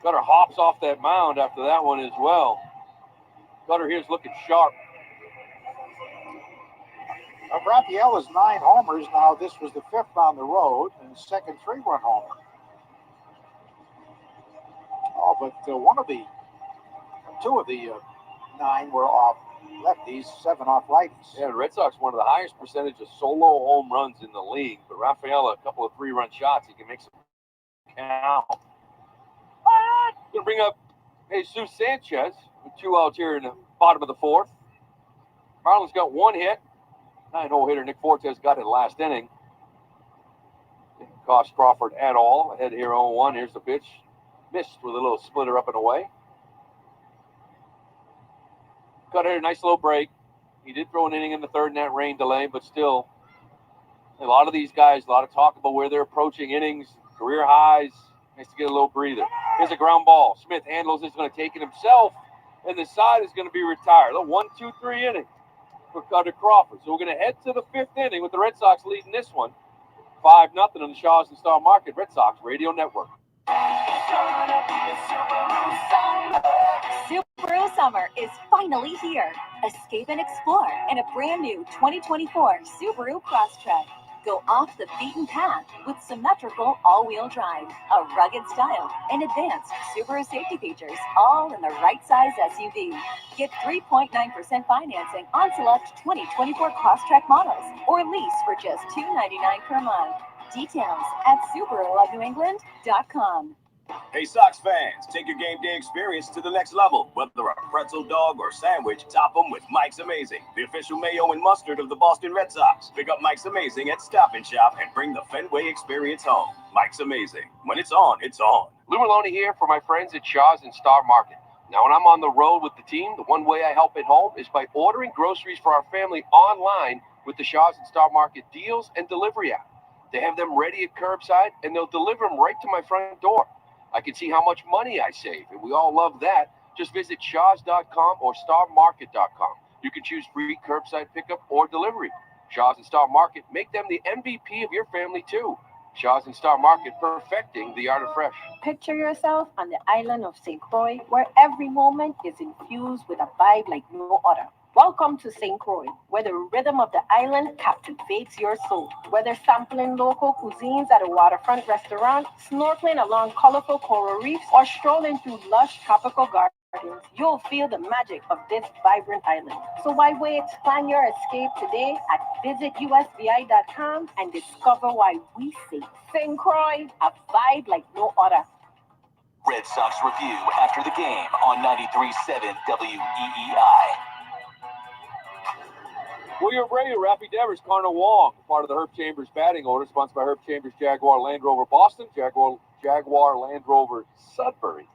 Cutter hops off that mound after that one as well. Cutter here's looking sharp. Raphaela's 9 homers. Now this was the 5th on the road and his second 3-run homer. Oh, but 2 of the 9 were off lefties, 7 off righties. Yeah, the Red Sox one of the highest percentage of solo home runs in the league. But Rafaela, a couple of 3-run shots, he can make some count. Gonna bring up Jesus Sanchez with 2 outs here in the bottom of the 4th. Marlins got 1 hit. 9-hole hitter Nick Fortes got it last inning. Didn't cost Crawford at all. Ahead here 0-1. Here's the pitch. Missed with a little splitter up and away. Cutter, a nice little break. He did throw an inning in the third in that rain delay, but still, a lot of these guys, a lot of talk about where they're approaching innings, career highs. Nice to get a little breather. Here's a ground ball. Smith handles it. He's going to take it himself, and the side is going to be retired. A 1-2-3 inning for Cutter Crawford. So we're going to head to the 5th inning with the Red Sox leading this one 5-0 on the Shaws and Star Market Red Sox Radio Network. Subaru summer is finally here. Escape and explore in a brand new 2024 Subaru Crosstrek. Go off the beaten path with symmetrical all-wheel drive, a rugged style, and advanced Subaru safety features, all in the right size SUV. Get 3.9% financing on select 2024 Crosstrek models, or lease for just $299 per month. Details at SubaruofNewEngland.com. Hey Sox fans, take your game day experience to the next level. Whether a pretzel dog or sandwich, top them with Mike's Amazing, the official mayo and mustard of the Boston Red Sox. Pick up Mike's Amazing at Stop and Shop and bring the Fenway experience home. Mike's Amazing. When it's on, it's on. Lou Maloney here for my friends at Shaws and Star Market. Now, when I'm on the road with the team, the one way I help at home is by ordering groceries for our family online with the Shaws and Star Market deals and delivery app. They have them ready at curbside, and they'll deliver them right to my front door. I can see how much money I save, and we all love that. Just visit shaws.com or starmarket.com. You can choose free curbside pickup or delivery. Shaws and Star Market, make them the MVP of your family, too. Shaws and Star Market, perfecting the art of fresh. Picture yourself on the island of St. Croix, where every moment is infused with a vibe like no other. Welcome to St. Croix, where the rhythm of the island captivates your soul. Whether sampling local cuisines at a waterfront restaurant, snorkeling along colorful coral reefs, or strolling through lush tropical gardens, you'll feel the magic of this vibrant island. So why wait? Plan your escape today at visitusvi.com and discover why we say St. Croix, a vibe like no other. Red Sox Review after the game on 93.7 WEEI. William Abreu, Rafi Devers, Connor Wong, part of the Herb Chambers batting order, sponsored by Herb Chambers, Jaguar Land Rover Boston, Jaguar Land Rover Sudbury.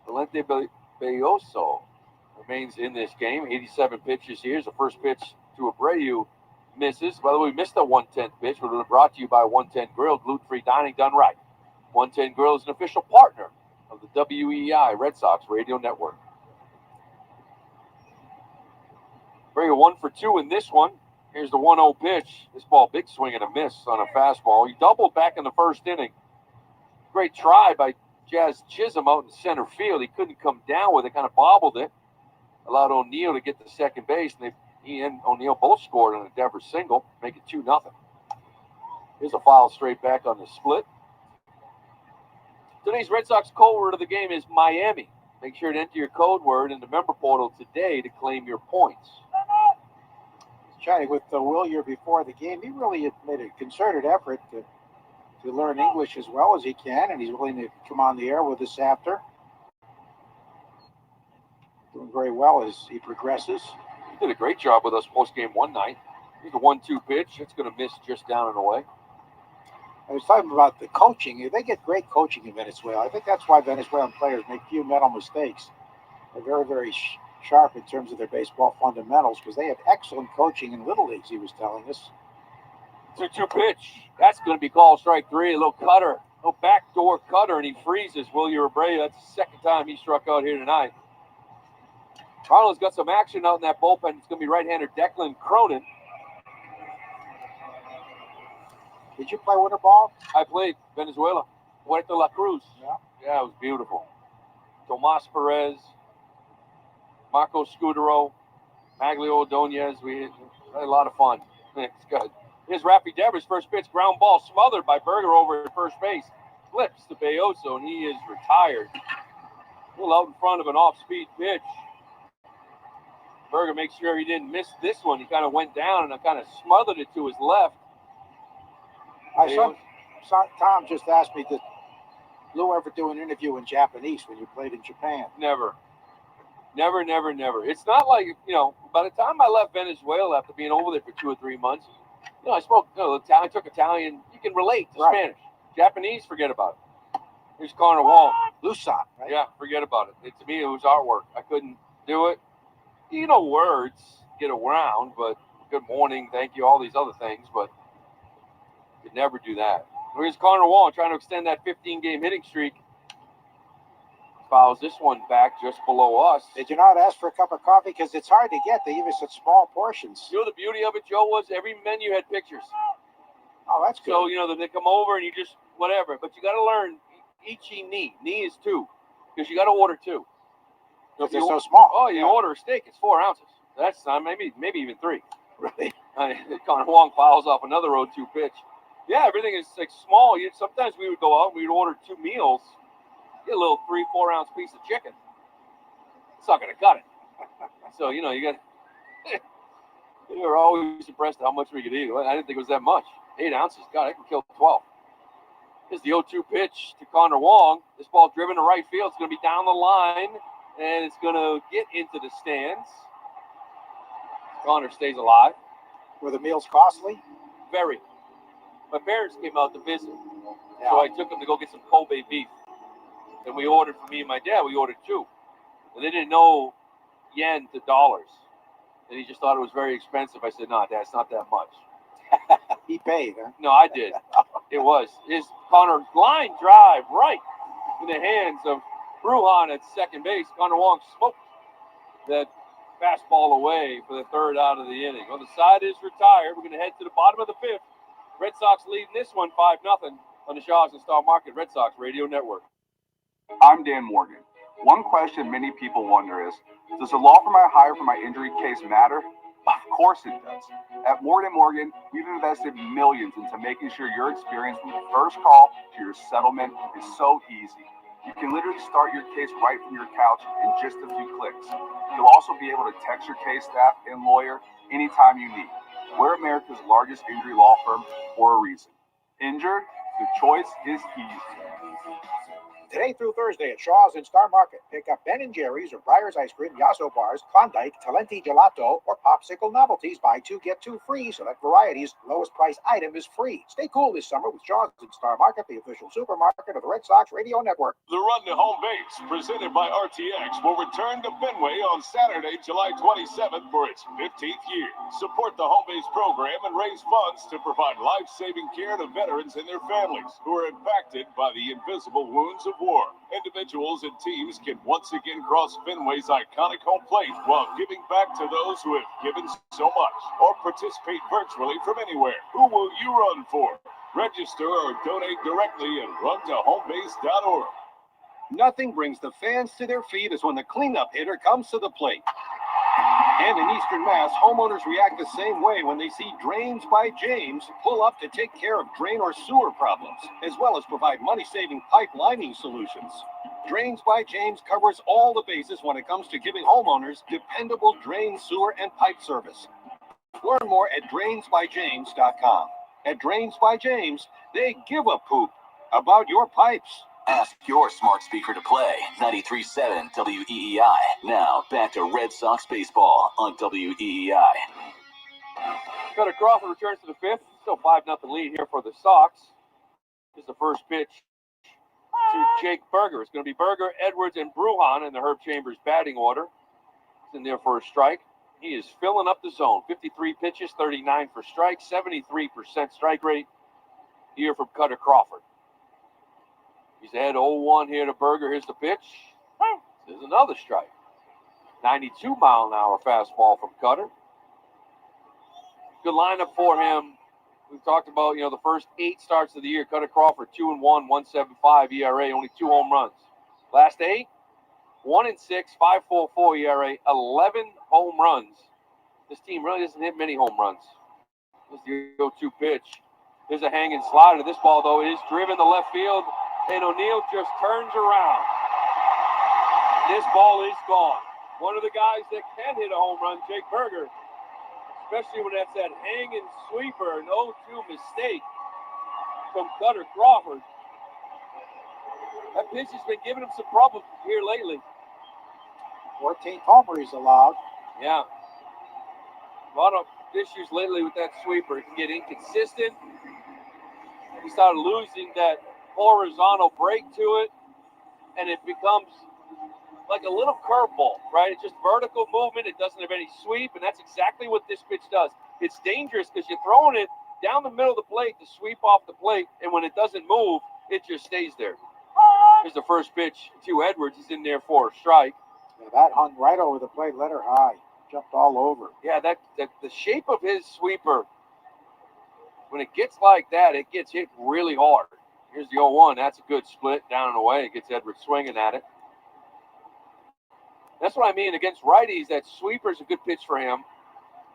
Valente Belloso remains in this game. 87 pitches here. The first pitch to Abreu misses. By the way, we missed the 110 pitch, but it was brought to you by 110 Grill, gluten-free dining done right. 110 Grill is an official partner of the WEEI Red Sox Radio Network. Abreu 1 for 2 in this one. Here's the 1-0 pitch. This ball, big swing and a miss on a fastball. He doubled back in the first inning. Great try by Jazz Chisholm out in center field. He couldn't come down with it, kind of bobbled it. Allowed O'Neill to get to second base, and he and O'Neill both scored on a Devers single, make it 2-0. Here's a foul straight back on the split. Today's Red Sox code word of the game is Miami. Make sure to enter your code word in the member portal today to claim your points. Chatting with Willier before the game, he really made a concerted effort to learn English as well as he can, and he's willing to come on the air with us after. Doing very well as he progresses. He did a great job with us post-game one night. Here's the 1-2 pitch. It's going to miss just down and away. I was talking about the coaching. They get great coaching in Venezuela. I think that's why Venezuelan players make few mental mistakes. They're very, very sharp in terms of their baseball fundamentals because they have excellent coaching in little leagues, he was telling us. 2-2 pitch. That's going to be called strike three. A little cutter, a little backdoor cutter, and he freezes Willier Abreu. That's the second time he struck out here tonight. Marlins got some action out in that bullpen. It's going to be right-hander Declan Cronin. Did you play winter ball? I played Venezuela. Puerto La Cruz. Yeah, it was beautiful. Tomas Perez, Marco Scudero, Maglio Ordonez. We had a lot of fun. It's good. Here's Rafi Devers, first pitch, ground ball smothered by Berger over at first base. Flips to Bayoso, and he is retired. A little out in front of an off-speed pitch. Berger makes sure he didn't miss this one. He kind of went down and kind of smothered it to his left. Tom just asked me, did Lou ever do an interview in Japanese when you played in Japan? Never. It's not like, by the time I left Venezuela after being over there for 2 or 3 months, I spoke Italian, I took Italian. You can relate to Spanish. Japanese, forget about it. Here's Connor Wall. Lusan, right? Yeah, forget about it. To me, it was artwork. I couldn't do it. Words get around, but good morning, thank you, all these other things, but could never do that. Here's Connor Wall trying to extend that 15-game hitting streak. Fouls this one back just below us. Did you not ask for a cup of coffee? Because it's hard to get. They give you such small portions. The beauty of it, Joe, was every menu had pictures. Oh, that's good. So, they come over and you just, whatever. But you got to learn ichi ni. Ni is 2. Because you got to order 2. Because they're so small. Oh, you order a steak, it's 4 ounces. That's maybe even 3. Really? Connor Wong fouls off another 0-2 pitch. Yeah, everything is like small. Sometimes we would go out and we'd order 2 meals. Get a little 3-4 ounce piece of chicken. It's not going to cut it. So, you got. We were always impressed at how much we could eat. I didn't think it was that much. 8 ounces. God, I can kill 12. Here's the 0-2 pitch to Connor Wong. This ball driven to right field. It's going to be down the line, and it's going to get into the stands. Connor stays alive. Were the meals costly? Very. My parents came out to visit, so I took them to go get some Kobe beef. And we ordered, for me and my dad, we ordered 2. And they didn't know yen to dollars. And he just thought it was very expensive. I said, no, Dad, it's not that much. He paid, huh? No, I did. It was. His Connor line drive right in the hands of Brujan at second base. Connor Wong smoked that fastball away for the 3rd out of the inning. Well, the side is retired. We're going to head to the bottom of the 5th. Red Sox leading this one 5-0 on the Shaw's and Star Market Red Sox Radio Network. I'm Dan Morgan. One question many people wonder is, does the law firm I hire for my injury case matter? Of course it does. At Morgan & Morgan, we've invested millions into making sure your experience from the first call to your settlement is so easy. You can literally start your case right from your couch in just a few clicks. You'll also be able to text your case staff and lawyer anytime you need. We're America's largest injury law firm for a reason. Injured? The choice is easy. Today through Thursday at Shaw's and Star Market, pick up Ben & Jerry's or Breyer's Ice Cream, Yasso Bars, Klondike, Talenti Gelato, or Popsicle Novelties. Buy 2, get 2 free. Select varieties. Lowest price item is free. Stay cool this summer with Shaw's and Star Market, the official supermarket of the Red Sox Radio Network. The Run to Home Base, presented by RTX, will return to Fenway on Saturday, July 27th for its 15th year. Support the Home Base program and raise funds to provide life-saving care to veterans and their families who are impacted by the invisible wounds of war. Individuals and teams can once again cross Fenway's iconic home plate while giving back to those who have given so much, or participate virtually from anywhere. Who will you run for? Register or donate directly and run to homebase.org. Nothing brings the fans to their feet as when the cleanup hitter comes to the plate. And in Eastern Mass, homeowners react the same way when they see Drains by James pull up to take care of drain or sewer problems, as well as provide money-saving pipe lining solutions. Drains by James covers all the bases when it comes to giving homeowners dependable drain, sewer, and pipe service. Learn more at drainsbyjames.com. At Drains by James, they give a poop about your pipes. Ask your smart speaker to play 93.7 WEEI. Now back to Red Sox baseball on WEEI. Cutter Crawford returns to the fifth. Still 5-0 lead here for the Sox. This is the first pitch to Jake Berger. It's going to be Berger, Edwards, and Brujan in the Herb Chambers batting order. It's in there for a strike. He is filling up the zone. 53 pitches, 39 for strikes, 73% strike rate here from Cutter Crawford. He's ahead 0-1 here to Berger. Here's the pitch. There's another strike. 92-mile-an-hour fastball from Cutter. Good lineup for him. We've talked about, the first 8 starts of the year. Cutter Crawford, 2-1, 1.75 ERA, only 2 home runs. Last 8, 1-6, 5.44 ERA, 11 home runs. This team really doesn't hit many home runs. This is the 0-2 pitch. There's a hanging slider. This ball, though, is driven to left field. And O'Neill just turns around. This ball is gone. One of the guys that can hit a home run, Jake Berger, especially when that's that hanging sweeper, an 0-2 mistake from Cutter Crawford. That pitch has been giving him some problems here lately. 14th homer he's allowed. Yeah. A lot of issues lately with that sweeper. It can get inconsistent. He started losing that horizontal break to it, and it becomes like a little curveball, right? It's just vertical movement. It doesn't have any sweep, and that's exactly what this pitch does. It's dangerous because you're throwing it down the middle of the plate to sweep off the plate, and when it doesn't move, it just stays there. Here's the first pitch to Edwards. He's in there for a strike. Yeah, that hung right over the plate, let her high. Jumped all over. Yeah, that the shape of his sweeper, when it gets like that, it gets hit really hard. Here's the 0-1. That's a good split down and away. It gets Edwards swinging at it. That's what I mean. Against righties, that sweeper's a good pitch for him.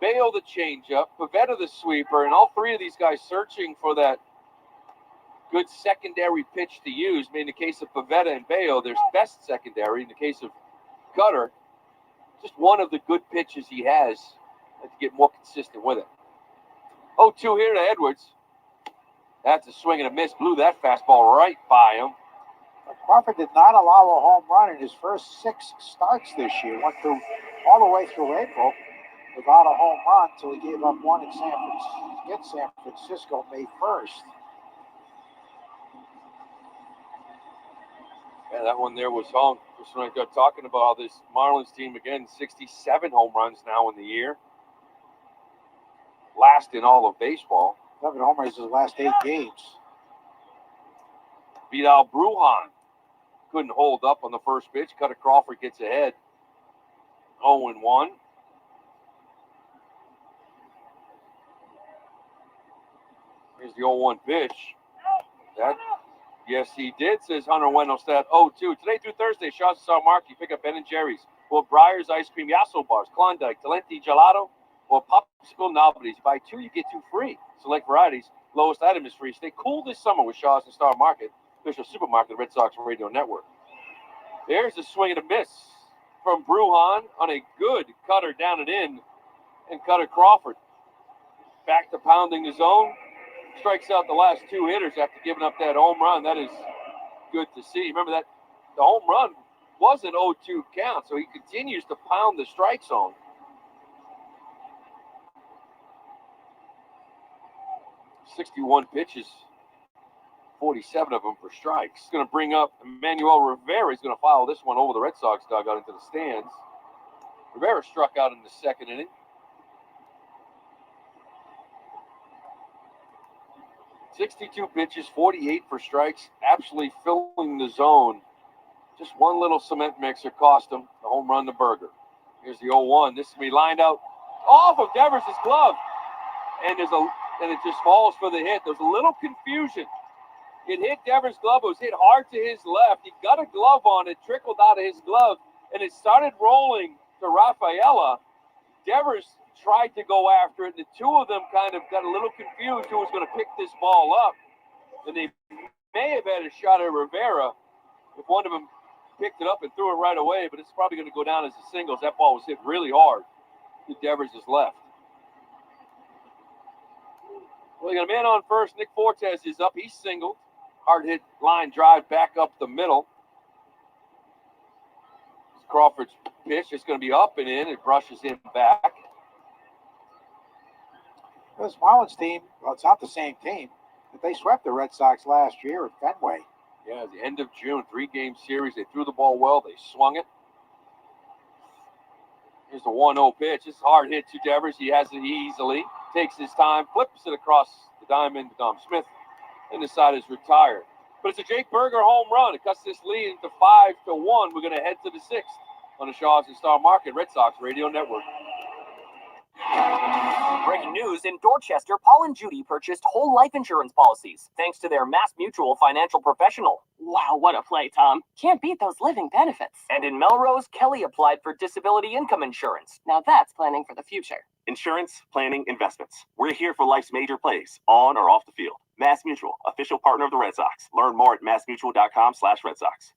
Bale the changeup, Pivetta the sweeper, and all three of these guys searching for that good secondary pitch to use. I mean, in the case of Pivetta and Bale, there's best secondary. In the case of Cutter, just one of the good pitches he has to get more consistent with it. 0-2 here to Edwards. That's a swing and a miss. Blew that fastball right by him. Crawford did not allow a home run in his first 6 starts this year. Went through all the way through April without a home run until he gave up one in San Francisco May 1st. Yeah, that one there was home. Just when I got talking about this Marlins team again, 67 home runs now in the year. Last in all of baseball. 7 homers in his last 8 games. Vidal Brujan couldn't hold up on the first pitch. Cutter Crawford gets ahead. 0-1. Here's the 0-1 pitch. Yes, he did, says Hunter Wendelstedt. 0-2. Today through Thursday, Shaw's Star Market. Pick up Ben & Jerry's. Or Breyer's Ice Cream, Yasso Bars, Klondike, Talenti Gelato, or Popsicle Novelties. Buy 2, you get 2 free. Select varieties. Lowest item is free. Stay cool this summer with Shaw's and Star Market, official supermarket of the Red Sox Radio Network. There's a swing and a miss from Brujan on a good cutter down and in, and Cutter Crawford back to pounding the zone. Strikes out the last 2 hitters after giving up that home run. That is good to see. Remember that the home run was an 0-2 count, so he continues to pound the strike zone. .61 pitches, 47 of them for strikes. He's going to bring up Emmanuel Rivera. He's going to follow this one over the Red Sox dugout into the stands. Rivera struck out in the 2nd inning. 62 pitches, 48 for strikes, absolutely filling the zone. Just one little cement mixer cost him the home run to Berger. Here's the 0-1. This is going to be lined out off of Devers' glove. And it just falls for the hit. There's a little confusion. It hit Devers' glove. It was hit hard to his left. He got a glove on it, trickled out of his glove, and it started rolling to Rafaela. Devers tried to go after it, and the two of them kind of got a little confused who was going to pick this ball up. And they may have had a shot at Rivera if one of them picked it up and threw it right away, but it's probably going to go down as a singles. That ball was hit really hard to Devers' left. Well, you got a man on first. Nick Fortes is up. He's singled. Hard hit line drive back up the middle. Crawford's pitch is going to be up and in. It brushes him back. This Marlins team, well, it's not the same team, but they swept the Red Sox last year at Fenway. Yeah, the end of June, 3-game series. They threw the ball well. They swung it. Here's the 1-0 pitch. It's a hard hit to Devers. He has it easily. Takes his time, flips it across the diamond to Dom Smith, and the side is retired. But it's a Jake Berger home run. It cuts this lead into 5-1. We're going to head to the 6th on the Shaw's and Star Market Red Sox Radio Network. Breaking news, in Dorchester, Paul and Judy purchased whole life insurance policies thanks to their Mass Mutual financial professional. Wow, what a play, Tom. Can't beat those living benefits. And in Melrose, Kelly applied for disability income insurance. Now that's planning for the future. Insurance, planning, investments. We're here for life's major plays, on or off the field. Mass Mutual, official partner of the Red Sox. Learn more at massmutual.com/Red Sox.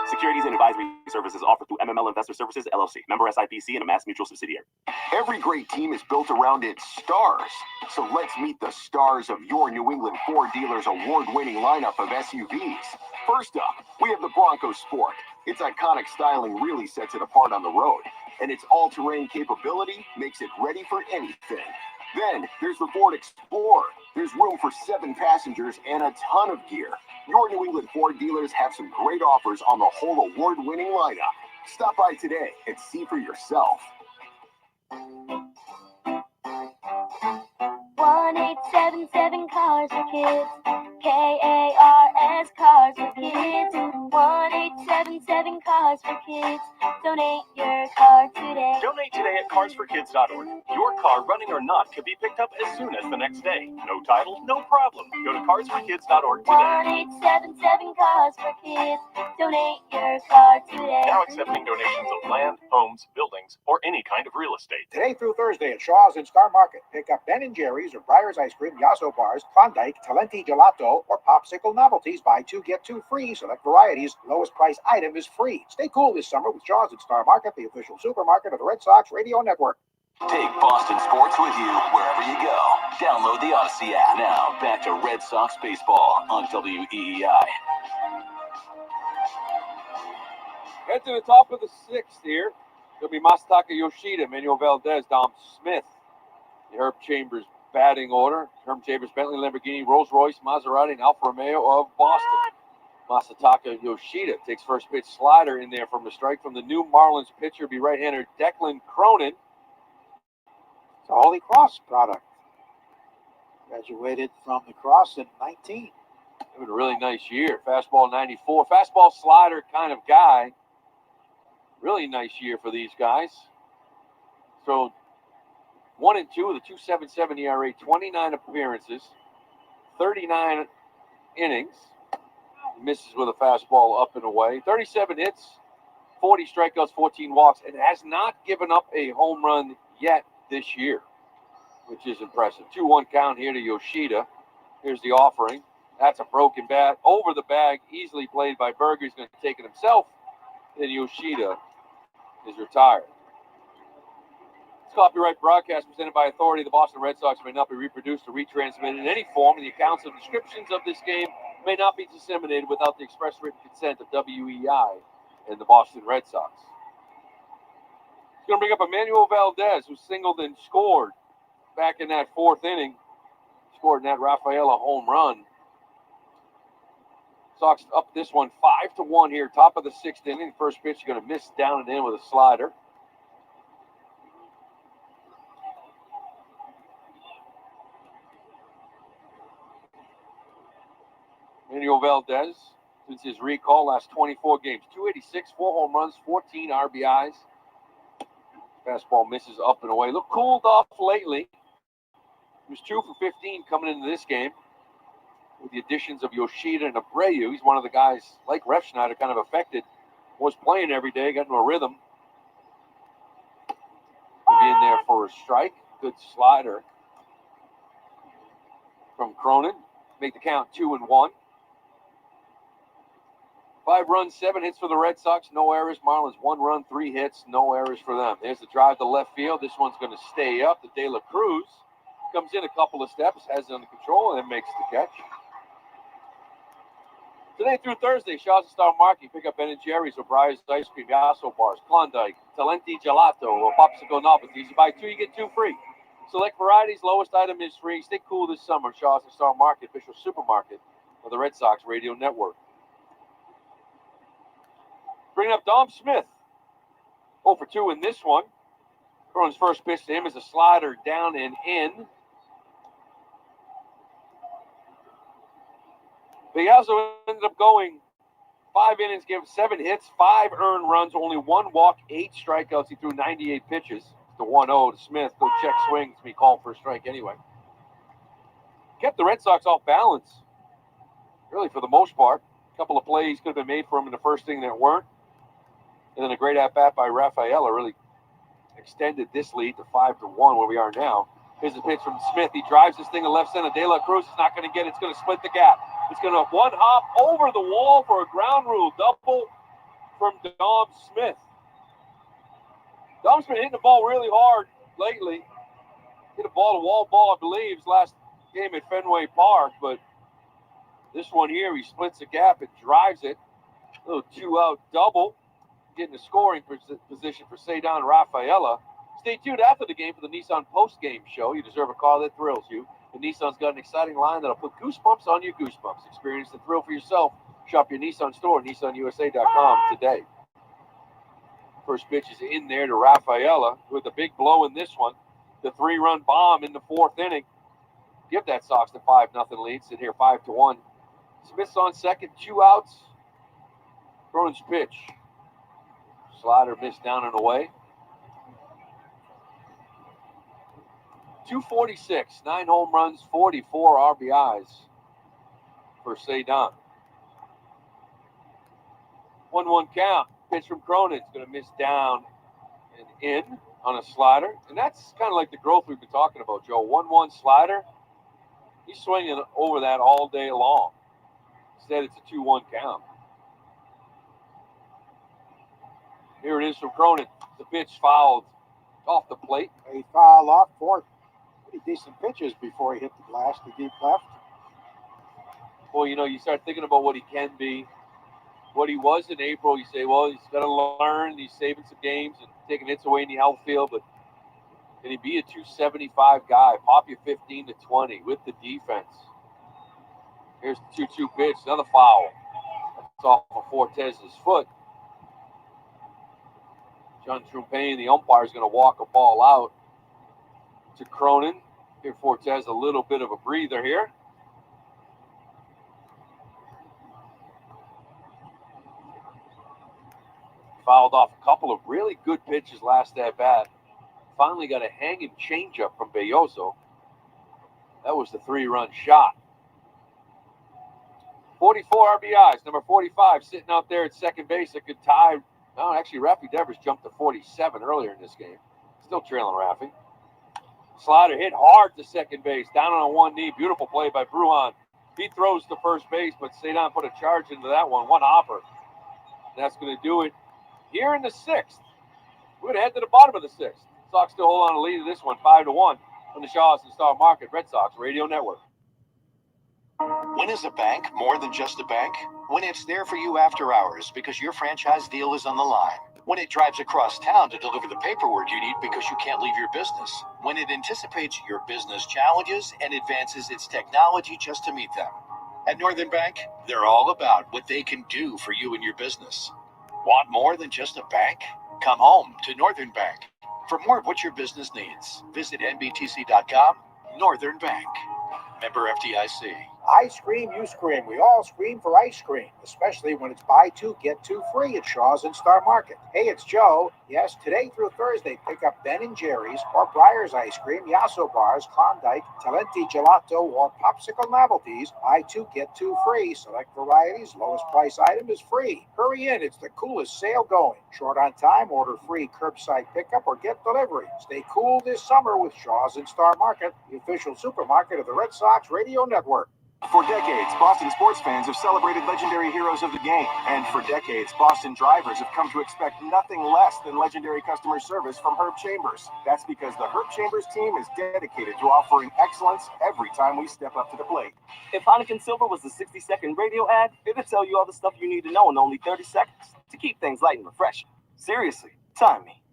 Securities and advisory services offered through MML Investor Services, LLC. Member SIPC and a Mass Mutual subsidiary. Every great team is built around its stars. So let's meet the stars of your New England Ford dealer's award-winning lineup of SUVs. First up, we have the Bronco Sport. Its iconic styling really sets it apart on the road, and its all-terrain capability makes it ready for anything. Then there's the Ford Explorer. There's room for 7 passengers and a ton of gear. Your New England Ford dealers have some great offers on the whole award-winning lineup. Stop by today and see for yourself. 1877 Cars for Kids. KARS Cars for Kids. 1877 Cars for Kids. Donate your car today. Donate today at carsforkids.org. Your car, running or not, can be picked up as soon as the next day. No title, no problem. Go to carsforkids.org today. 1877 Cars for Kids. Donate your car today. Now accepting donations of land, homes, buildings, or any kind of real estate. Today through Thursday at Shaw's and Star Market, pick up Ben & Jerry's or Breyer's Ice Cream, Yasso Bars, Klondike, Talenti Gelato, or Popsicle Novelties. Buy 2, get 2 free. Select varieties. Lowest price item is free. Stay cool this summer with Shaw's and Star Market, the official supermarket of the Red Sox Radio Network. Take Boston sports with you wherever you go. Download the Odyssey app now. Back to Red Sox baseball on WEEI. Head to the top of the 6th here. It'll be Masataka Yoshida, Manuel Valdez, Dom Smith. The Herb Chambers batting order. Herb Chambers, Bentley, Lamborghini, Rolls-Royce, Maserati, and Alfa Romeo of Boston. Masataka Yoshida takes first pitch slider in there from the strike from the new Marlins pitcher, be right-hander Declan Cronin. It's a Holy Cross product. Graduated from the Cross in 19. Having a really nice year. Fastball 94. Fastball slider kind of guy. Really nice year for these guys. So 1-2 with a 2.77 ERA, 29 appearances, 39 innings. Misses with a fastball up and away. 37 hits, 40 strikeouts, 14 walks, and has not given up a home run yet this year, which is impressive. 2-1 count here to Yoshida. Here's the offering. That's a broken bat. Over the bag, easily played by Berger. He's going to take it himself. Then Yoshida is retired. This copyright broadcast presented by authority of the Boston Red Sox may not be reproduced or retransmitted in any form, and the accounts and descriptions of this game may not be disseminated without the express written consent of WEI and the Boston Red Sox. He's going to bring up Emmanuel Valdez, who singled and scored back in that 4th inning. Scored in that Rafaela home run. Sox up this one 5-1 here, top of the 6th inning. First pitch, you're going to miss down and in with a slider. Manuel Valdez, since his recall, last 24 games, 286, 4 home runs, 14 RBIs. Fastball misses up and away. Looked cooled off lately. He was 2 for 15 coming into this game. With the additions of Yoshida and Abreu, he's one of the guys, like Refschneider, kind of affected. Was playing every day, got into a rhythm. He'll be in there for a strike. Good slider from Cronin. Make the count 2-1. 5 runs, 7 hits for the Red Sox, no errors. Marlins 1 run, 3 hits, no errors for them. There's the drive to left field. This one's going to stay up. The De La Cruz comes in a couple of steps, has it under control, and then makes the catch. Today through Thursday, Shaw's Star Market. Pick up Ben & Jerry's, O'Brien's Ice Cream, Yasso Bars, Klondike, Talenti Gelato, or Popsicle Novelties. You buy 2, you get 2 free. Select varieties, lowest item is free. Stay cool this summer. Shaw's Star Market, official supermarket of the Red Sox Radio Network. Bringing up Dom Smith. 0 for 2 in this one. Cronin's first pitch to him is a slider down and in. But he also ended up going 5 innings, gave 7 hits, 5 earned runs, only 1 walk, 8 strikeouts. He threw 98 pitches. The 1-0 to Smith. Go check swings. Be called for a strike anyway. Kept the Red Sox off balance, really, for the most part. A couple of plays could have been made for him in the first inning that weren't. And then a great at-bat by Rafaela really extended this lead to 5-1 where we are now. Here's a pitch from Smith. He drives this thing to left center. De La Cruz is not going to get it. It's going to split the gap. It's going to one hop over the wall for a ground rule double from Dom Smith. Dom's been hitting the ball really hard lately. Hit a wall ball, I believe, last game at Fenway Park. But this one here, he splits the gap and drives it. A little 2-out double. Getting a scoring position for Cedar Rafaela. Stay tuned after the game for the Nissan post-game show. You deserve a car that thrills you. And Nissan's got an exciting line that'll put goosebumps on your goosebumps. Experience the thrill for yourself. Shop your Nissan store at nissanusa.com today. First pitch is in there to Rafaela with a big blow in this one. The 3-run bomb in the 4th inning. Give that Sox the 5-0 lead. Sit here 5-1. Smith's on second, 2 outs. Cronin's pitch. Slider missed down and away. 246, 9 home runs, 44 RBIs for Cedar. 1-1 count. Pitch from Cronin. It's going to miss down and in on a slider. And that's kind of like the growth we've been talking about, Joe. 1-1 slider. He's swinging over that all day long. Instead, it's a 2-1 count. Here it is from Cronin. The pitch fouled off the plate. He fouled off 4 pretty decent pitches before he hit the glass to deep left. Well, you know, you start thinking about what he can be, what he was in April. You say, well, he's got to learn. He's saving some games and taking hits away in the outfield. But can he be a 275 guy? Pop you 15-20 with the defense. Here's the 2-2 pitch. Another foul. It's off of Fortez's foot. John Trumpain, the umpire, is going to walk a ball out to Cronin. Here, Fortez, a little bit of a breather here. Fouled off a couple of really good pitches last at bat. Finally got a hanging changeup from Belloso. That was the 3-run shot. 44 RBIs. Number 45 sitting out there at second base. That could tie. No, actually, Rafi Devers jumped to 47 earlier in this game. Still trailing Rafi. Slider hit hard to second base. Down on one knee. Beautiful play by Brujan. He throws to first base, but Cedar put a charge into that one. 1 hopper. That's going to do it here in the 6th. We're going to head to the bottom of the 6th. Sox still hold on to lead to this one, 5-1 on the Shaw's and Star Market Red Sox Radio Network. When is a bank more than just a bank? When it's there for you after hours because your franchise deal is on the line. When it drives across town to deliver the paperwork you need because you can't leave your business. When it anticipates your business challenges and advances its technology just to meet them. At Northern Bank, they're all about what they can do for you and your business. Want more than just a bank? Come home to Northern Bank. For more of what your business needs, visit nbtc.com. Northern Bank. Member FDIC. I scream, you scream. We all scream for ice cream, especially when it's buy two, get two free at Shaw's and Star Market. Hey, it's Joe. Yes, today through Thursday, pick up Ben & Jerry's or Breyer's ice cream, Yasso bars, Klondike, Talenti gelato, or popsicle novelties. Buy two, get two free. Select varieties, lowest price item is free. Hurry in, it's the coolest sale going. Short on time, order free curbside pickup or get delivery. Stay cool this summer with Shaw's and Star Market, the official supermarket of the Red Sox Radio Network. For decades, Boston sports fans have celebrated legendary heroes of the game. And for decades, Boston drivers have come to expect nothing less than legendary customer service from Herb Chambers. That's because the Herb Chambers team is dedicated to offering excellence every time we step up to the plate. If Heineken Silver was a 60-second radio ad, it'd tell you all the stuff you need to know in only 30 seconds to keep things light and refreshing. Seriously, time me.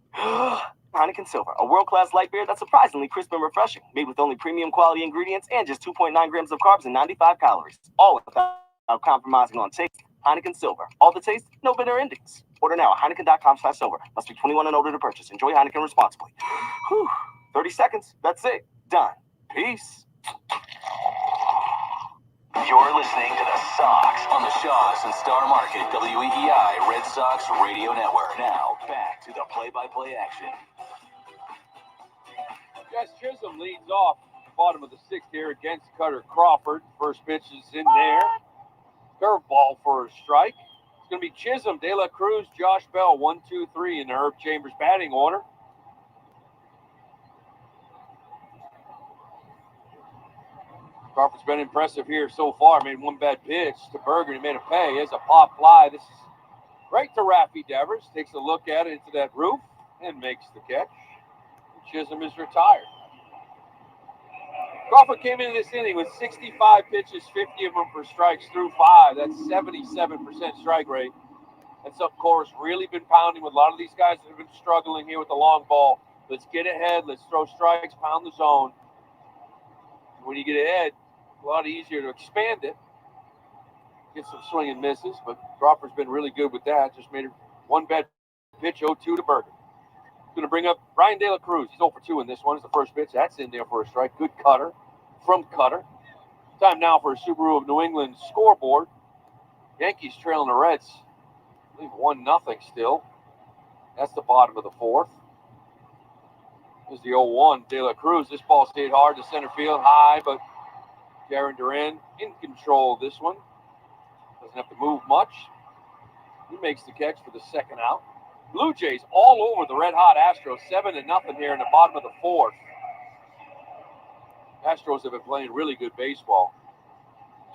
Heineken Silver, a world-class light beer that's surprisingly crisp and refreshing, made with only premium quality ingredients and just 2.9 grams of carbs and 95 calories, all without compromising on taste. Heineken Silver, all the taste, no bitter endings. Order now at Heineken.com/silver. Must be 21 and older to purchase. Enjoy Heineken responsibly. Whew, 30 seconds, that's it, done. Peace. You're listening to the Sox on the Shaw's and Star Market WEEI Red Sox Radio Network. Now, back to the play-by-play action. Jess Chisholm leads off bottom of the sixth here against Cutter Crawford. First pitch is in there. Curveball for a strike. It's going to be Chisholm, De La Cruz, Josh Bell, 1, 2, 3 in the Herb Chambers batting order. Crawford's been impressive here so far. Made one bad pitch to Berger. He made a pay. It's a pop fly. This is right to Raffy Devers. Takes a look at it into that roof and makes the catch. Chisholm is retired. Crawford came into this inning with 65 pitches, 50 of them for strikes through 5. That's 77% strike rate. That's up course. Really been pounding with a lot of these guys that have been struggling here with the long ball. Let's get ahead. Let's throw strikes, pound the zone. When you get ahead, a lot easier to expand it. Get some swing and misses, but Crawford's been really good with that. Just made one bad pitch, 0-2 to Berger. Going to bring up Ryan De La Cruz. He's 0 for 2 in this one. It's the first pitch. That's in there for a strike. Good cutter from Cutter. Time now for a Subaru of New England scoreboard. Yankees trailing the Reds. I believe 1-0 still. That's the bottom of the fourth. Here's the 0-1. De La Cruz. This ball stayed hard to center field. High, but Jarren Duran in control of this one. Doesn't have to move much. He makes the catch for the second out. Blue Jays all over the red-hot Astros, 7-0 here in the bottom of the fourth. Astros have been playing really good baseball.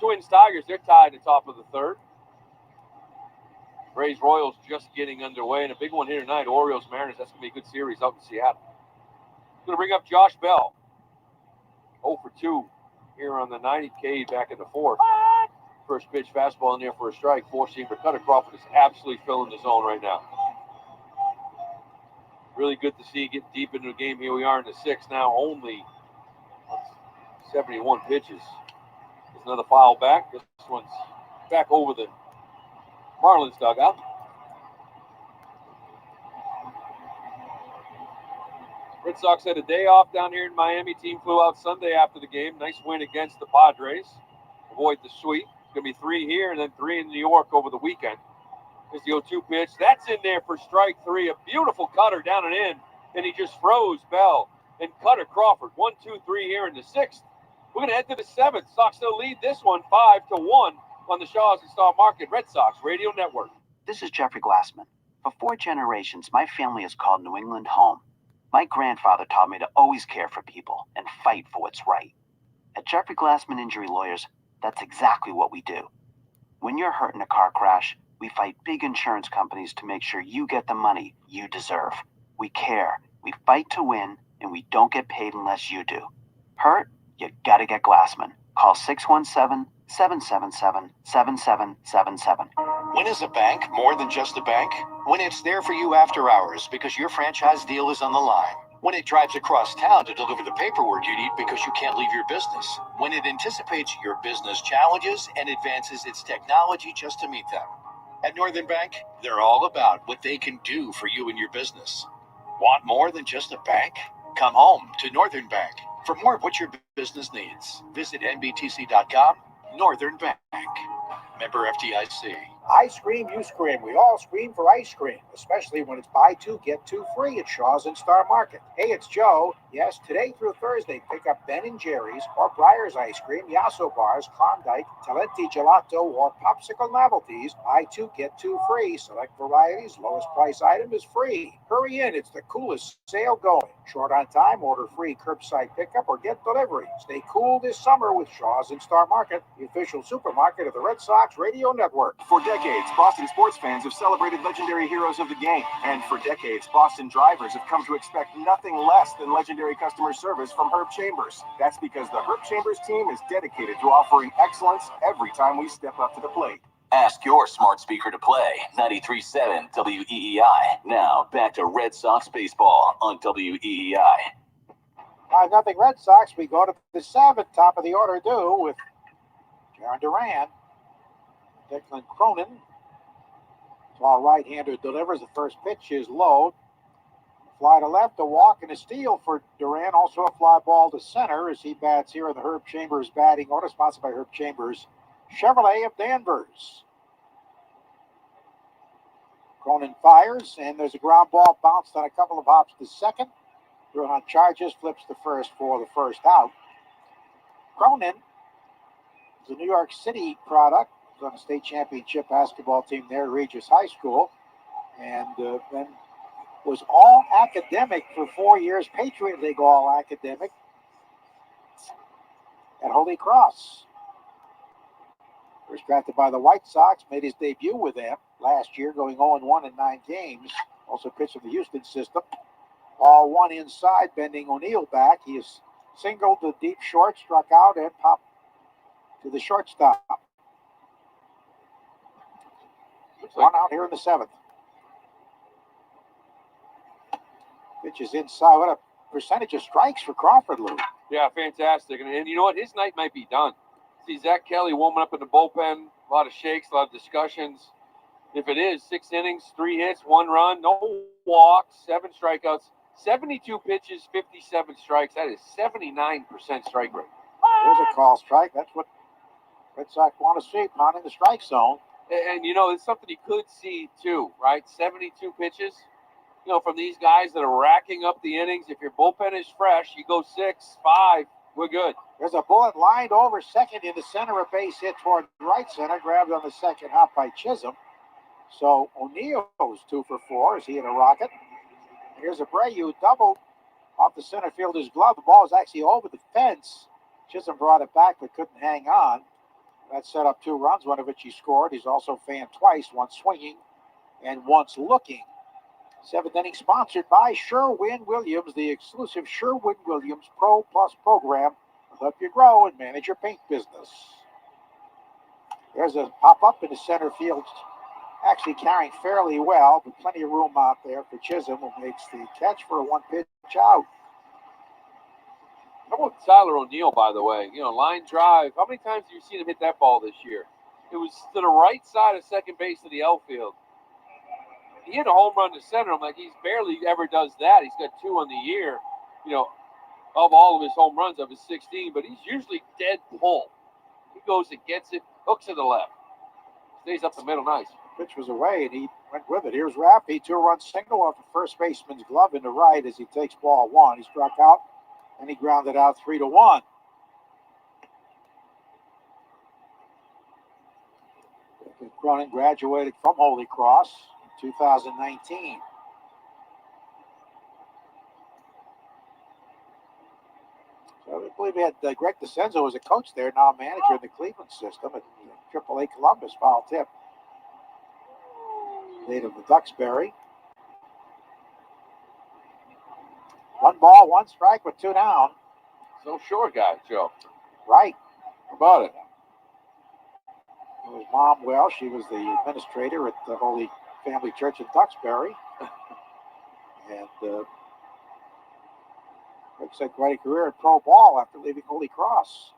Twins Tigers, they're tied at the top of the third. Rays Royals just getting underway, and a big one here tonight. Orioles Mariners, that's going to be a good series up in Seattle. Going to bring up Josh Bell. 0 for 2 here on the 90K back in the fourth. First pitch fastball in there for a strike. Four-seamer. Cutter Crawford is absolutely filling the zone right now. Really good to see get deep into the game. Here we are in the sixth now. Only 71 pitches. There's another foul back. This one's back over the Marlins dugout. Red Sox had a day off down here in Miami. Team flew out Sunday after the game. Nice win against the Padres. Avoid the sweep. Going to be 3 here and then 3 in New York over the weekend. Here's the 0-2 pitch. That's in there for strike 3. A beautiful cutter down and in. And he just froze Bell and Cutter Crawford. 1, 2, 3 here in the sixth. We're going to head to the seventh. Sox still lead this one 5-1 on the Shaw's and Star Market Red Sox Radio Network. This is Jeffrey Glassman. For 4 generations, my family has called New England home. My grandfather taught me to always care for people and fight for what's right. At Jeffrey Glassman Injury Lawyers, that's exactly what we do. When you're hurt in a car crash, we fight big insurance companies to make sure you get the money you deserve. We care, we fight to win, and we don't get paid unless you do. Hurt? You gotta get Glassman. Call 617-777-7777. When is a bank more than just a bank? When it's there for you after hours because your franchise deal is on the line. When it drives across town to deliver the paperwork you need because you can't leave your business. When it anticipates your business challenges and advances its technology just to meet them. At Northern Bank, they're all about what they can do for you and your business. Want more than just a bank? Come home to Northern Bank. For more of what your business needs, visit nbtc.com Northern Bank. Member FDIC. I scream, you scream. We all scream for ice cream, especially when it's buy two, get two free at Shaw's and Star Market. Hey, it's Joe. Yes, today through Thursday, pick up Ben & Jerry's or Breyer's ice cream, Yasso bars, Klondike, Talenti gelato, or popsicle novelties. Buy two, get two free. Select varieties, lowest price item is free. Hurry in, it's the coolest sale going. Short on time, order free curbside pickup or get delivery. Stay cool this summer with Shaw's and Star Market, the official supermarket of the Red Sox Radio Network. For decades, Boston sports fans have celebrated legendary heroes of the game. And for decades, Boston drivers have come to expect nothing less than legendary customer service from Herb Chambers. That's because the Herb Chambers team is dedicated to offering excellence every time we step up to the plate. Ask your smart speaker to play 93.7 WEEI. Now back to Red Sox baseball on WEEI. 5-0 Red Sox. We go to the 7th, top of the order due with Jaron Duran. Declan Cronin. Tall right-hander delivers. The first pitch is low. Fly to left, a walk and a steal for Duran. Also a fly ball to center as he bats here in the Herb Chambers batting order, sponsored by Herb Chambers Chevrolet of Danvers. Cronin fires, and there's a ground ball bounced on a couple of hops to second. Duran charges, flips the first for the first out. Cronin is a New York City product. He was on a state championship basketball team there at Regis High School, and then was all academic for 4 years, Patriot League all academic at Holy Cross. First drafted by the White Sox, made his debut with them last year, going 0-1 in 9 games. Also pitched in the Houston system. Ball one inside, bending O'Neill back. He is singled the deep short, struck out, and popped to the shortstop. One out here in the 7th. Pitch is inside. What a percentage of strikes for Crawford, Lou. Yeah, fantastic. And you know what? His night might be done. See Zach Kelly warming up in the bullpen. A lot of shakes, a lot of discussions. If it is, 6 innings, 3 hits, 1 run, no walks, 7 strikeouts, 72 pitches, 57 strikes. That is 79% strike rate. There's a call strike. That's what Red Sox want to see, pounding the strike zone. And you know, it's something you could see too, right? 72 pitches. You know, from these guys that are racking up the innings. If your bullpen is fresh, you go 6, 5, we're good. There's a bullet lined over second in the center, a base hit toward right center, grabbed on the second hop by Chisholm. So O'Neill's 2 for 4 as he hit a rocket. Here's Abreu double off the center fielder's glove. The ball is actually over the fence. Chisholm brought it back but couldn't hang on. That set up 2 runs, one of which he scored. He's also fanned twice, once swinging and once looking. 7th inning sponsored by Sherwin-Williams, the exclusive Sherwin-Williams Pro Plus program will help you grow and manage your paint business. There's a pop-up in the center field, actually carrying fairly well, but plenty of room out there for Chisholm, who makes the catch for a 1-pitch out. How about Tyler O'Neill, by the way? You know, line drive. How many times have you seen him hit that ball this year? It was to the right side of second base of the outfield. He hit a home run to center. I'm like, he's barely ever does that. He's got 2 on the year, you know, of all of his home runs of his 16, but he's usually dead pull. He goes and gets it, hooks to the left. Stays up the middle nice. Pitch was away, and he went with it. Here's Raffy, 2-run single off the first baseman's glove into right as he takes ball 1. He struck out, and he grounded out 3-1. Cronin graduated from Holy Cross in 2019. So I believe we had Greg DeCenzo as a coach there, now a manager in the Cleveland system at AAA Columbus. Foul tip. Native of Duxbury. 1 ball, 1 strike with 2 down. So short guy, Joe. Right. How about it? His mom, well, she was the administrator at the Holy Family Church in Duxbury. And looks like quite a career in pro ball after leaving Holy Cross.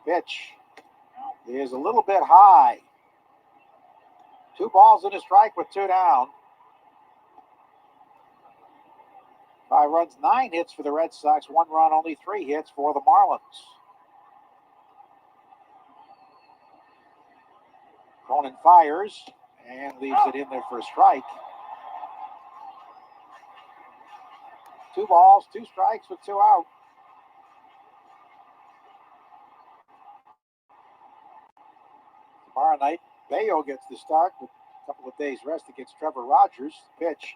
Pitch is a little bit high. 2 balls and a strike with 2 down. 5 runs, 9 hits for the Red Sox. 1 run, only 3 hits for the Marlins. Cronin fires and leaves it in there for a strike. 2 balls, 2 strikes with 2 out. Tomorrow night, Bayo gets the start with a couple of days rest against Trevor Rogers. The pitch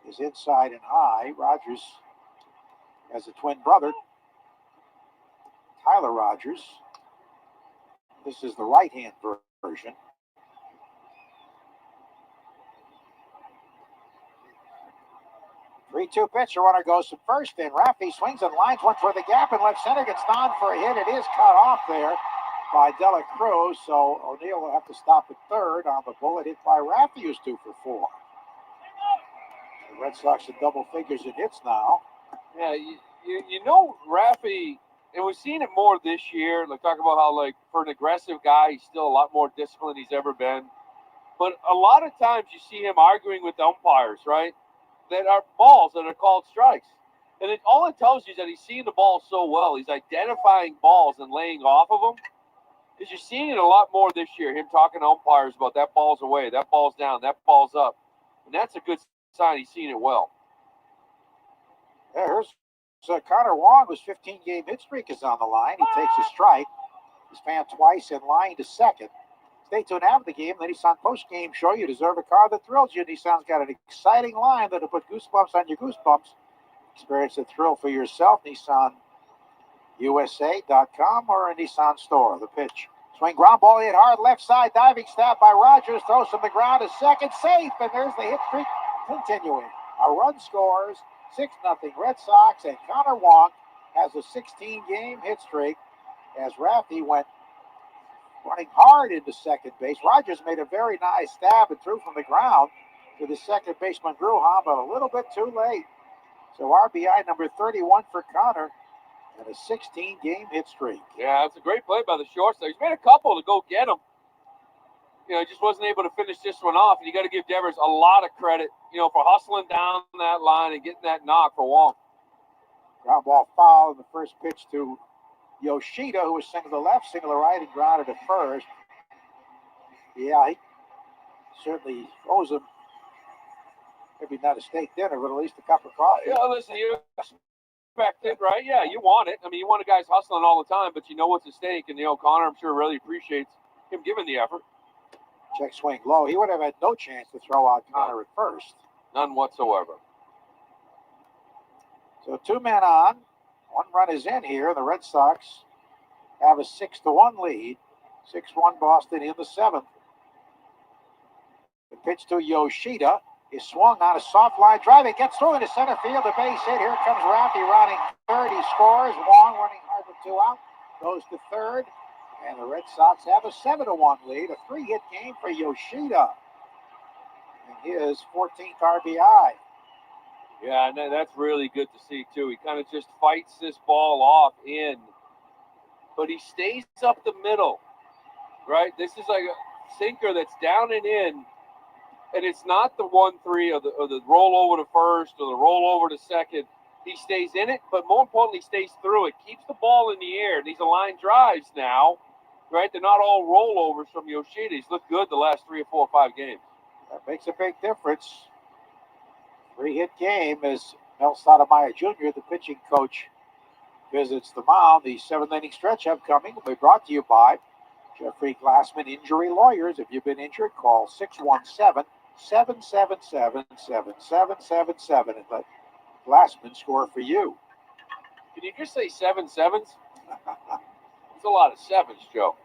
is inside and high. Rogers has a twin brother, Tyler Rogers. This is the right-hand version. Three-two pitch. The runner goes from first. Then Raffy swings and lines one toward the gap in left center. Gets down for a hit. It is cut off there by Dela Cruz. So O'Neill will have to stop at third on the bullet hit by Raffy, who's 2 for 4. The Red Sox in double figures in hits now. Yeah, you know Raffy, and we've seen it more this year. Like talk about how like for an aggressive guy, he's still a lot more disciplined he's ever been. But a lot of times you see him arguing with the umpires, right? That are balls that are called strikes. And all it tells you is that he's seeing the ball so well. He's identifying balls and laying off of them. Because you're seeing it a lot more this year, him talking to umpires about that ball's away, that ball's down, that ball's up. And that's a good sign he's seeing it well. There's Connor Wong, whose 15-game hit streak is on the line. He takes a strike. He's fanned twice in line to second. Stay tuned after the game. The Nissan post-game show. You deserve a car that thrills you. Nissan's got an exciting line that'll put goosebumps on your goosebumps. Experience the thrill for yourself. NissanUSA.com or a Nissan store. The pitch. Swing, ground ball hit hard. Left side. Diving stab by Rogers. Throws from the ground to second. Safe. And there's the hit streak continuing. A run scores. 6-0 Red Sox. And Connor Wong has a 16-game hit streak as Raffy went running hard into second base. Rogers made a very nice stab and threw from the ground to the second baseman Gruhan, but a little bit too late. So RBI number 31 for Connor and a 16-game hit streak. Yeah, it's a great play by the shortstop. He's made a couple to go get him. You know, he just wasn't able to finish this one off. And you got to give Devers a lot of credit, you know, for hustling down that line and getting that knock for Wong. Ground ball foul in the first pitch to Yoshida, who was single to left, single to right, and grounded at first. Yeah, he certainly owes him maybe not a steak dinner, but at least a cup of coffee. Yeah, listen, you expect it, right? Yeah, you want it. I mean, you want a guy's hustling all the time, but you know what's at stake. And, you know, Connor, I'm sure, really appreciates him giving the effort. Check swing low. He would have had no chance to throw out Connor at first. None whatsoever. So 2 men on. 1 run is in here. The Red Sox have a 6-1 lead. 6-1 Boston in the 7th. The pitch to Yoshida is swung on a soft line drive. It gets through into center field. A base hit. Here comes Raffy running third. He scores. Wong running hard with 2 out. Goes to third. And the Red Sox have a 7-1 lead. A 3-hit game for Yoshida. And his 14th RBI. Yeah, and that's really good to see, too. He kind of just fights this ball off in, but he stays up the middle, right? This is like a sinker that's down and in, and it's not the 1-3 or the roll over to first or the roll over to second. He stays in it, but more importantly, stays through it, keeps the ball in the air. These are line drives now, right? They're not all rollovers from Yoshida. He's looked good the last 3 or 4 or 5 games. That makes a big difference. 3-hit game as Mel Sotomayor Jr., the pitching coach, visits the mound. The 7th-inning stretch upcoming will be brought to you by Jeffrey Glassman Injury Lawyers. If you've been injured, call 617-777-7777 and let Glassman score for you. Can you just say 7 sevens? There's a lot of sevens, Joe.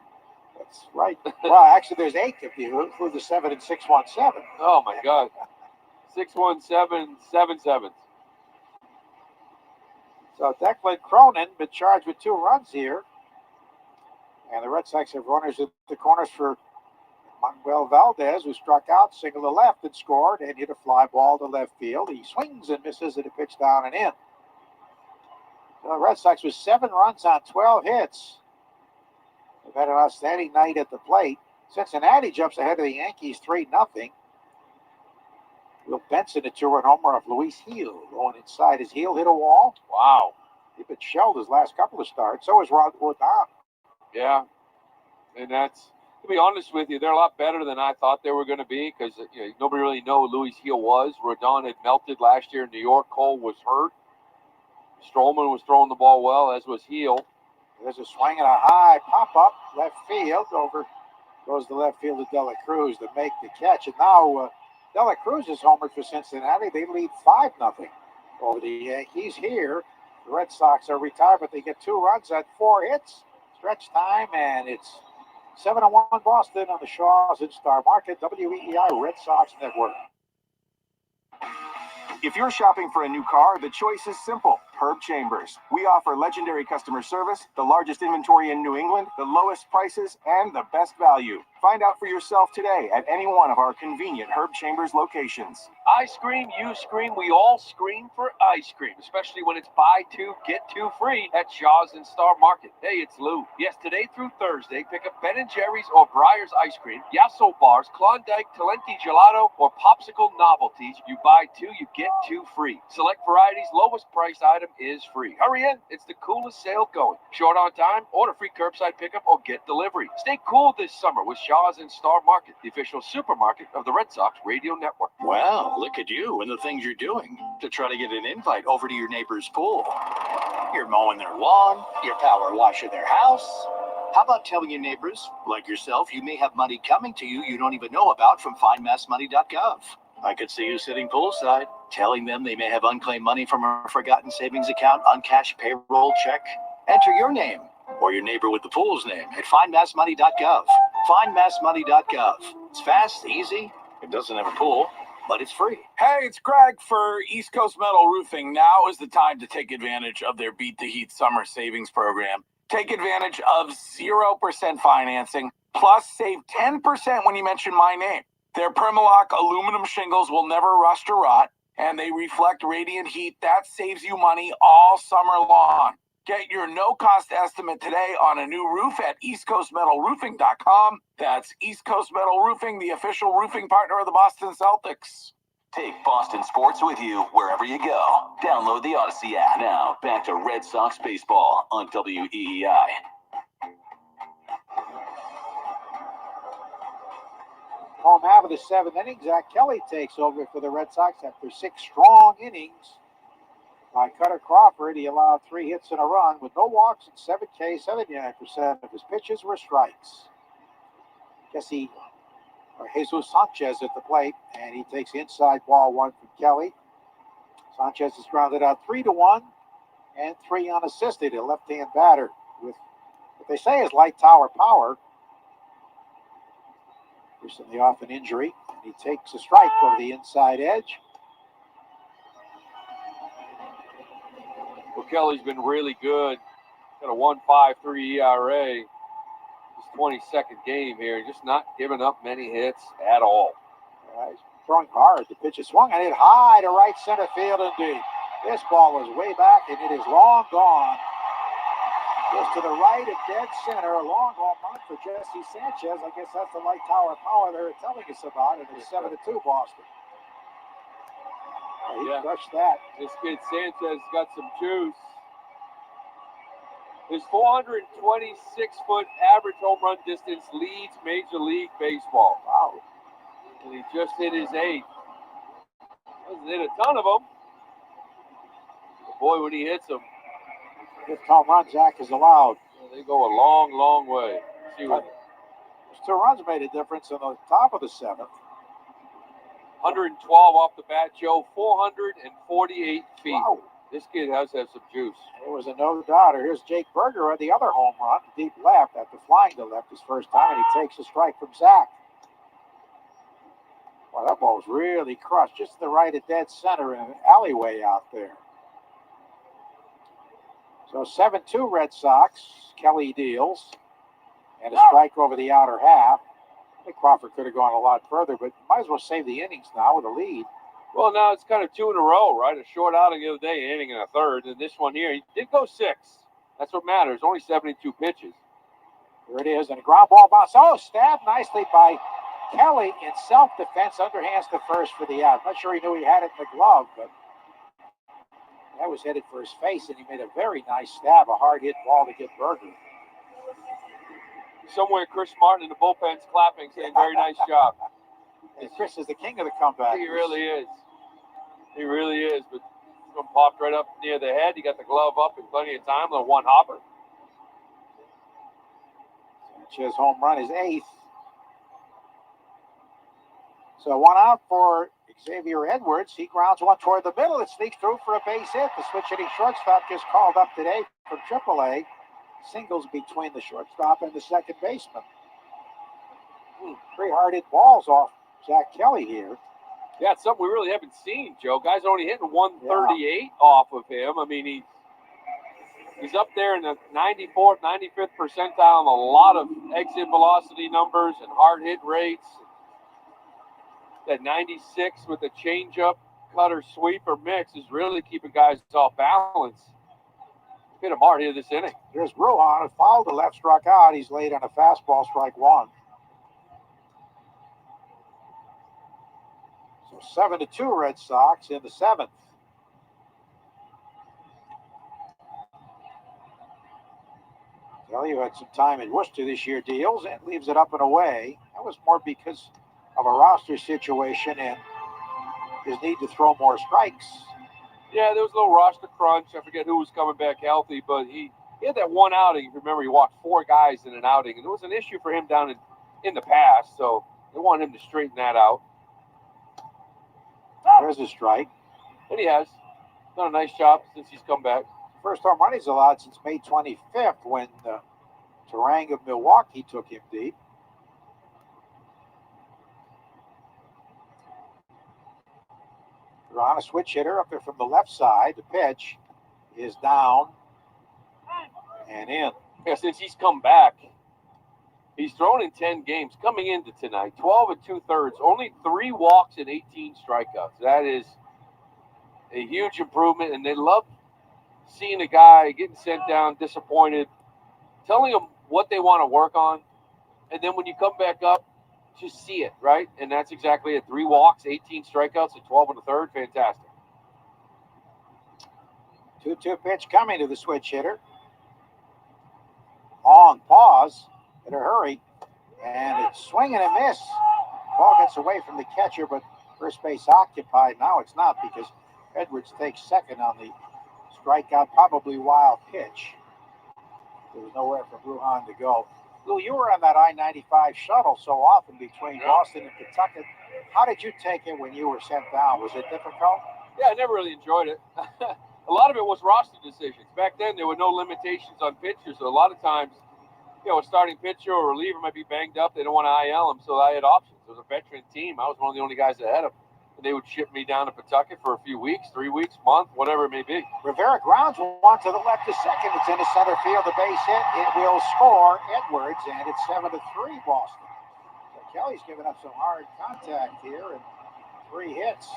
That's right. Well, actually, there's 8 if you include the 7 and 617. Oh, my God. 617, 7 sevens. So Declan Cronin been charged with 2 runs here. And the Red Sox have runners at the corners for Manuel Valdez, who struck out, single to left and scored and hit a fly ball to left field. He swings and misses at a pitch down and in. So the Red Sox with 7 runs on 12 hits. They've had an outstanding night at the plate. Cincinnati jumps ahead of the Yankees 3-0. Will Benson a 2-run homer off Luis Gil. Going inside his heel, hit a wall. Wow. He's been shelled his last couple of starts. So is Rod Rodon. Yeah. And that's To be honest with you, they're a lot better than I thought they were going to be because nobody really knew who Louis Heel was. Rodon had melted last year in New York. Cole was hurt. Stroman was throwing the ball well, as was Heel. There's a swing and a high pop-up left field. Over goes the left fielder De La Cruz to make the catch. And now De La Cruz is homered for Cincinnati. They lead 5-0 over the Yankees here. The Red Sox are retired, but they get 2 runs at 4 hits. Stretch time, and it's 7-1 Boston on the Shaws and Star Market, WEEI Red Sox Network. If you're shopping for a new car, the choice is simple. Herb Chambers. We offer legendary customer service, the largest inventory in New England, the lowest prices, and the best value. Find out for yourself today at any one of our convenient Herb Chambers locations. I scream, you scream, we all scream for ice cream, especially when it's buy 2, get 2 free at Shaw's and Star Market. Hey, it's Lou. Yes, today through Thursday, pick up Ben & Jerry's or Breyer's ice cream, Yasso bars, Klondike, Talenti gelato, or popsicle novelties. You buy 2, you get 2 free. Select varieties, lowest price item is free. Hurry in, it's the coolest sale going. Short on time, order free curbside pickup or get delivery. Stay cool this summer with Shaw's and Star Market, the official supermarket of the Red Sox radio network. Well, look at you and the things you're doing to try to get an invite over to your neighbor's pool. You're mowing their lawn, you're power washing their house. How about telling your neighbors, like yourself, you may have money coming to you you don't even know about from findmassmoney.gov. I could see you sitting poolside, telling them they may have unclaimed money from a forgotten savings account, uncashed payroll check. Enter your name or your neighbor with the pool's name at findmassmoney.gov. Findmassmoney.gov. It's fast, easy, it doesn't have a pool, but it's free. Hey, it's Greg for East Coast Metal Roofing. Now is the time to take advantage of their Beat the Heat summer savings program. Take advantage of 0% financing, plus save 10% when you mention my name. Their Primalock aluminum shingles will never rust or rot, and they reflect radiant heat. That saves you money all summer long. Get your no-cost estimate today on a new roof at eastcoastmetalroofing.com. That's East Coast Metal Roofing, the official roofing partner of the Boston Celtics. Take Boston sports with you wherever you go. Download the Odyssey app. Now, back to Red Sox baseball on WEEI. Home half of the 7th inning, Zach Kelly takes over for the Red Sox after 6 strong innings. By Cutter Crawford, he allowed 3 hits and a run with no walks and 7 Ks. 79% of his pitches were strikes. Jesus Sanchez at the plate, and he takes inside ball 1 from Kelly. Sanchez is grounded out 3-1 and 3 unassisted. A left-hand batter with what they say is light tower power. Recently off an injury, and he takes a strike over the inside edge. Well, Kelly's been really good. Got a 1.53 ERA. His 22nd game here, just not giving up many hits at all. He's throwing hard. The pitch is swung and hit high to right center field indeed. This ball was way back, and it is long gone. Goes to the right of dead center. A long home run for Jesse Sanchez. I guess that's the light tower power they're telling us about. And it's 7-2 Boston. He crushed that. This kid Sanchez got some juice. His 426-foot average home run distance leads Major League Baseball. Wow. And he just hit his 8th. Doesn't hit a ton of them. But boy, when he hits them. 5th home run Zach is allowed. They go a long, long way. See what? Those 2 runs made a difference in the top of the 7th. 112 off the bat, Joe. 448 feet. Wow. This kid has to have some juice. It was a no-doubter. Here's Jake Berger at the other home run, deep left, after flying to left his first time, and he takes a strike from Zach. Well, that ball was really crushed, just to the right of dead center in an alleyway out there. So 7-2 Red Sox. Kelly deals. And a strike over the outer half. I think Crawford could have gone a lot further, but might as well save the innings now with a lead. Well, now it's kind of 2 in a row, right? A short outing the other day, an inning and a third. And this one here, he did go 6. That's what matters. Only 72 pitches. Here it is, and a ground ball bounce. Oh, stabbed nicely by Kelly in self-defense. Underhands to first for the out. I'm not sure he knew he had it in the glove, but that was headed for his face, and he made a very nice stab, a hard-hit ball to get Berger. Somewhere Chris Martin in the bullpen's clapping, saying, "Very nice job." And Chris is the king of the comeback. He really is. He really is. But one popped right up near the head. He got the glove up in plenty of time. The one hopper. Sanchez's home run is 8th. So 1 out for Xavier Edwards. He grounds one toward the middle. It sneaks through for a base hit. The switch-hitting shortstop just called up today from AAA. Singles between the shortstop and the second baseman. 3 hard hit balls off Zach Kelly here. Yeah, it's something we really haven't seen, Joe. Guys only hitting 138 off of him. I mean, he's up there in the 94th, 95th percentile on a lot of exit velocity numbers and hard hit rates. That 96 with the changeup, cutter, sweeper mix is really keeping guys off balance. Hit him hard here this inning. Here's Bruhan, fouled the left, struck out. He's laid on a fastball, strike 1. So 7-2 Red Sox in the 7th. Kelly, who had some time in Worcester this year, deals and leaves it up and away. That was more because of a roster situation and his need to throw more strikes. Yeah, there was a little roster crunch. I forget who was coming back healthy, but he had that one outing. Remember, he walked 4 guys in an outing, and it was an issue for him down in the past, so they wanted him to straighten that out. There's a strike. And he has done a nice job since he's come back. First home run he's allowed since May 25th when Terang of Milwaukee took him deep. They're on a switch hitter up there from the left side. The pitch is down and in. Yeah, since he's come back, he's thrown in 10 games. Coming into tonight, 12 2/3, only 3 walks and 18 strikeouts. That is a huge improvement, and they love seeing a guy getting sent down, disappointed, telling them what they want to work on, and then when you come back up, just see it, right? And that's exactly it. 3 walks, 18 strikeouts, and 12 1/3. Fantastic. 2-2 pitch coming to the switch hitter. On pause in a hurry, and it's swing and a miss. Ball gets away from the catcher, but first base occupied. Now it's not because Edwards takes second on the strikeout, probably wild pitch. There was nowhere for Bruhan to go. Lou, you were on that I-95 shuttle so often between Boston and Pawtucket. How did you take it when you were sent down? Was it difficult? Yeah, I never really enjoyed it. A lot of it was roster decisions. Back then, there were no limitations on pitchers, so a lot of times, a starting pitcher or reliever might be banged up. They don't want to IL him, so I had options. It was a veteran team. I was one of the only guys that had them. They would ship me down to Pawtucket for a few weeks, 3 weeks, month, whatever it may be. Rivera grounds one to the left to second. It's into center field. The base hit. It will score Edwards, and it's 7-3 Boston. So Kelly's given up some hard contact here, and 3 hits.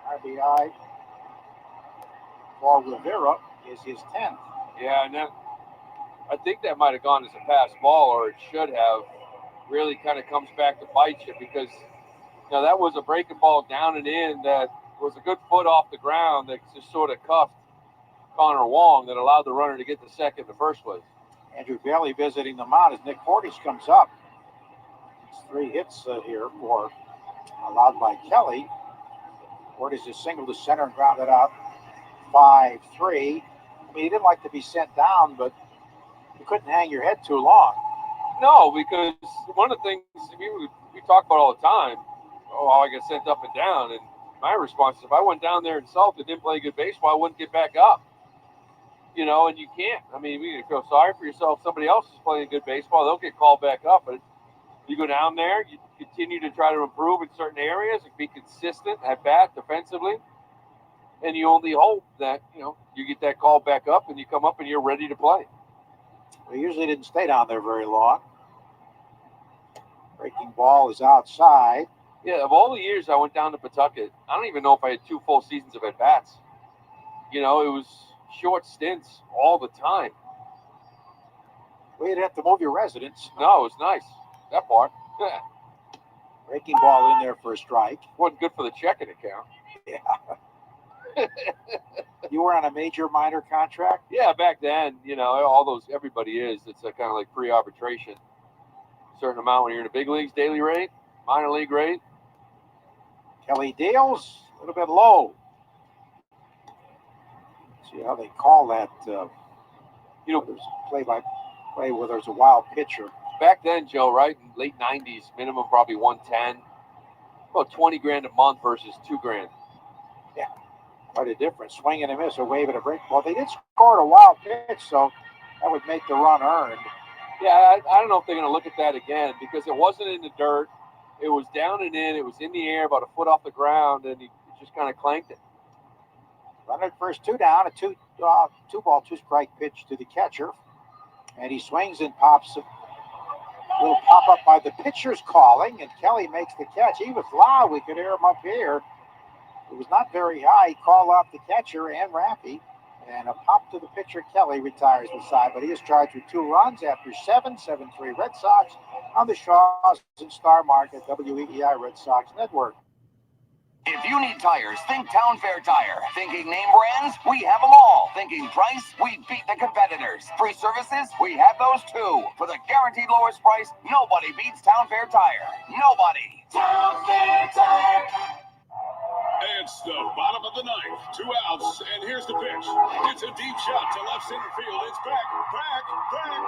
RBI for Rivera is his 10th. Yeah, and then I think that might have gone as a pass ball, or it should have. Really kind of comes back to bite you because that was a breaking ball down and in that was a good foot off the ground that just sort of cuffed Connor Wong that allowed the runner to get to second in the first place. Andrew Bailey visiting the mound as Nick Fortis comes up. It's 3 hits here for allowed by Kelly. Fortis is single to center and grounded out 5-3. I mean, he didn't like to be sent down, but you couldn't hang your head too long. No, because one of the things we talk about all the time, how I get sent up and down, and my response is if I went down there and insulted, didn't play good baseball, I wouldn't get back up. And you can't. I mean, you feel sorry for yourself. Somebody else is playing good baseball, they'll get called back up. But you go down there, you continue to try to improve in certain areas and be consistent at bat defensively, and you only hope that, you get that call back up and you come up and you're ready to play. We usually didn't stay down there very long. Breaking ball is outside. Yeah, of all the years I went down to Pawtucket, I don't even know if I had 2 full seasons of at-bats. It was short stints all the time. Well, you didn't have to move your residence. No, it was nice. That part. Breaking ball in there for a strike. Wasn't good for the checking account. Yeah. You were on a major minor contract? Yeah, back then, all those, everybody is. It's kind of like pre-arbitration. certain amount when you're in the big leagues, daily rate, minor league rate. Kelly deals a little bit low. See how they call that. There's play-by-play where there's a wild pitcher. Back then, Joe, right, in late 90s, minimum probably 110. About 20 grand a month versus 2 grand. Yeah, quite a difference. Swing and a miss, a wave and a break. Well, they did score a wild pitch, so that would make the run earned. Yeah, I don't know if they're going to look at that again because it wasn't in the dirt. It was down and in. It was in the air, about a foot off the ground, and he just kind of clanked it. Runner first, 2 down, a 2-ball, 2-strike pitch to the catcher. And he swings and pops a little pop-up by the pitcher's calling, and Kelly makes the catch. He was loud. We could hear him up here. It was not very high. He called off the catcher and Raffy. And a pop to the pitcher. Kelly retires the side, but he is charged with 2 runs after 7-3 Red Sox on the Shaws and Star Market, WEEI Red Sox Network. If you need tires, think Town Fair Tire. Thinking name brands? We have them all. Thinking price? We beat the competitors. Free services? We have those too. For the guaranteed lowest price, nobody beats Town Fair Tire. Nobody. Town Fair Tire. It's the bottom of the ninth, 2 outs, and here's the pitch. It's a deep shot to left center field. It's back, gone!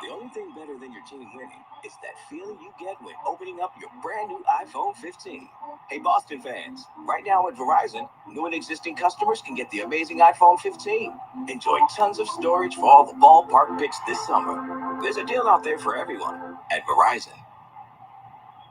The only thing better than your team winning is that feeling you get when opening up your brand new iPhone 15. Hey, Boston fans, right now at Verizon, new and existing customers can get the amazing iPhone 15. Enjoy tons of storage for all the ballpark picks this summer. There's a deal out there for everyone at Verizon.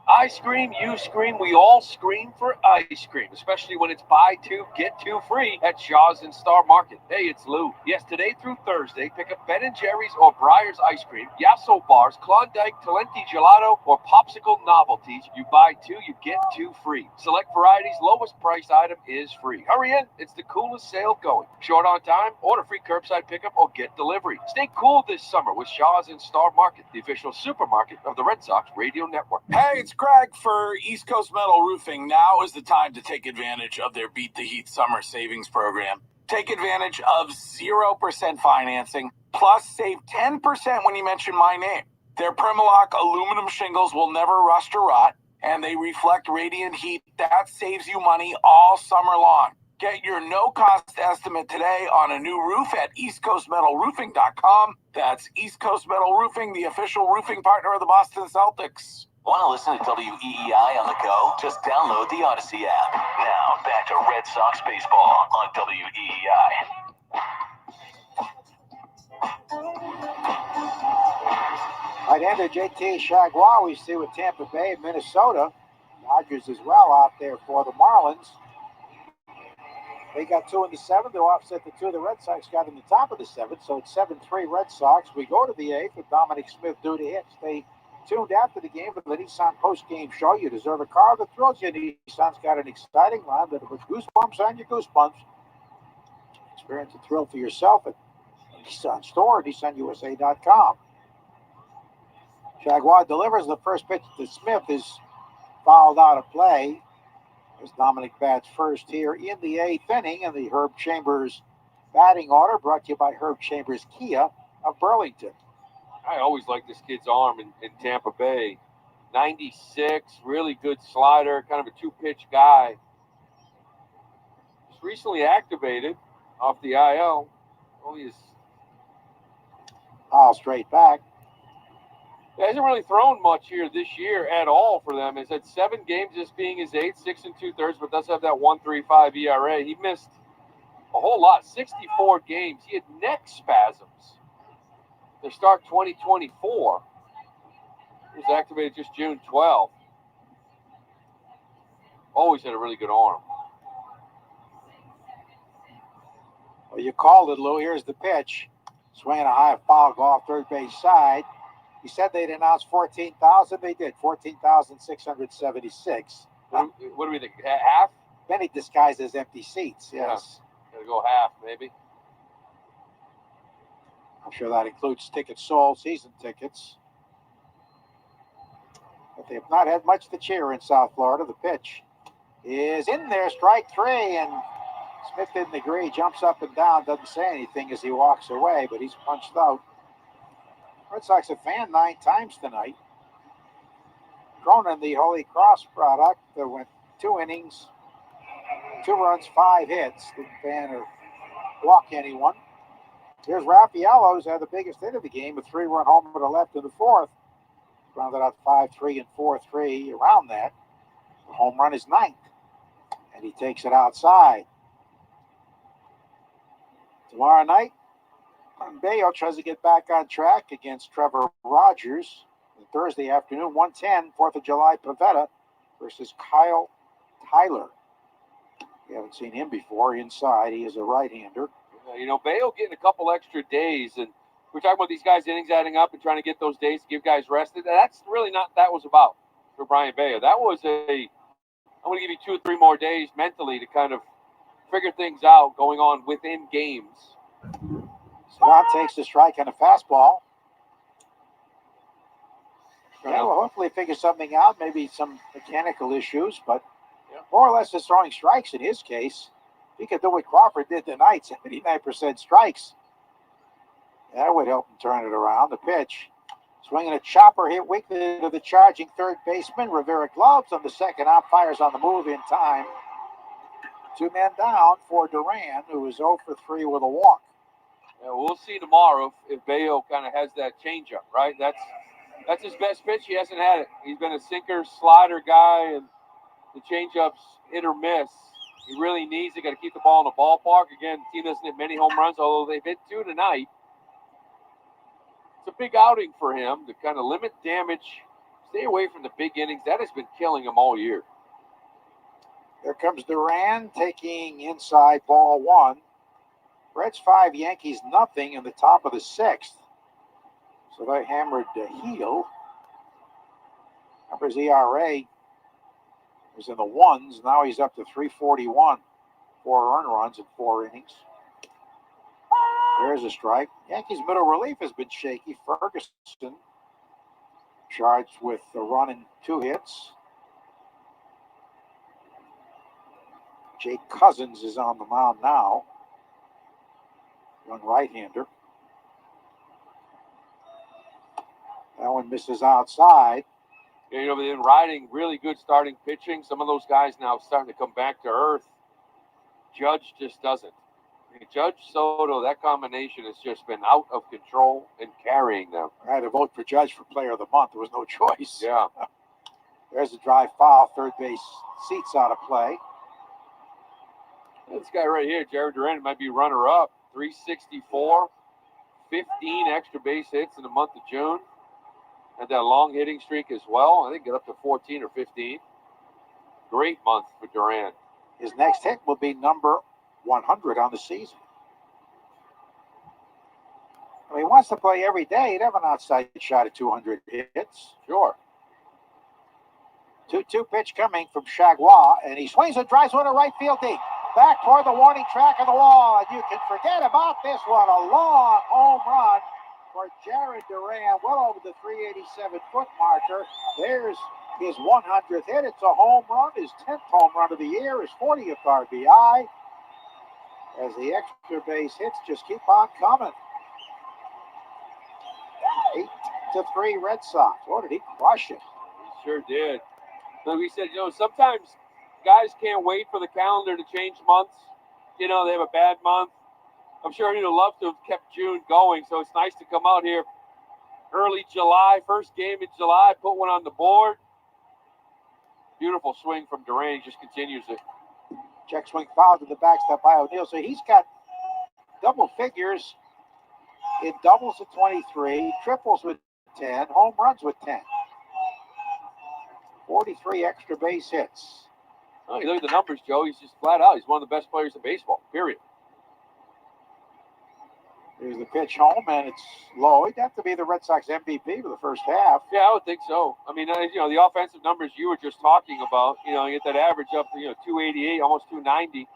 I scream, you scream, we all scream for ice cream, especially when it's buy 2, get 2 free at Shaws and Star Market. Hey, it's Lou. Yes, today through Thursday, pick up Ben & Jerry's or Breyer's ice cream, Yasso bars, Klondike, Talenti gelato, or popsicle novelties. You buy 2, you get 2 free. Select varieties, lowest priced item is free. Hurry in, it's the coolest sale going. Short on time, order free curbside pickup or get delivery. Stay cool this summer with Shaws and Star Market, the official supermarket of the Red Sox Radio Network. Hey, it's Craig for East Coast Metal Roofing. Now is the time to take advantage of their Beat the Heat Summer Savings Program. Take advantage of 0% financing, plus save 10% when you mention my name. Their Primalock aluminum shingles will never rust or rot, and they reflect radiant heat. That saves you money all summer long. Get your no-cost estimate today on a new roof at eastcoastmetalroofing.com. That's East Coast Metal Roofing, the official roofing partner of the Boston Celtics. Want to listen to WEEI on the go? Just download the Odyssey app. Now, back to Red Sox baseball on WEEI. Right-hander JT Chagua, we see with Tampa Bay, Minnesota. Dodgers as well out there for the Marlins. They got 2 in the 7th. They'll offset the 2 the Red Sox got in the top of the 7th. So it's 7-3 Red Sox. We go to the 8th with Dominic Smith due to hit. Stay tuned after the game for the Nissan post-game show. You deserve a car that thrills you. Nissan's got an exciting line that puts goosebumps on your goosebumps. Experience a thrill for yourself at Nissan store, nissanusa.com. Jaguar delivers the first pitch to Smith, is fouled out of play. As Dominic bats first here in the 8th inning, and the Herb Chambers batting order brought to you by Herb Chambers Kia of Burlington. I always like this kid's arm in Tampa Bay. 96, really good slider, kind of a 2-pitch guy. Just recently activated off the IL. Oh, he's foul straight back. He hasn't really thrown much here this year at all for them. He's had 7 games, this being his 8th, 6 2/3, but does have that 1.35 ERA. He missed a whole lot, 64 games. He had neck spasms to start 2024. He was activated just June 12th. Always had a really good arm. Well, you called it, Lou. Here's the pitch. Swinging a high foul, go off third base side. He said they'd announced 14,000. They did. 14,676. What do we think? Half? Many disguised as empty seats, yes. Yeah. Gotta go half, maybe. I'm sure that includes tickets sold, season tickets. But they have not had much to cheer in South Florida. The pitch is in there, strike 3, and Smith didn't agree. Jumps up and down, doesn't say anything as he walks away, but he's punched out. Red Sox have fanned 9 times tonight. Cronin, the Holy Cross product, that went 2 innings, 2 runs, 5 hits. Didn't fan or walk anyone. Here's Raffaello, who's had the biggest hit of the game, a 3-run homer to left in the 4th. Rounded out 5-3 and 4-3 around that. The home run is 9th, and he takes it outside. Tomorrow night, Bayo tries to get back on track against Trevor Rogers. And Thursday afternoon, 1:10, 4th of July, Pavetta versus Kyle Tyler. You haven't seen him before inside. He is a right-hander. You know, Bayo getting a couple extra days, and we're talking about these guys' innings adding up and trying to get those days to give guys rested. That's really not what that was about for Brian Bayo. That was I'm going to give you 2 or 3 more days mentally to kind of figure things out going on within games. Scott takes the strike on a fastball. Yeah, we'll hopefully figure something out, maybe some mechanical issues, but more or less just throwing strikes in his case. He could do what Crawford did tonight, 79% strikes. That would help him turn it around. The pitch. Swinging a chopper hit weakly to the charging third baseman. Rivera gloves on the second. Umpires on the move in time. 2 men down for Duran, who is 0 for 3 with a walk. Yeah, we'll see tomorrow if Bayo kind of has that changeup, right? That's his best pitch. He hasn't had it. He's been a sinker, slider guy, and the changeup's hit or miss. He really needs it. Got to keep the ball in the ballpark. Again, the team doesn't hit many home runs, although they've hit 2 tonight. It's a big outing for him to kind of limit damage, stay away from the big innings. That has been killing him all year. Here comes Duran taking inside ball 1. Reds 5, Yankees nothing in the top of the 6th. So they hammered Heel. Numbers ERA was in the 1s. Now he's up to 341. 4 earned runs in 4 innings. There's a strike. Yankees middle relief has been shaky. Ferguson charged with a run and 2 hits. Jake Cousins is on the mound now. Young right-hander. That one misses outside. Yeah, you know, they've been riding really good starting pitching. Some of those guys now starting to come back to earth. Judge just doesn't. I mean, Judge Soto, that combination has just been out of control and carrying them. I had to vote for Judge for Player of the Month. There was no choice. Yeah. There's a drive foul. Third base seats out of play. This guy right here, Jared Duran, might be runner-up. 364, 15 extra base hits in the month of June. Had that long hitting streak as well. I think get up to 14 or 15. Great month for Duran. His next hit will be number 100 on the season. I mean, he wants to play every day. He'd have an outside shot at 200 hits. Sure. 2-2 pitch coming from Chagua, and he swings and drives one to right field deep. Back toward the warning track of the wall, and you can forget about this one. A long home run for Jared Duran, well over the 387-foot marker. There's his 100th hit. It's a home run, his 10th home run of the year, his 40th RBI. As the extra base hits just keep on coming. 8-3 Red Sox. Boy, did he crush it. He sure did. But we said, you know, sometimes guys can't wait for the calendar to change months. You know, they have a bad month. I'm sure he'd have loved to have kept June going, so it's nice to come out here early July, first game in July, put one on the board. Beautiful swing from Duran. He just continues it. Check swing foul to the backstop by O'Neill. So he's got double figures. It doubles at 23, triples with 10, home runs with 10. 43 extra base hits. Oh, you look at the numbers, Joe. He's just flat out. He's one of the best players in baseball, period. Here's the pitch home, and it's low. He'd have to be the Red Sox MVP for the first half. Yeah, I would think so. I mean, you know, the offensive numbers you were just talking about, you know, you get that average up to, 288, almost 290.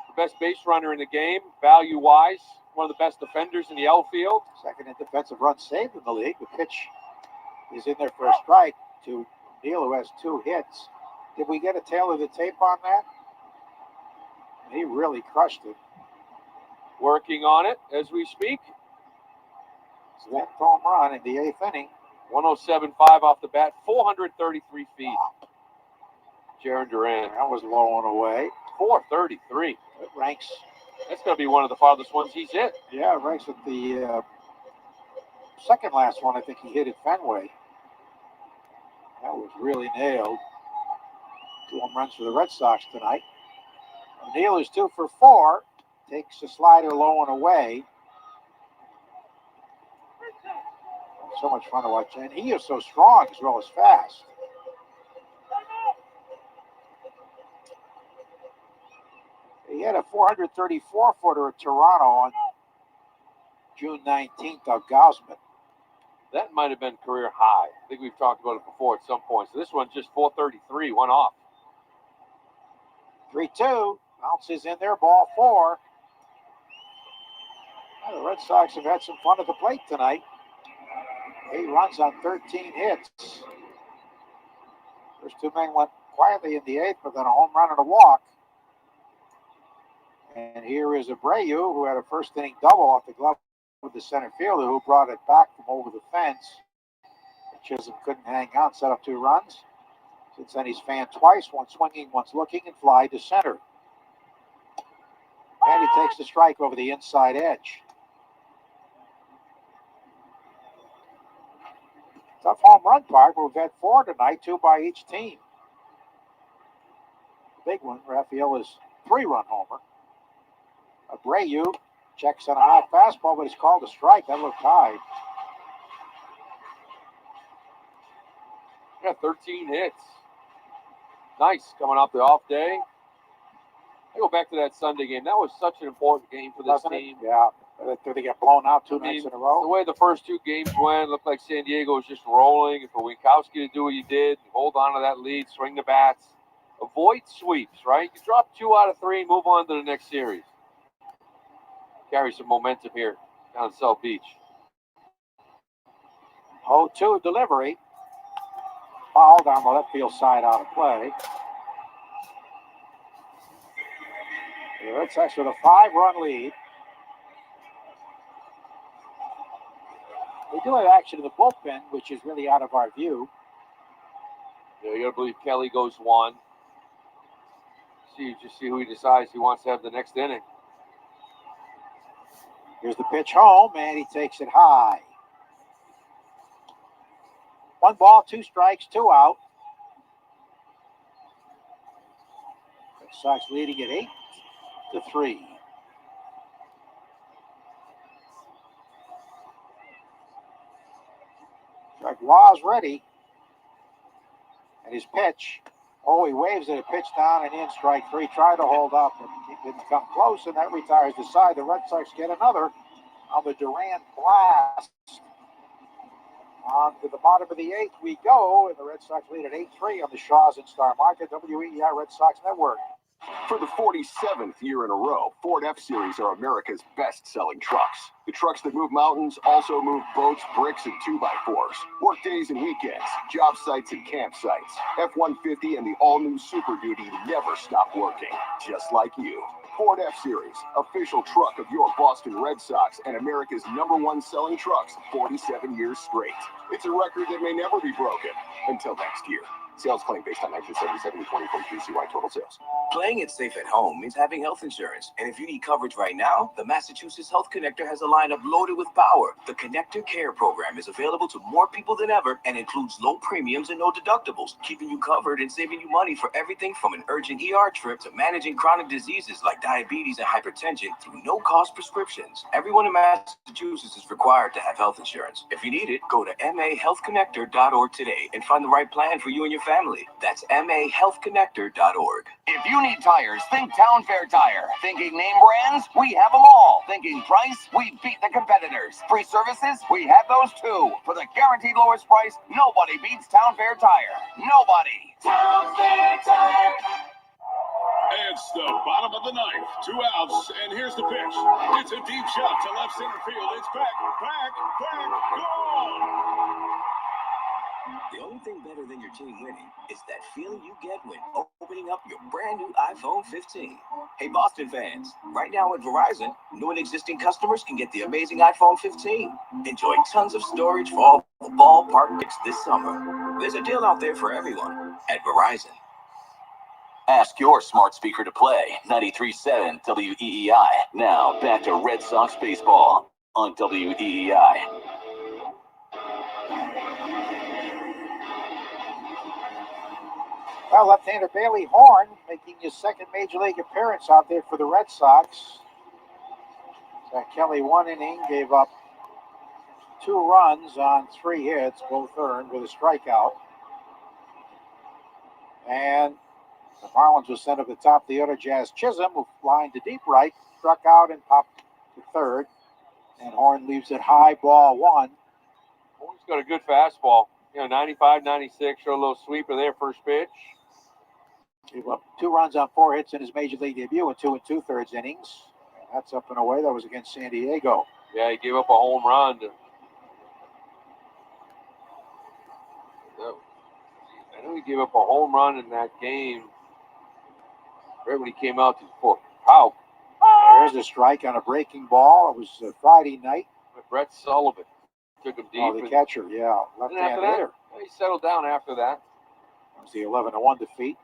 The best base runner in the game, value-wise. One of the best defenders in the outfield. Second in defensive runs saved in the league. The pitch is in there for a strike to Neal, who has 2 hits. Did we get a tail of the tape on that? He really crushed it. Working on it as we speak. 10th home run in the 8th inning. 107.5 off the bat, 433 feet. Jaron Duran. That was low and away. 433. It ranks. That's going to be one of the farthest ones he's hit. Yeah, it ranks at the second last one I think he hit at Fenway. That was really nailed. 2 home runs for the Red Sox tonight. O'Neill is 2 for 4. Takes a slider low and away. So much fun to watch. And he is so strong as well as fast. He had a 434-footer at Toronto on June 19th of Gausman. That might have been career high. I think we've talked about it before at some point. So this one's just 433, one off. 3-2. Bounces in there, ball 4. Well, the Red Sox have had some fun at the plate tonight. 8 runs on 13 hits. First 2 men went quietly in the 8th, but then a home run and a walk. And here is Abreu, who had a first inning double off the glove with the center fielder, who brought it back from over the fence. Chisholm couldn't hang on, set up 2 runs. Since then, he's fanned twice, once swinging, once looking, and fly to center. And he takes the strike over the inside edge. Tough home run park. We've had 4 tonight, 2 by each team. Big one, Raphael is 3-run homer. Abreu checks on a high fastball, but it's called a strike. That looked high. Yeah, 13 hits. Nice, coming off the off day. I go back to that Sunday game. That was such an important game for this team. Yeah, they get blown out 2 nights in a row. The way the first 2 games went, looked like San Diego was just rolling. And for Winkowski to do what he did, hold on to that lead, swing the bats, avoid sweeps, right? You drop 2 out of 3, move on to the next series. Carry some momentum here down South Beach. 0-2 delivery. Foul down the left field side, out of play. The Red Sox with a 5-run lead. They do have action in the bullpen, which is really out of our view. Yeah, you gotta believe Kelly goes 1. Just see who he decides he wants to have the next inning. Here's the pitch home, and he takes it high. 1 ball, 2 strikes, 2 out. Red Sox leading at 8-3. Waz ready. And his pitch. Oh, he waves at a pitch down and in, strike 3. Tried to hold up, but he didn't come close, and that retires the side. The Red Sox get another on the Durant blast. On to the bottom of the 8th we go, and the Red Sox lead at 8-3 on the Shaws and Star Market, WEEI Red Sox Network. For the 47th year in a row, Ford F-Series are America's best-selling trucks. The trucks that move mountains also move boats, bricks, and 2x4s. Work days and weekends, job sites and campsites. F-150 and the all-new Super Duty never stop working, just like you. Ford F-Series, official truck of your Boston Red Sox and America's #1 selling trucks 47 years straight. It's a record that may never be broken until next year. Sales claim based on 1977 to 2023 CY total sales. Playing it safe at home means having health insurance. And if you need coverage right now, the Massachusetts Health Connector has a lineup loaded with power. The Connector Care program is available to more people than ever and includes low premiums and no deductibles, keeping you covered and saving you money for everything from an urgent ER trip to managing chronic diseases like diabetes and hypertension through no-cost prescriptions. Everyone in Massachusetts is required to have health insurance. If you need it, go to mahealthconnector.org today and find the right plan for you and your family. That's mahealthconnector.org. If you need tires, think Town Fair Tire. Thinking name brands? We have them all. Thinking price? We beat the competitors. Free services? We have those too. For the guaranteed lowest price, nobody beats Town Fair Tire. Nobody. Town Fair Tire. It's the bottom of the 9th, 2 outs, and here's the pitch. It's a deep shot to left center field. It's back, gone. The only thing better than your team winning is that feeling you get when opening up your brand new iPhone 15. Hey, Boston fans, right now at Verizon, new and existing customers can get the amazing iPhone 15. Enjoy tons of storage for all the ballpark picks this summer. There's a deal out there for everyone at Verizon. Ask your smart speaker to play 93.7 WEEI. Now back to Red Sox baseball on WEEI. Well, left-hander Bailey Horn making his second major league appearance out there for the Red Sox. Kelly, 1 inning, gave up 2 runs on 3 hits, both earned with a strikeout. And the Marlins was sent up the top of the order. Jazz Chisholm, who lined to deep right, struck out and popped to third. And Horn leaves it high, ball 1. Horn's got a good fastball. 95, 96, or a little sweeper there, first pitch. Gave up 2 runs on 4 hits in his major league debut in 2 2/3 innings. And that's up and away. That was against San Diego. Yeah, he gave up a home run. I know he gave up a home run in that game right when he came out to for Pau. There's a strike on a breaking ball. It was Friday night. Brett Sullivan took him deep. Oh, the catcher, yeah. Left-hand hitter. He settled down after that. That was the 11-1 defeat.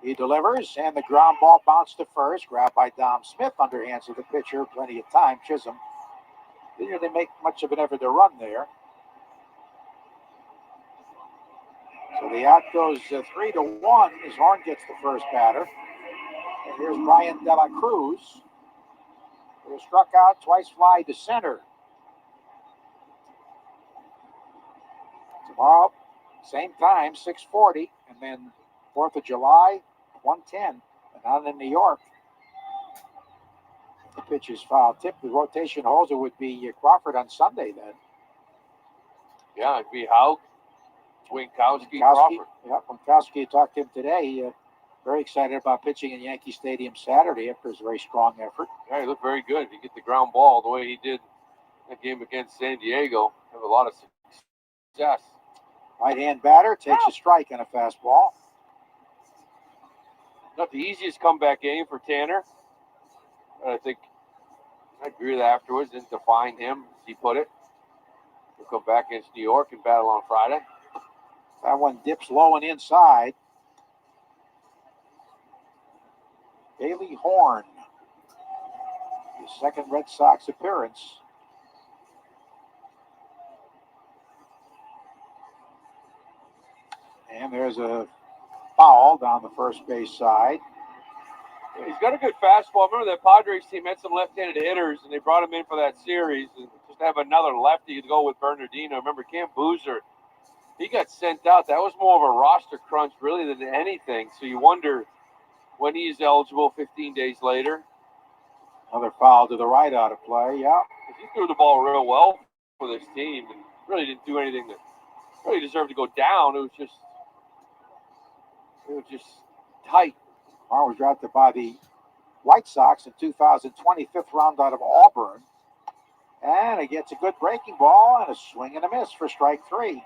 He delivers, and the ground ball bounced to first, grabbed by Dom Smith, underhands of the pitcher, plenty of time. Chisholm didn't really make much of an effort to run there. So the out goes 3-1 as Horn gets the first batter. And here's Brian De La Cruz, who struck out, twice fly to center. Tomorrow, same time, 6:40, and then 4th of July, 1:10, and out in New York. The pitch is foul tip. The rotation holder would be Crawford on Sunday then. Yeah, it'd be Haug, Winkowski, Crawford. Yeah, Winkowski talked to him today. Very excited about pitching in Yankee Stadium Saturday after his very strong effort. Yeah, he looked very good. He get the ground ball the way he did that game against San Diego. Have a lot of success. Right-hand batter takes a strike on a fastball. Not the easiest comeback game for Tanner. I think I agree with that afterwards. Didn't define him, as he put it. He'll come back against New York and battle on Friday. That one dips low and inside. Bailey Horn, his second Red Sox appearance. And there's a foul down the first base side. Yeah, he's got a good fastball. Remember that Padres team had some left-handed hitters, and they brought him in for that series. And just to have another lefty to go with Bernardino. Remember Cam Boozer, he got sent out. That was more of a roster crunch really than anything. So you wonder when he's eligible 15 days later. Another foul to the right out of play, yeah. He threw the ball real well for this team and really didn't do anything that really deserved to go down. It was just tight. Horn was drafted by the White Sox in 2020, 5th round out of Auburn. And he gets a good breaking ball and a swing and a miss for strike 3.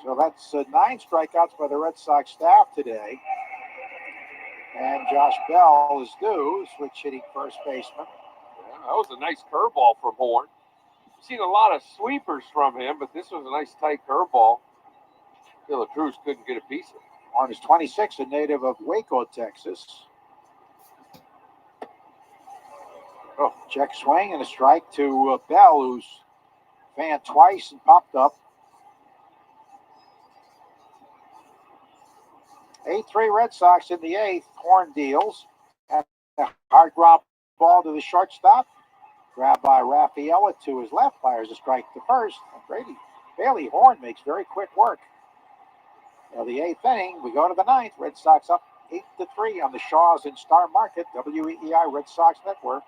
So that's 9 strikeouts by the Red Sox staff today. And Josh Bell is due, switch hitting first baseman. Yeah, that was a nice curveball from Horn. We've seen a lot of sweepers from him, but this was a nice tight curveball. De La Cruz couldn't get a piece of it. Horn is 26, a native of Waco, Texas. Oh, check swing and a strike to Bell, who's fanned twice and popped up. 8-3 Red Sox in the 8th. Horn deals. And a hard ground ball to the shortstop. Grabbed by Rafaela to his left. Fires a strike to first. And Bailey Horn makes very quick work. Now the 8th inning, we go to the 9th. Red Sox up 8-3 on the Shaws in Star Market. WEEI Red Sox Network.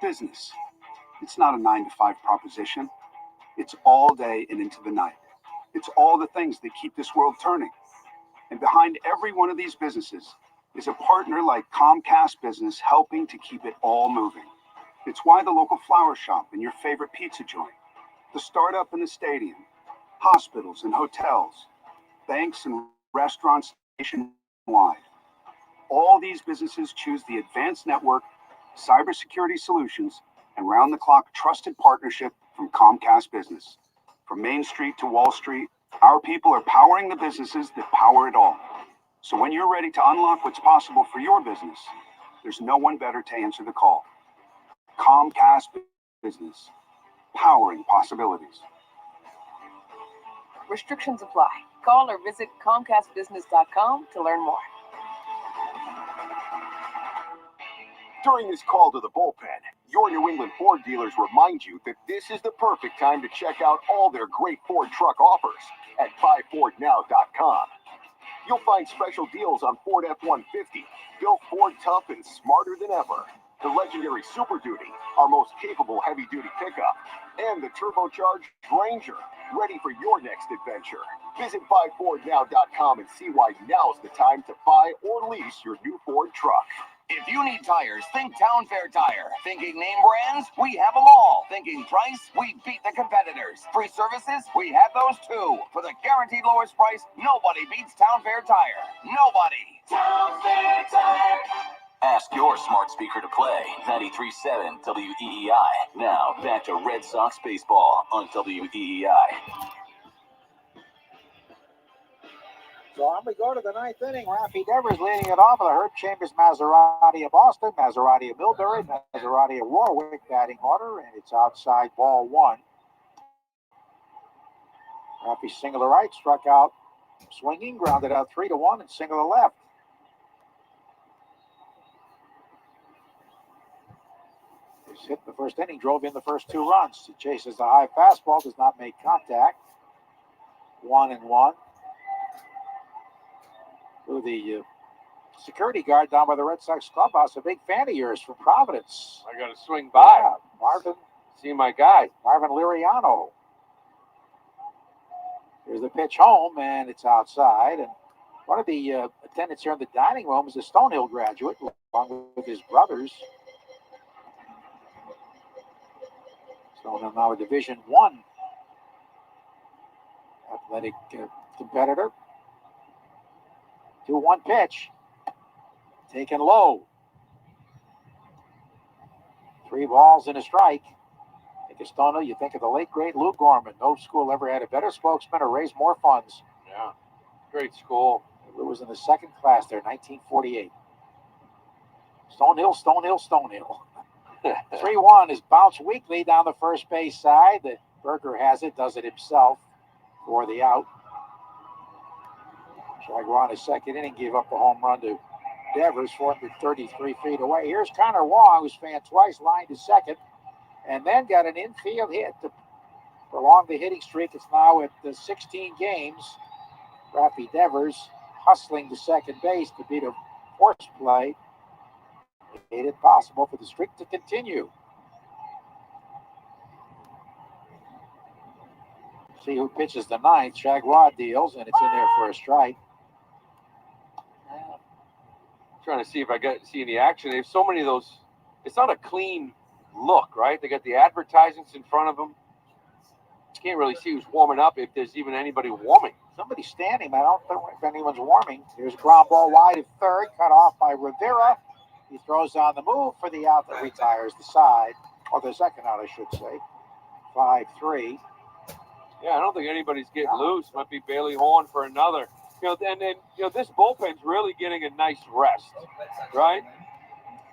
Business. It's not a 9-to-5 proposition. It's all day and into the night. It's all the things that keep this world turning. And behind every one of these businesses is a partner like Comcast Business helping to keep it all moving. It's why the local flower shop and your favorite pizza joint, the startup in the stadium, hospitals and hotels, banks and restaurants nationwide. All these businesses choose the advanced network, cybersecurity solutions, and round-the-clock trusted partnership from Comcast Business. From Main Street to Wall Street, our people are powering the businesses that power it all. So when you're ready to unlock what's possible for your business, there's no one better to answer the call. Comcast Business, powering possibilities. Restrictions apply. Call or visit ComcastBusiness.com to learn more. During this call to the bullpen, your New England Ford dealers remind you that this is the perfect time to check out all their great Ford truck offers at buyfordnow.com. You'll find special deals on Ford F-150, built Ford tough and smarter than ever. The legendary Super Duty, our most capable heavy-duty pickup, and the turbocharged Ranger, ready for your next adventure. Visit buyfordnow.com and see why now's the time to buy or lease your new Ford truck. If you need tires, think Town Fair Tire. Thinking name brands? We have them all. Thinking price? We beat the competitors. Free services? We have those too. For the guaranteed lowest price, nobody beats Town Fair Tire. Nobody. Town Fair Tire. Ask your smart speaker to play 93.7 WEEI. Now back to Red Sox baseball on WEEI. So on we go to the ninth inning. Raffy Devers leading it off with a Herb Chambers, Maserati of Boston, Maserati of Millbury, Maserati of Warwick batting order, and it's outside ball one. Raffy single to right, struck out swinging, grounded out 3-1, and single to left. He's hit the first inning, drove in the first 2 runs. He chases the high fastball, does not make contact. 1-1. To the security guard down by the Red Sox clubhouse, a big fan of yours from Providence. I got to swing by. Yeah, Marvin. See my guy. Marvin Liriano. Here's the pitch home, and it's outside. And one of the attendants here in the dining room is a Stonehill graduate, along with his brothers. Stonehill now a Division I athletic competitor. 2-1 pitch. Taken low. 3 balls and a strike. Think of Stonehill, you think of the late, great Lou Gorman. No school ever had a better spokesman or raised more funds. Yeah, great school. Lou was in the second class there, 1948. Stonehill, Stonehill, Stonehill. 3-1 is bounced weakly down the first base side. The Berger has it, does it himself for the out. Chagrin, his second inning, gave up the home run to Devers, 433 feet away. Here's Connor Wong, who's fanned twice, lined to second, and then got an infield hit to prolong the hitting streak. It's now at 16 games. Raffy Devers hustling to second base to beat a force play. Made it possible for the streak to continue. See who pitches the ninth. Chagrin deals, and it's in there for a strike. Trying to see if I see any action. They have so many of those. It's not a clean look, right? They got the advertisements in front of them. You can't really see who's warming up, if there's even anybody warming. Somebody's standing, but I don't think if anyone's warming. Here's a ground ball wide at third, cut off by Rivera. He throws on the move for the out that retires the side, or the second out, I should say. 5-3. Yeah, I don't think anybody's getting loose. Might be Bailey Horn for another. And then this bullpen's really getting a nice rest, right?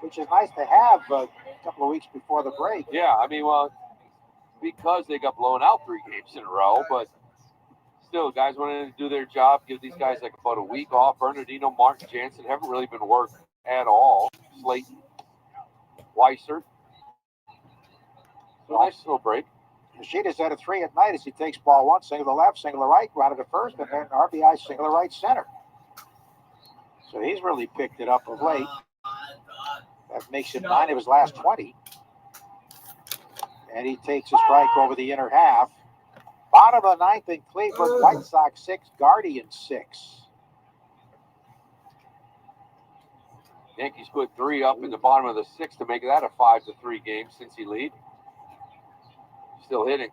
Which is nice to have a couple of weeks before the break. Yeah, I mean, well, because they got blown out 3 games in a row, but still, guys wanted to do their job, give these guys like about a week off. Bernardino, Martin, Jansen haven't really been worked at all. Slayton, Weiser. So nice little break. Yoshita's at a 3 at night as he takes ball 1, single to left, single to right, grounded to first, and then RBI single to right center. So he's really picked it up of late. That makes him 9 of his last 20. And he takes a strike over the inner half. Bottom of the ninth in Cleveland, White Sox 6, Guardians 6. Yankees put 3 up in the bottom of the 6th to make that a 5-3 game since he lead. Still hitting.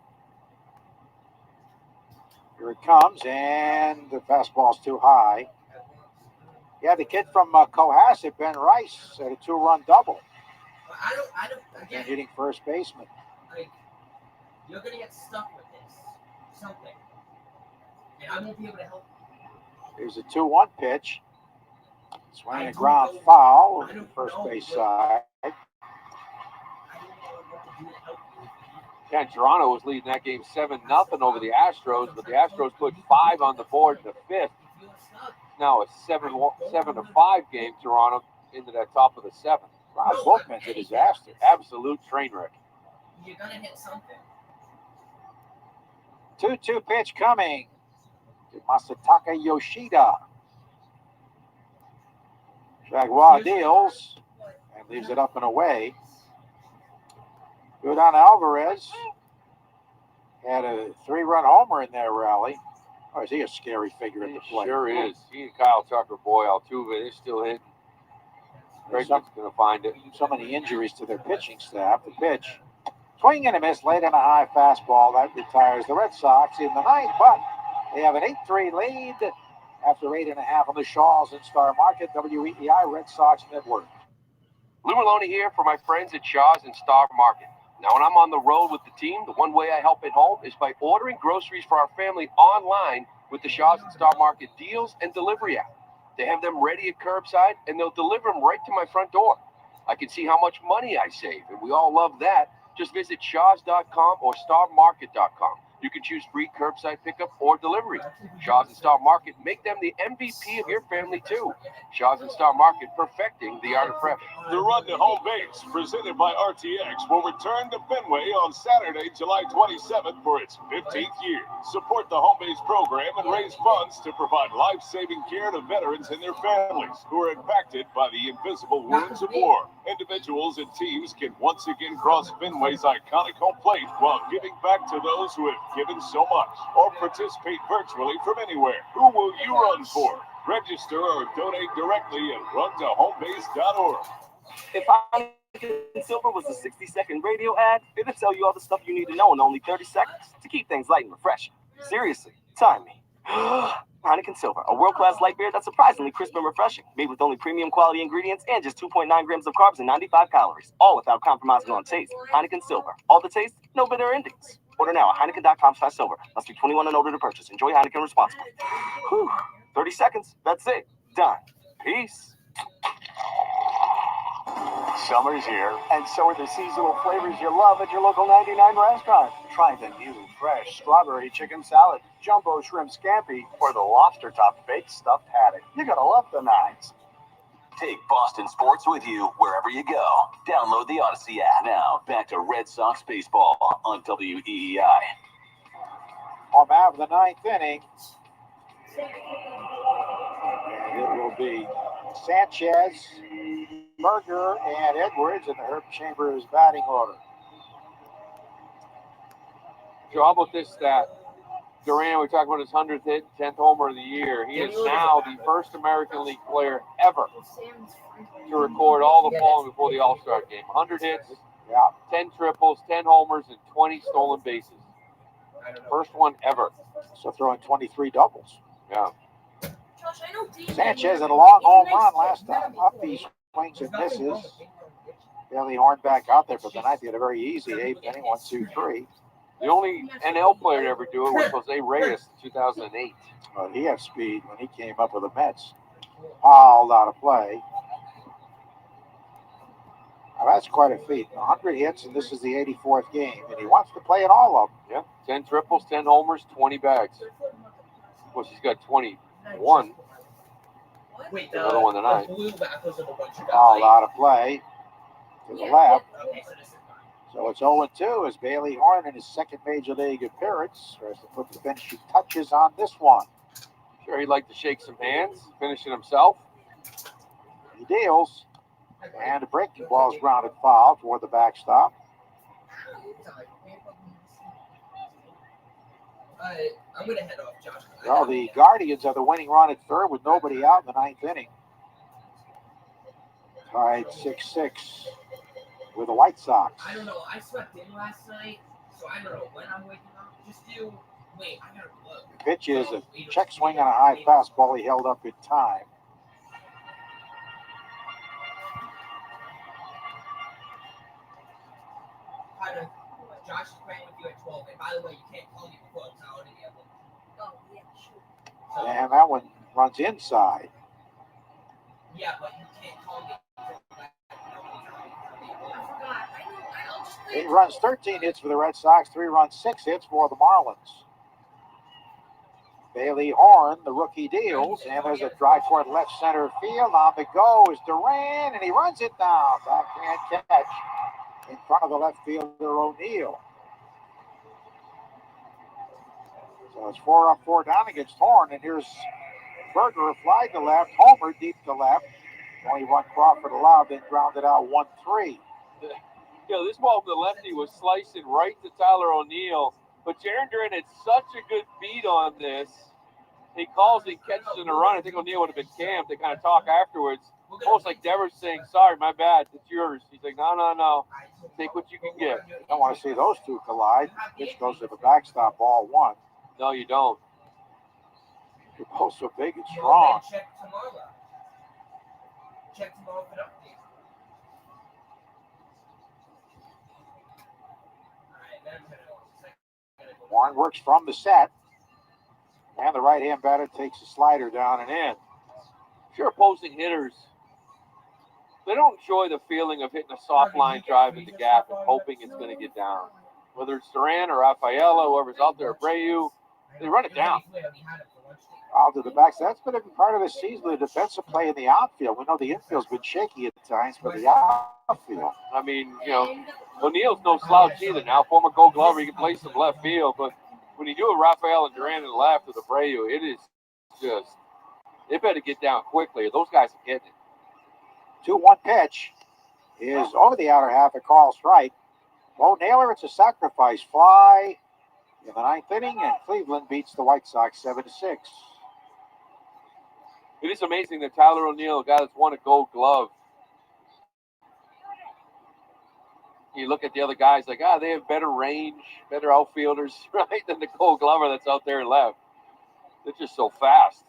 Here it comes, and the fastball's too high. Yeah, the kid from Cohasset, Ben Rice, had a 2-run double. Again, Hitting first baseman. like, you're gonna get stuck with this. Something. And I won't be able to help you. Here's a 2-1 pitch. Swinging a ground foul on the first base side. Yeah, Toronto was leading that game 7-0 over the Astros, but the Astros put 5 on the board in the 5th. Now a 7-5 game. Toronto into that top of the 7th. Wow, Bookman's a disaster. Absolute train wreck. You're gonna hit something. 2-2 pitch coming to Masataka Yoshida. Jaguar deals and leaves it up and away. Jordan Alvarez had a 3-run homer in their rally. Oh, is he a scary figure at the plate? Sure is. He and Kyle Tucker, boy, Altuve, they're still hitting. Greg's going to find it. So many injuries to their pitching staff. The pitch. Swing and a miss late on a high fastball. That retires the Red Sox in the 9th, but they have an 8-3 lead after 8.5 on the Shaws and Star Market. WEEI Red Sox Network. Lou Maloney here for my friends at Shaw's and Star Market. Now, when I'm on the road with the team, the one way I help at home is by ordering groceries for our family online with the Shaw's and Star Market deals and delivery app. They have them ready at curbside, and they'll deliver them right to my front door. I can see how much money I save, and we all love that. Just visit shaws.com or starmarket.com. You can choose free curbside pickup or delivery. Shaw's and Star Market, make them the MVP of your family, too. Shaw's and Star Market, perfecting the art of prep. The Run to Home Base, presented by RTX, will return to Fenway on Saturday, July 27th for its 15th year. Support the Home Base program and raise funds to provide life-saving care to veterans and their families who are impacted by the invisible wounds of war. Individuals and teams can once again cross Fenway's iconic home plate while giving back to those who have given so much, or participate virtually from anywhere. Who will you run for? Register or donate directly at runtohomebase.org. If Heineken Silver was a 60-second radio ad, it'd tell you all the stuff you need to know in only 30 seconds to keep things light and refreshing. Seriously, time me. Heineken Silver, a world-class light beer that's surprisingly crisp and refreshing, made with only premium quality ingredients and just 2.9 grams of carbs and 95 calories, all without compromising on taste. Heineken Silver, all the taste, no bitter endings. Order now at Heineken.com/silver. Must be 21 and older to purchase. Enjoy Heineken responsibly. Whew, 30 seconds. That's it. Done. Peace. Summer's here, and so are the seasonal flavors you love at your local 99 restaurant. Try the new, fresh strawberry chicken salad, jumbo shrimp scampi, or the lobster-topped baked stuffed haddock. You're gonna love the nines. Take Boston sports with you wherever you go. Download the Odyssey app now. Back to Red Sox baseball on WEEI. Home out of the 9th inning. And it will be Sanchez, Berger, and Edwards in the Herb Chambers batting order. Joe, how about this stat? Duran, we talked about his 100th hit, 10th homer of the year. He is now the first American League player ever to record all the following before the All-Star game. 100 hits, 10 triples, 10 homers, and 20 stolen bases. First one ever. So throwing 23 doubles. Yeah. Sanchez had a long home run last time. Up he swings and misses. Bailey Horn back out there for the ninth. He had a very easy 8th inning, 1, 2, 3. The only NL player to ever do it was Jose Reyes in 2008. Well, he had speed when he came up with the Mets. Fouled out of play. Now, that's quite a feat. 100 hits, and this is the 84th game, and he wants to play in all of them. Yeah, 10 triples, 10 homers, 20 bags. Of course, he's got 21. Another one tonight. Fouled out of play to the left. So it's 0-2 as Bailey Horn in his second major league appearance tries to put the finishing touches on this one. Sure, he'd like to shake some hands, finish it himself. He deals. And a breaking ball is grounded foul toward the backstop. I'm going to head off, Josh. Well, the Guardians are the winning run at third with nobody out in the 9th inning. Tied 6-6 with the White Sox. I don't know. I slept in last night, so I don't know when I'm waking up. Just do. Wait, I gotta look. The pitch is a check swing on a high fastball. He held up in time. Hunter, Josh is playing with you at 12. And by the way, you can't call me before it's out again. Oh, yeah, sure. And that one runs inside. Yeah, but you can't call me before that. I forgot. I know. He runs 13 hits for the Red Sox, 3 runs, 6 hits for the Marlins. Bailey Horn, the rookie, deals, and there's a drive toward left center field. On the go is Duran, and he runs it down. Backhand catch in front of the left fielder O'Neill. So it's 4 up, 4 down against Horn, and here's Berger, fly to left, Homer deep to left. Only one Crawford allowed, then grounded out 1-3. You know, this ball from the lefty was slicing right to Tyler O'Neill, but Jaron Duran had such a good beat on this. He calls and catches in a run. I think O'Neill would have been camped. They kind of talk afterwards, almost like Devers saying, "Sorry, my bad, it's yours." He's like, "No. Take what you can get." I don't want to see those two collide. Pitch goes to the backstop, ball 1. No, you don't. You're both so big and strong. Check tomorrow. Check tomorrow for an update. Warren works from the set. And the right-hand batter takes a slider down and in. If you're opposing hitters, they don't enjoy the feeling of hitting a soft line drive in the gap and hoping it's going to get down. Whether it's Duran or Rafaela, whoever's out there, Abreu, they run it down. Out to the back. So that's been a part of the season, the defensive play in the outfield. We know the infield's been shaky at times, but the outfield. I mean, you know, O'Neill's no slouch either now. Former Gold Glover, he can play some left field, but when you do a Rafael and Duran in the left with Abreu, it is just, they better get down quickly or those guys are getting it. 2-1 pitch is over the outer half of Carl Strike. Bo Naylor, it's a sacrifice fly in the 9th inning, and Cleveland beats the White Sox 7-6. It is amazing that Tyler O'Neill, a guy that's won a Gold Glove, you look at the other guys like, they have better range, better outfielders, right, than the Gold Glover that's out there and left. They're just so fast.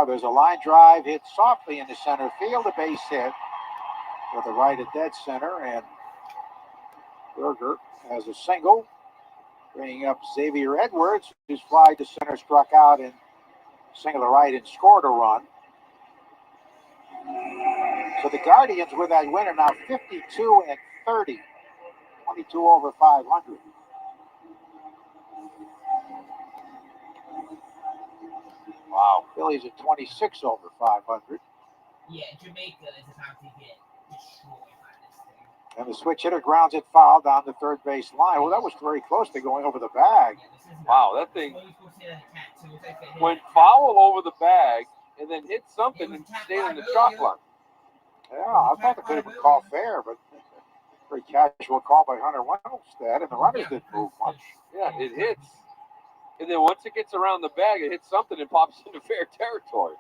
There's a line drive hit softly into center field, a base hit with a right at dead center, and Berger has a single, bringing up Xavier Edwards, whose fly to center struck out and single to right and scored a run. So the Guardians with that win are now 52-30, 22 over 500. Wow, Phillies at 26 over 500. Yeah, Jamaica is about to get destroyed by this thing. And the switch hitter grounds it foul down the third base line. Well, that was very close to going over the bag. Wow, that thing went foul over the bag and then hit something and stayed on the chalk line. Yeah, I thought it could have been called fair, but very casual call by Hunter Winstead, and the runners didn't move much. Yeah, it hits. And then once it gets around the bag, it hits something and pops into fair territory.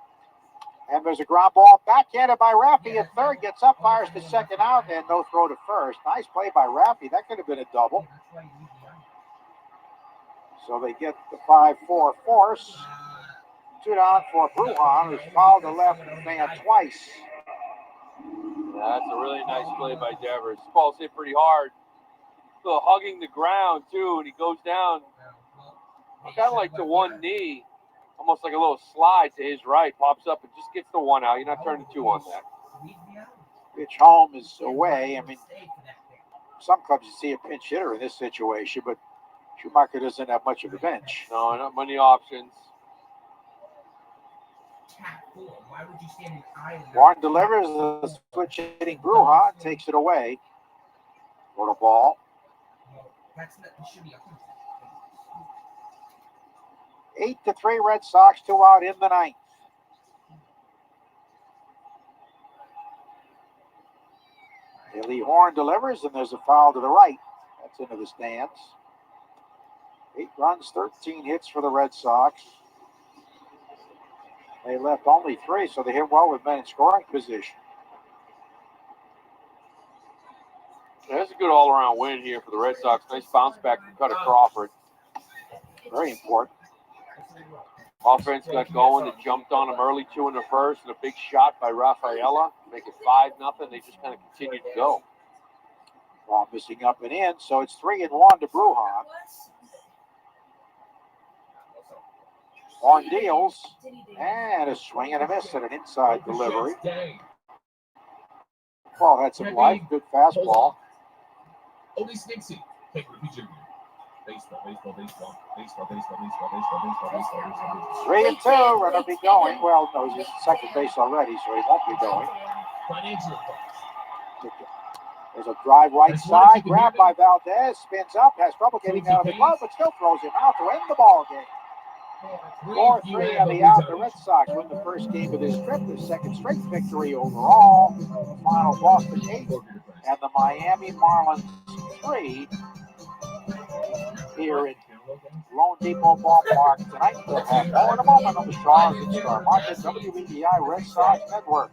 And there's a ground ball backhanded by Raffy at third, gets up, fires to second out, and no throw to first. Nice play by Raffy. That could have been a double. So they get the 5-4 force. 2 down for Brujan, who's fouled the left man twice. That's a really nice play by Devers. This ball's hit pretty hard. So hugging the ground, too, and he goes down kind of like to one knee, almost like a little slide to his right, pops up and just gets the 1 out. You're not turning 2 on that. Pitch home is away. I mean, some clubs you see a pinch hitter in this situation, but Schumacher doesn't have much of a bench. No, not many options. Warren delivers the switch hitting Brujan, takes it away for the ball. 8-3 Red Sox, 2 out in the 9th. Bailey Horn delivers, and there's a foul to the right. That's into the stands. 8 runs, 13 hits for the Red Sox. They left only 3, so they hit well with men in scoring position. That's a good all-around win here for the Red Sox. Nice bounce back from Cutter Crawford. Very important. Offense got going. They jumped on him early, 2 in the first, and a big shot by Rafaela. Make it 5-0. They just kind of continued to go. Ball missing up and in, so it's 3-1 to Brujan. On deals, and a swing and a miss and an inside delivery. Ball had some life, good fastball. Only Snitsy. Hey, repeat your baseball. 3-2, runner be going. Well, no, he's at second base already, so he won't be going. There's a drive right side, grabbed by Valdez, spins up, has trouble getting out of the glove, but still throws him out to end the ball game. 4-3 on the out. The Red Sox win the first game of this trip, their second straight victory overall. Final Boston 8 and the Miami Marlins 3 here in loanDepot Ballpark tonight. We'll have more in a moment on the Shaws and Star Market WBBI Red Sox Network.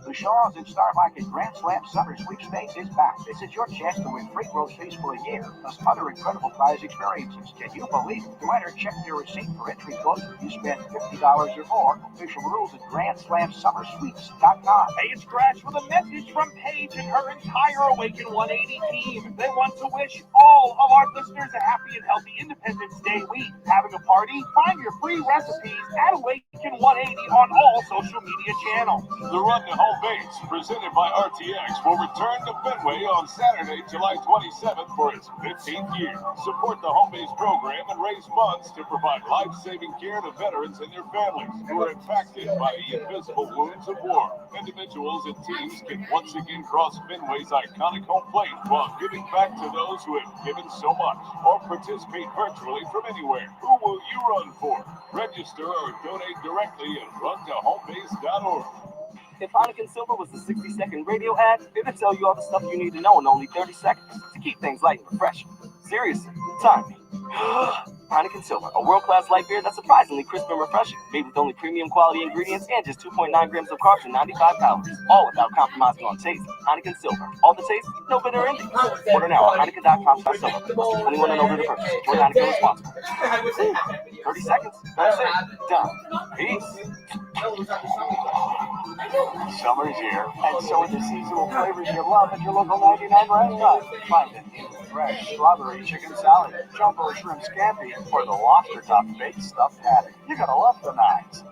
The Shaws and Star Market Grand Slam Summer Sweepstakes is back. This is your chance to win free groceries for a year, plus other incredible prize experiences. Can you believe it? To enter, check your receipt for entry code if you spend $50 or more. Official rules at GrandSlamSummerSweeps.com. Hey, it's Scratch with a message from Paige and her entire Awaken 180 team. They want to wish all of our listeners a happy and healthy Independence Day week. Having a party? Find your free recipes at Awaken 180 on all social media channels. The Run to Home Base, presented by RTX, will return to Fenway on Saturday, July 27th for its 15th year. Support the Home Base program and raise funds to provide life-saving care to veterans and their families who are impacted by the invisible wounds of war. Individuals and teams can once again cross Fenway's iconic home plate while giving back to those who have given so much, or participate virtually from anywhere. Who will you run for? Register or donate directly at runtohomebase.org. If Heineken Silver was a 60-second radio ad, it'd tell you all the stuff you need to know in only 30 seconds to keep things light and refreshing. Seriously, time me. Heineken Silver, a world-class light beer that's surprisingly crisp and refreshing, made with only premium quality ingredients and just 2.9 grams of carbs and 95 calories, all without compromising on taste. Heineken Silver, all the taste, no bitter ending. Order now at Heineken.com/silver. Must be 21 and older to purchase. Enjoy Heineken responsibly. 30 seconds. That's it. Done. Peace. Summer's here, and so are the seasonal flavors you love at your local 99 restaurant. Find it in fresh strawberry chicken salad, jumbo shrimp scampi, or the lobster-topped baked stuffed patty. You're gonna love the nines. This is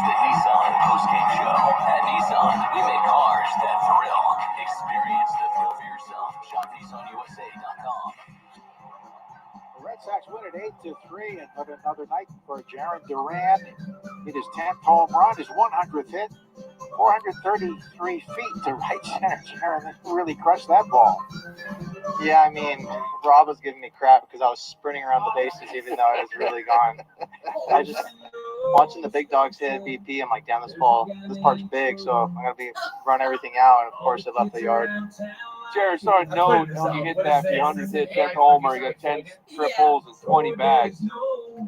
the Nissan postgame show. At Nissan, we make cars that thrill. Experience the thrill for yourself. Shop NissanUSA.com. The Red Sox win at 8-3, and another night for Jarren Duran. Hit his 10th home run, his 100th hit, 433 feet to right center. Jarren really crushed that ball. Yeah, I mean, Rob was giving me crap because I was sprinting around the bases even though I was really gone. I just, watching the big dogs hit BP, I'm like, damn, this park's big, so I'm going to run everything out, and of course it left the yard. Jared started note when you hit that 100th hit, 10th homer, you got 10 triples and 20 bags. You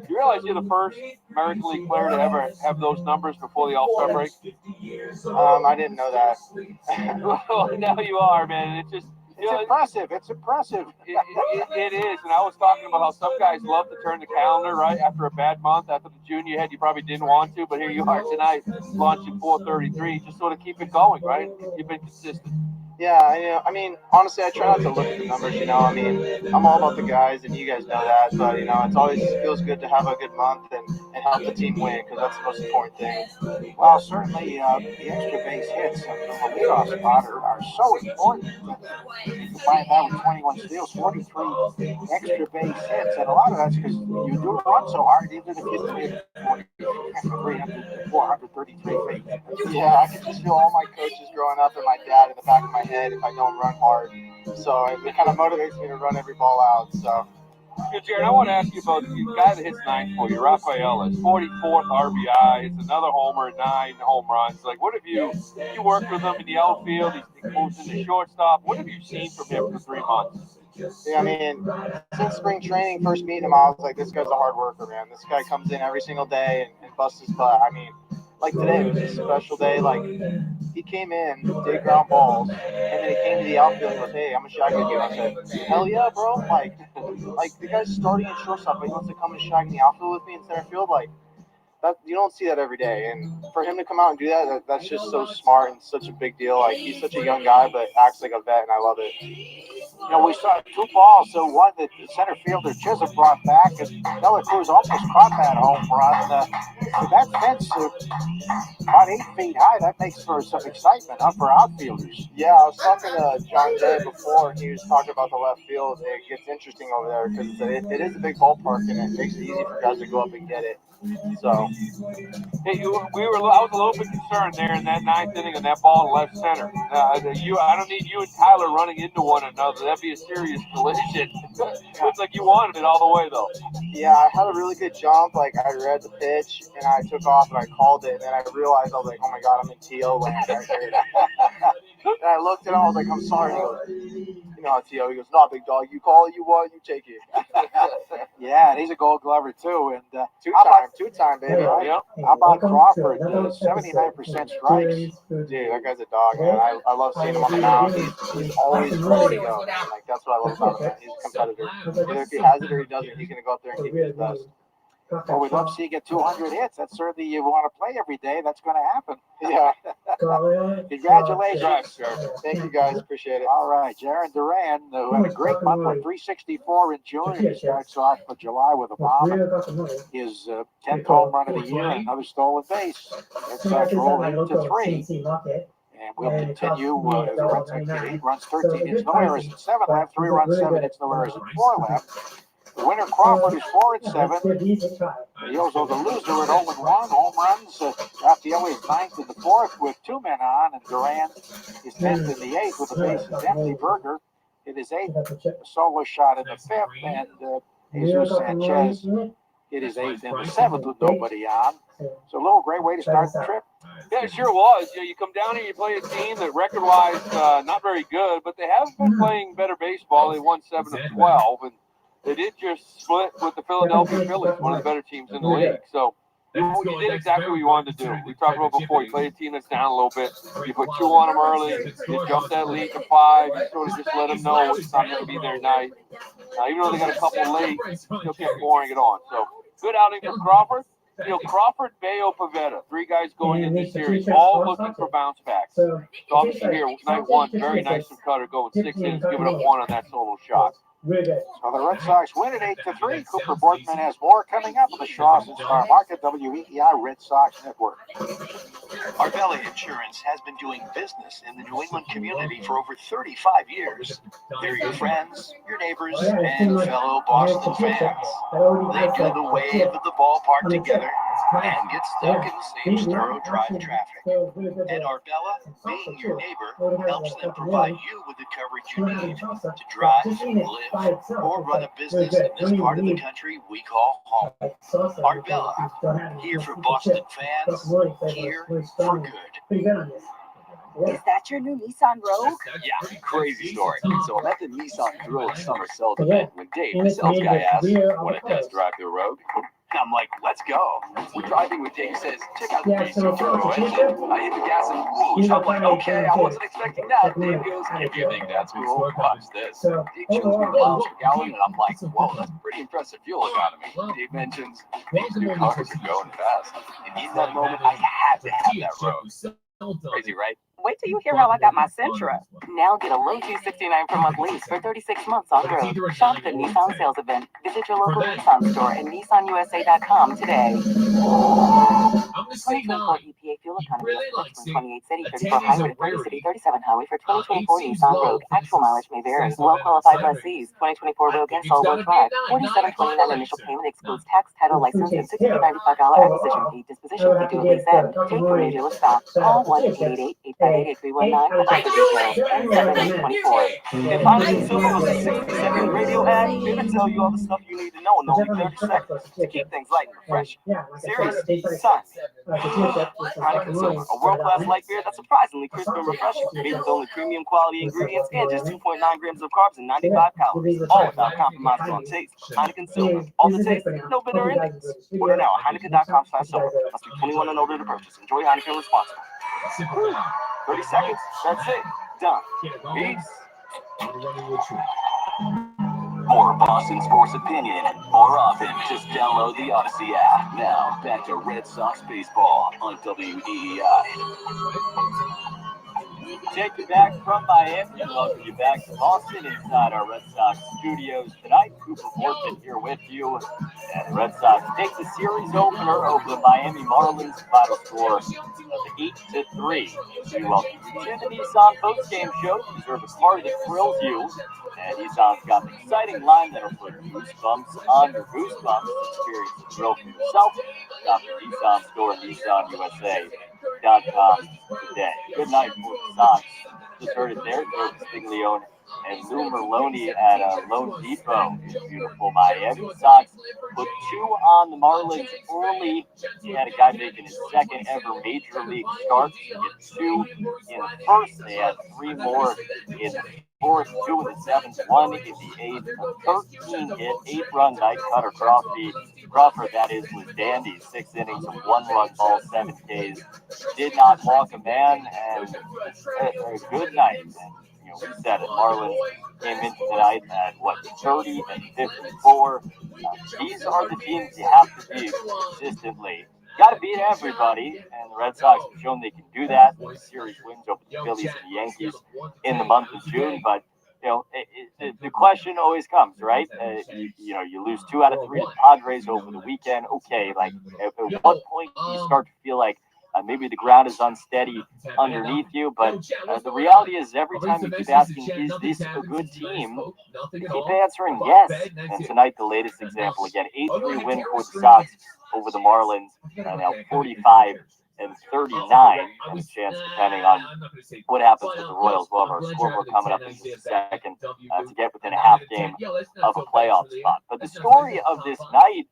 realize you're the first American League player to ever have those numbers before the All-Star break? I didn't know that. Well, now you are, man. It's just... It's impressive. It's impressive. It is. And I was talking about how some guys love to turn the calendar, right? After a bad month, after the June you had, you probably didn't want to, but here you are tonight, launching 433. Just sort of keep it going, right? You've been consistent. Yeah, I mean, honestly, I try not to look at the numbers, I mean, I'm all about the guys, and you guys know that, but, it's always feels good to have a good month and help the team win, because that's the most important thing. Well, certainly, the extra base hits from the leadoff spot are so important. You combine that with 21 steals, 43 extra base hits, and a lot of that's because you do run so hard, even if you hit 433 feet. Yeah, I can just feel all my coaches growing up and my dad in the back of my head if I don't run hard. So it kind of motivates me to run every ball out. So. Yeah, Jared, I want to ask you about the guy that hits 9 for you, Rafaela. His 44th RBI. It's another homer, 9 home runs. Like, what have you worked with him in the outfield? He moves into shortstop. What have you seen from him for 3 months? Yeah, I mean, since spring training, first meeting him, I was like, this guy's a hard worker, man. This guy comes in every single day and busts his butt. I mean, like today was a special day. Like, he came in, did ground balls, and then he came to the outfield and goes, hey, I'm going to shag with you. I said, hell yeah, bro. Like the guy's starting at shortstop, but he wants to come and shag in the outfield with me in center field. Like, that, you don't see that every day, and for him to come out and do that, that's just so smart and such a big deal. Like, he's such a young guy, but acts like a vet, and I love it. You know, we saw 2 balls, so one that the center fielder Chisholm brought back, and Miller Cruz almost caught that home run. That fence about 8 feet high, that makes for some excitement, for outfielders. Yeah, I was talking to John Jay before, and he was talking about the left field. It gets interesting over there because it is a big ballpark, and it makes it easy for guys to go up and get it. So, hey, I was a little bit concerned there in that 9th inning on that ball in left center. I don't need you and Tyler running into one another. That'd be a serious collision. Looks like you wanted it all the way, though. Yeah, I had a really good jump. Like, I read the pitch, and I took off, and I called it, and then I realized, I was like, oh my God, I'm in T.O. land right here. And I looked at him, I was like, I'm sorry. He goes, you know how T.O., he goes, no, big dog, you call it, you want, you take it. Yeah, and he's a Gold Glover too, and two-time, baby. Yep. How about Crawford? 79% strikes. Dude, that guy's a dog, man. I love seeing him on the mound. He's always ready to go. Like, that's what I love about him, man. He's a competitor. Either if he has it or he doesn't, he's gonna go up there and give it his best. Well, we'd love to see you get 200 hits. That's certainly, you want to play every day. That's going to happen. Yeah. Congratulations. Thank you, guys. Appreciate it. All right. Jaron Duran, who had a great month with 364 in June. He starts off for July with a bomb. His 10th home run of the year, another stolen base. Red Sox roll 8-3. And we'll continue as the Red Sox get 8 runs, 13 hits, no errors, and 7 left, 3 runs, 7 hits, no errors, and 4 left. The winner, Crawford, is 4-7. The Ozo, the loser, at 0-1. Home runs. Rafael is 9th in the 4th with 2 men on, and Duran is 10th in the 8th with the bases empty. Berger hit his 8th, a solo shot in the 5th, and Jesus Sanchez hit his 8th in the 7th with nobody on. So a little great way to start the trip. Yeah, it sure was. You come down here, you play a team that record-wise not very good, but they have been playing better baseball. They won 7 of 12, and they did just split with the Philadelphia Phillies, one of the better teams in the league. So you did exactly what you wanted to do. We talked about before. You play a team that's down a little bit. You put 2 on them early. You jump that lead to 5. You sort of just let them know it's not going to be their night. Even though they got a couple late, still kept pouring it on. So good outing for Crawford. Crawford, Bayo, Pavetta, 3 guys going in this series, all looking for bounce backs. So obviously here, night 1, very nice from Cutter, going 6 innings, giving up 1 on that solo shot. So the Red Sox win at 8-3. Cooper Bortman has more coming up on the Shaws and Star Market, WEEI Red Sox Network. Arbella Insurance has been doing business in the New England community for over 35 years. They're your friends, your neighbors, and fellow Boston fans. They do the wave at the ballpark together and get stuck in the same thorough drive traffic. And Arbella, being your neighbor, helps them provide you with the coverage you need to drive, live, or run a business in this part of the country we call home. Arbella, here for Boston fans, here for good. Is that your new Nissan Rogue? Yeah, crazy story. So I'm at the Nissan Thrill Summer Sales event when Dave, the sales guy, asked, want to test drive the Rogue? And I'm like, let's go. We're driving with Dave. He says, check out the V6 turbo engine. I hit the gas and whoosh. I'm like, okay, I wasn't expecting that. Dave goes, if you think that's cool, watch this. Dave shows me the miles per gallon, and I'm like, whoa, that's pretty impressive fuel economy. Dave mentions these new cars are going fast. And in that moment, I had to have that Rogue. Crazy, right? Wait till you hear how I got my Sentra. Now get a low $269 per month lease for 36 months on road. Shop the Nissan sales event. Visit your local Nissan store and nissanusa.com today. 2024 EPA fuel economy estimates from 28 city, 34 highway to 30 city, 37 highway for 2024 Nissan Rogue. Actual mileage may vary. Well qualified lessees. 2024 Rogue and Solvo Drive. $47.29 initial payment excludes tax, title, license, and $695 acquisition fee. Disposition fee due at lease end. Take from your dealer stock. Call 1-888-8 888-319, check the details, 7824. If Heineken Silver was a 60-second radio ad, it'd tell you all the stuff you need to know in only 30 seconds to keep things light and refreshing. Seriously, son. Heineken Silver, a world-class light beer that's surprisingly crisp and refreshing, made with only premium quality ingredients and just 2.9 grams of carbs and 95 calories, all without compromising on taste. Heineken Silver, all the taste, no bitter endings. Order now at Heineken.com/silver. Must be 21 and older to purchase. Enjoy Heineken responsibly. 30 seconds, that's it. Done. Peace. More Boston sports opinion, more often. Just download the Odyssey app. Now, back to Red Sox baseball on WEEI. Take you back from Miami and welcome you back to Boston inside our Red Sox studios tonight. Cooper Morton here with you. And the Red Sox take the series opener over the Miami Marlins. Final score of 8-3. We welcome you to the Nissan postgame show. You deserve a car that thrills you. And Nissan's got an exciting line that'll put goosebumps on your goosebumps. Experience the thrill for yourself. Shop the Nissan store at NissanUSA.com today. Good night for the Sox. Just heard it there. Joe Castiglione and Lou Merloni at loanDepot in beautiful Miami. Sox put 2 on the Marlins early. He had a guy making his second ever major league start. He hit 2 in the first. They had 3 more in the fourth, 2 in the seventh, 1 in the eighth. A 13-hit, 8-run night. Cutter Crawford, that is, was dandy. 6 innings of 1-run ball, 7 Ks. Did not walk a man, and a good night. And, we said it. Marlins came into the night at 30-54. These are the teams you have to beat consistently. Got to beat everybody, and the Red Sox have shown they can do that. The series wins over the Phillies and the Yankees in the month of June, but the question always comes, right? You lose 2 out of 3 to the Padres over the weekend. Okay, like at what point do you start to feel like maybe the ground is unsteady underneath you? But the reality is, every time you keep asking, is this a good team? You keep answering yes. And tonight, the latest example again, 8-3 win for the Sox over the Marlins. Now 45-39, and a chance, depending on what happens with the Royals. We'll have our scoreboard coming up in just a second to get within a half game of a playoff spot. But the story of this night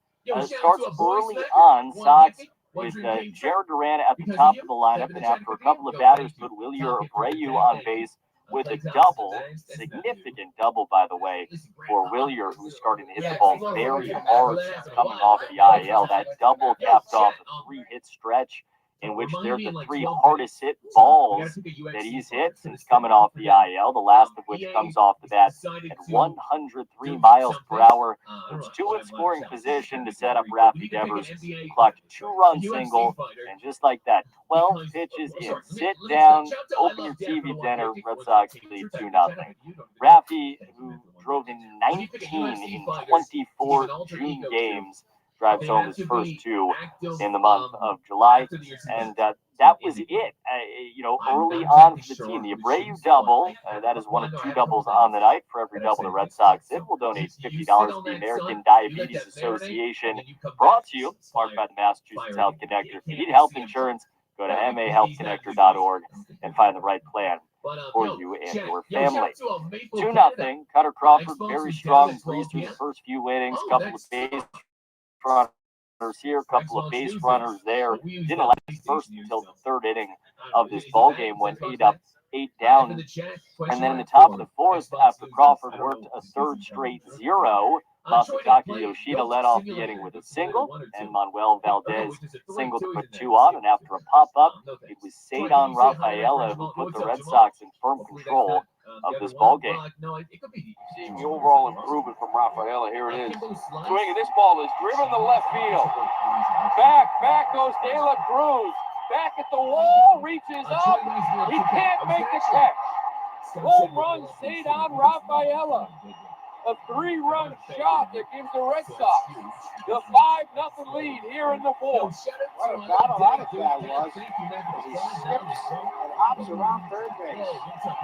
starts early on. Sox with Jared Duran at the top of the lineup, and after a couple of batters put Wilyer Abreu on base with a double, significant double, by the way, for Wilyer, who's starting to hit the ball very hard since coming off the IL. That double capped off a 3-hit stretch in which they're the 3 hardest hit balls that he's hit since coming off the IL, the last of which comes off the bat at 103 miles per hour. It's 2 in scoring position to set up Rafi Devers. Clocked 2-run single, and just like that, 12 pitches in. Sit down, open your TV dinner. Red Sox lead 2-0. Rafi, who drove in 19 in 24 June games, drives home his first 2 in the month of July, and that was it. Early on for the team, the Abreu double, that is one of 2 doubles on the night. For every double the Red Sox hit, we'll donate $50 to the American Diabetes Association. Brought to you, part by the Massachusetts Health Connector. If you need health insurance, go to mahealthconnector.org and find the right plan for you and your family. 2-0. Cutter Crawford, very strong, breezed through the first few innings. Couple of base runners here, couple of base runners there. Didn't allow the first until the 3rd inning of this ball game, went 8 up, 8 down. And then in the top of the 4th, after Crawford worked a 3rd straight 0, Masataka Yoshida led off the inning with a single, and Manuel Valdez singled to put 2 on. And after a pop-up, it was Cedar Rafaela who put the Red Sox in firm control of this ball game. Seeing the overall improvement from Rafaela. Here it is. Swinging. This ball is driven to left field. Back goes De La Cruz. Back at the wall, reaches up. He can't make the catch. Home run, Cedar Rafaela. A 3-run shot that gives the Red Sox the 5-0 lead here in the 4th. What a battle that was. He skips and hops around third base.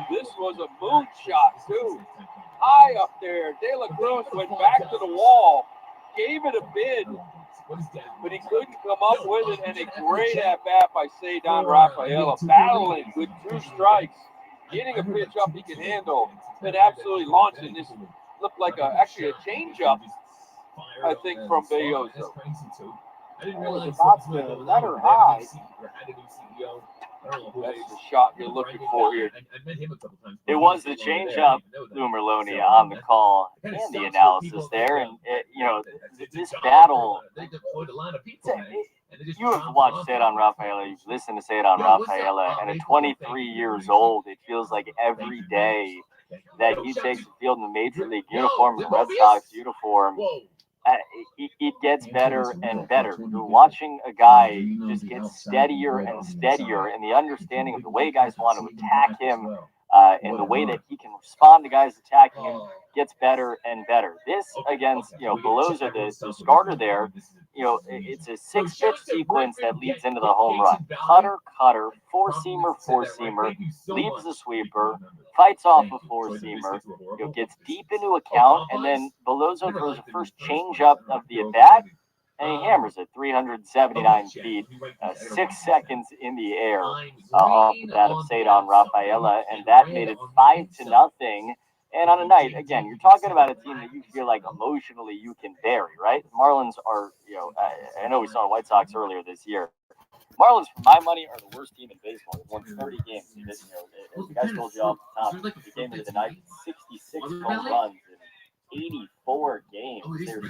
This was a moonshot, too. High up there. De La Cruz went back to the wall, gave it a bid, but he couldn't come up with it. And a great at bat by Cedar Rafaela, battling with 2 strikes, getting a pitch up he can handle, and absolutely launching this. Looked like actually a changeup, I think, from Belloso. Was about to let her high. That's the shot you're looking for here. It was the changeup, Lou Merloni on the call and the analysis there. And, this battle, you have watched Cedar Rafaela, you've listened to Cedar Rafaela, and at 23 years old, it feels like every day that he takes the field in the Major League uniform, the Red Sox uniform, it gets better and better. You're watching a guy just get steadier and steadier, and the understanding of the way guys want to attack him and the way that he can respond to guys attacking him gets better and better. This against, Belloso, the starter there, it's a 6-pitch sequence that leads into the home run. Cutter, four-seamer, leaves the sweeper, fights off a four-seamer, gets deep into a count, and then Belloso throws the first changeup of the at-bat, and he hammers it 379 feet, 6 seconds in the air off the bat of Cedar Rafaela, and that made it 5-0. And on a night, again, you're talking about a team that you feel like emotionally you can bury, right? Marlins are, I know we saw the White Sox earlier this year. Marlins, for my money, are the worst team in baseball. They've won 30 games. As the guys told you off the top, the game of the night, 66 home runs in 84 games. They're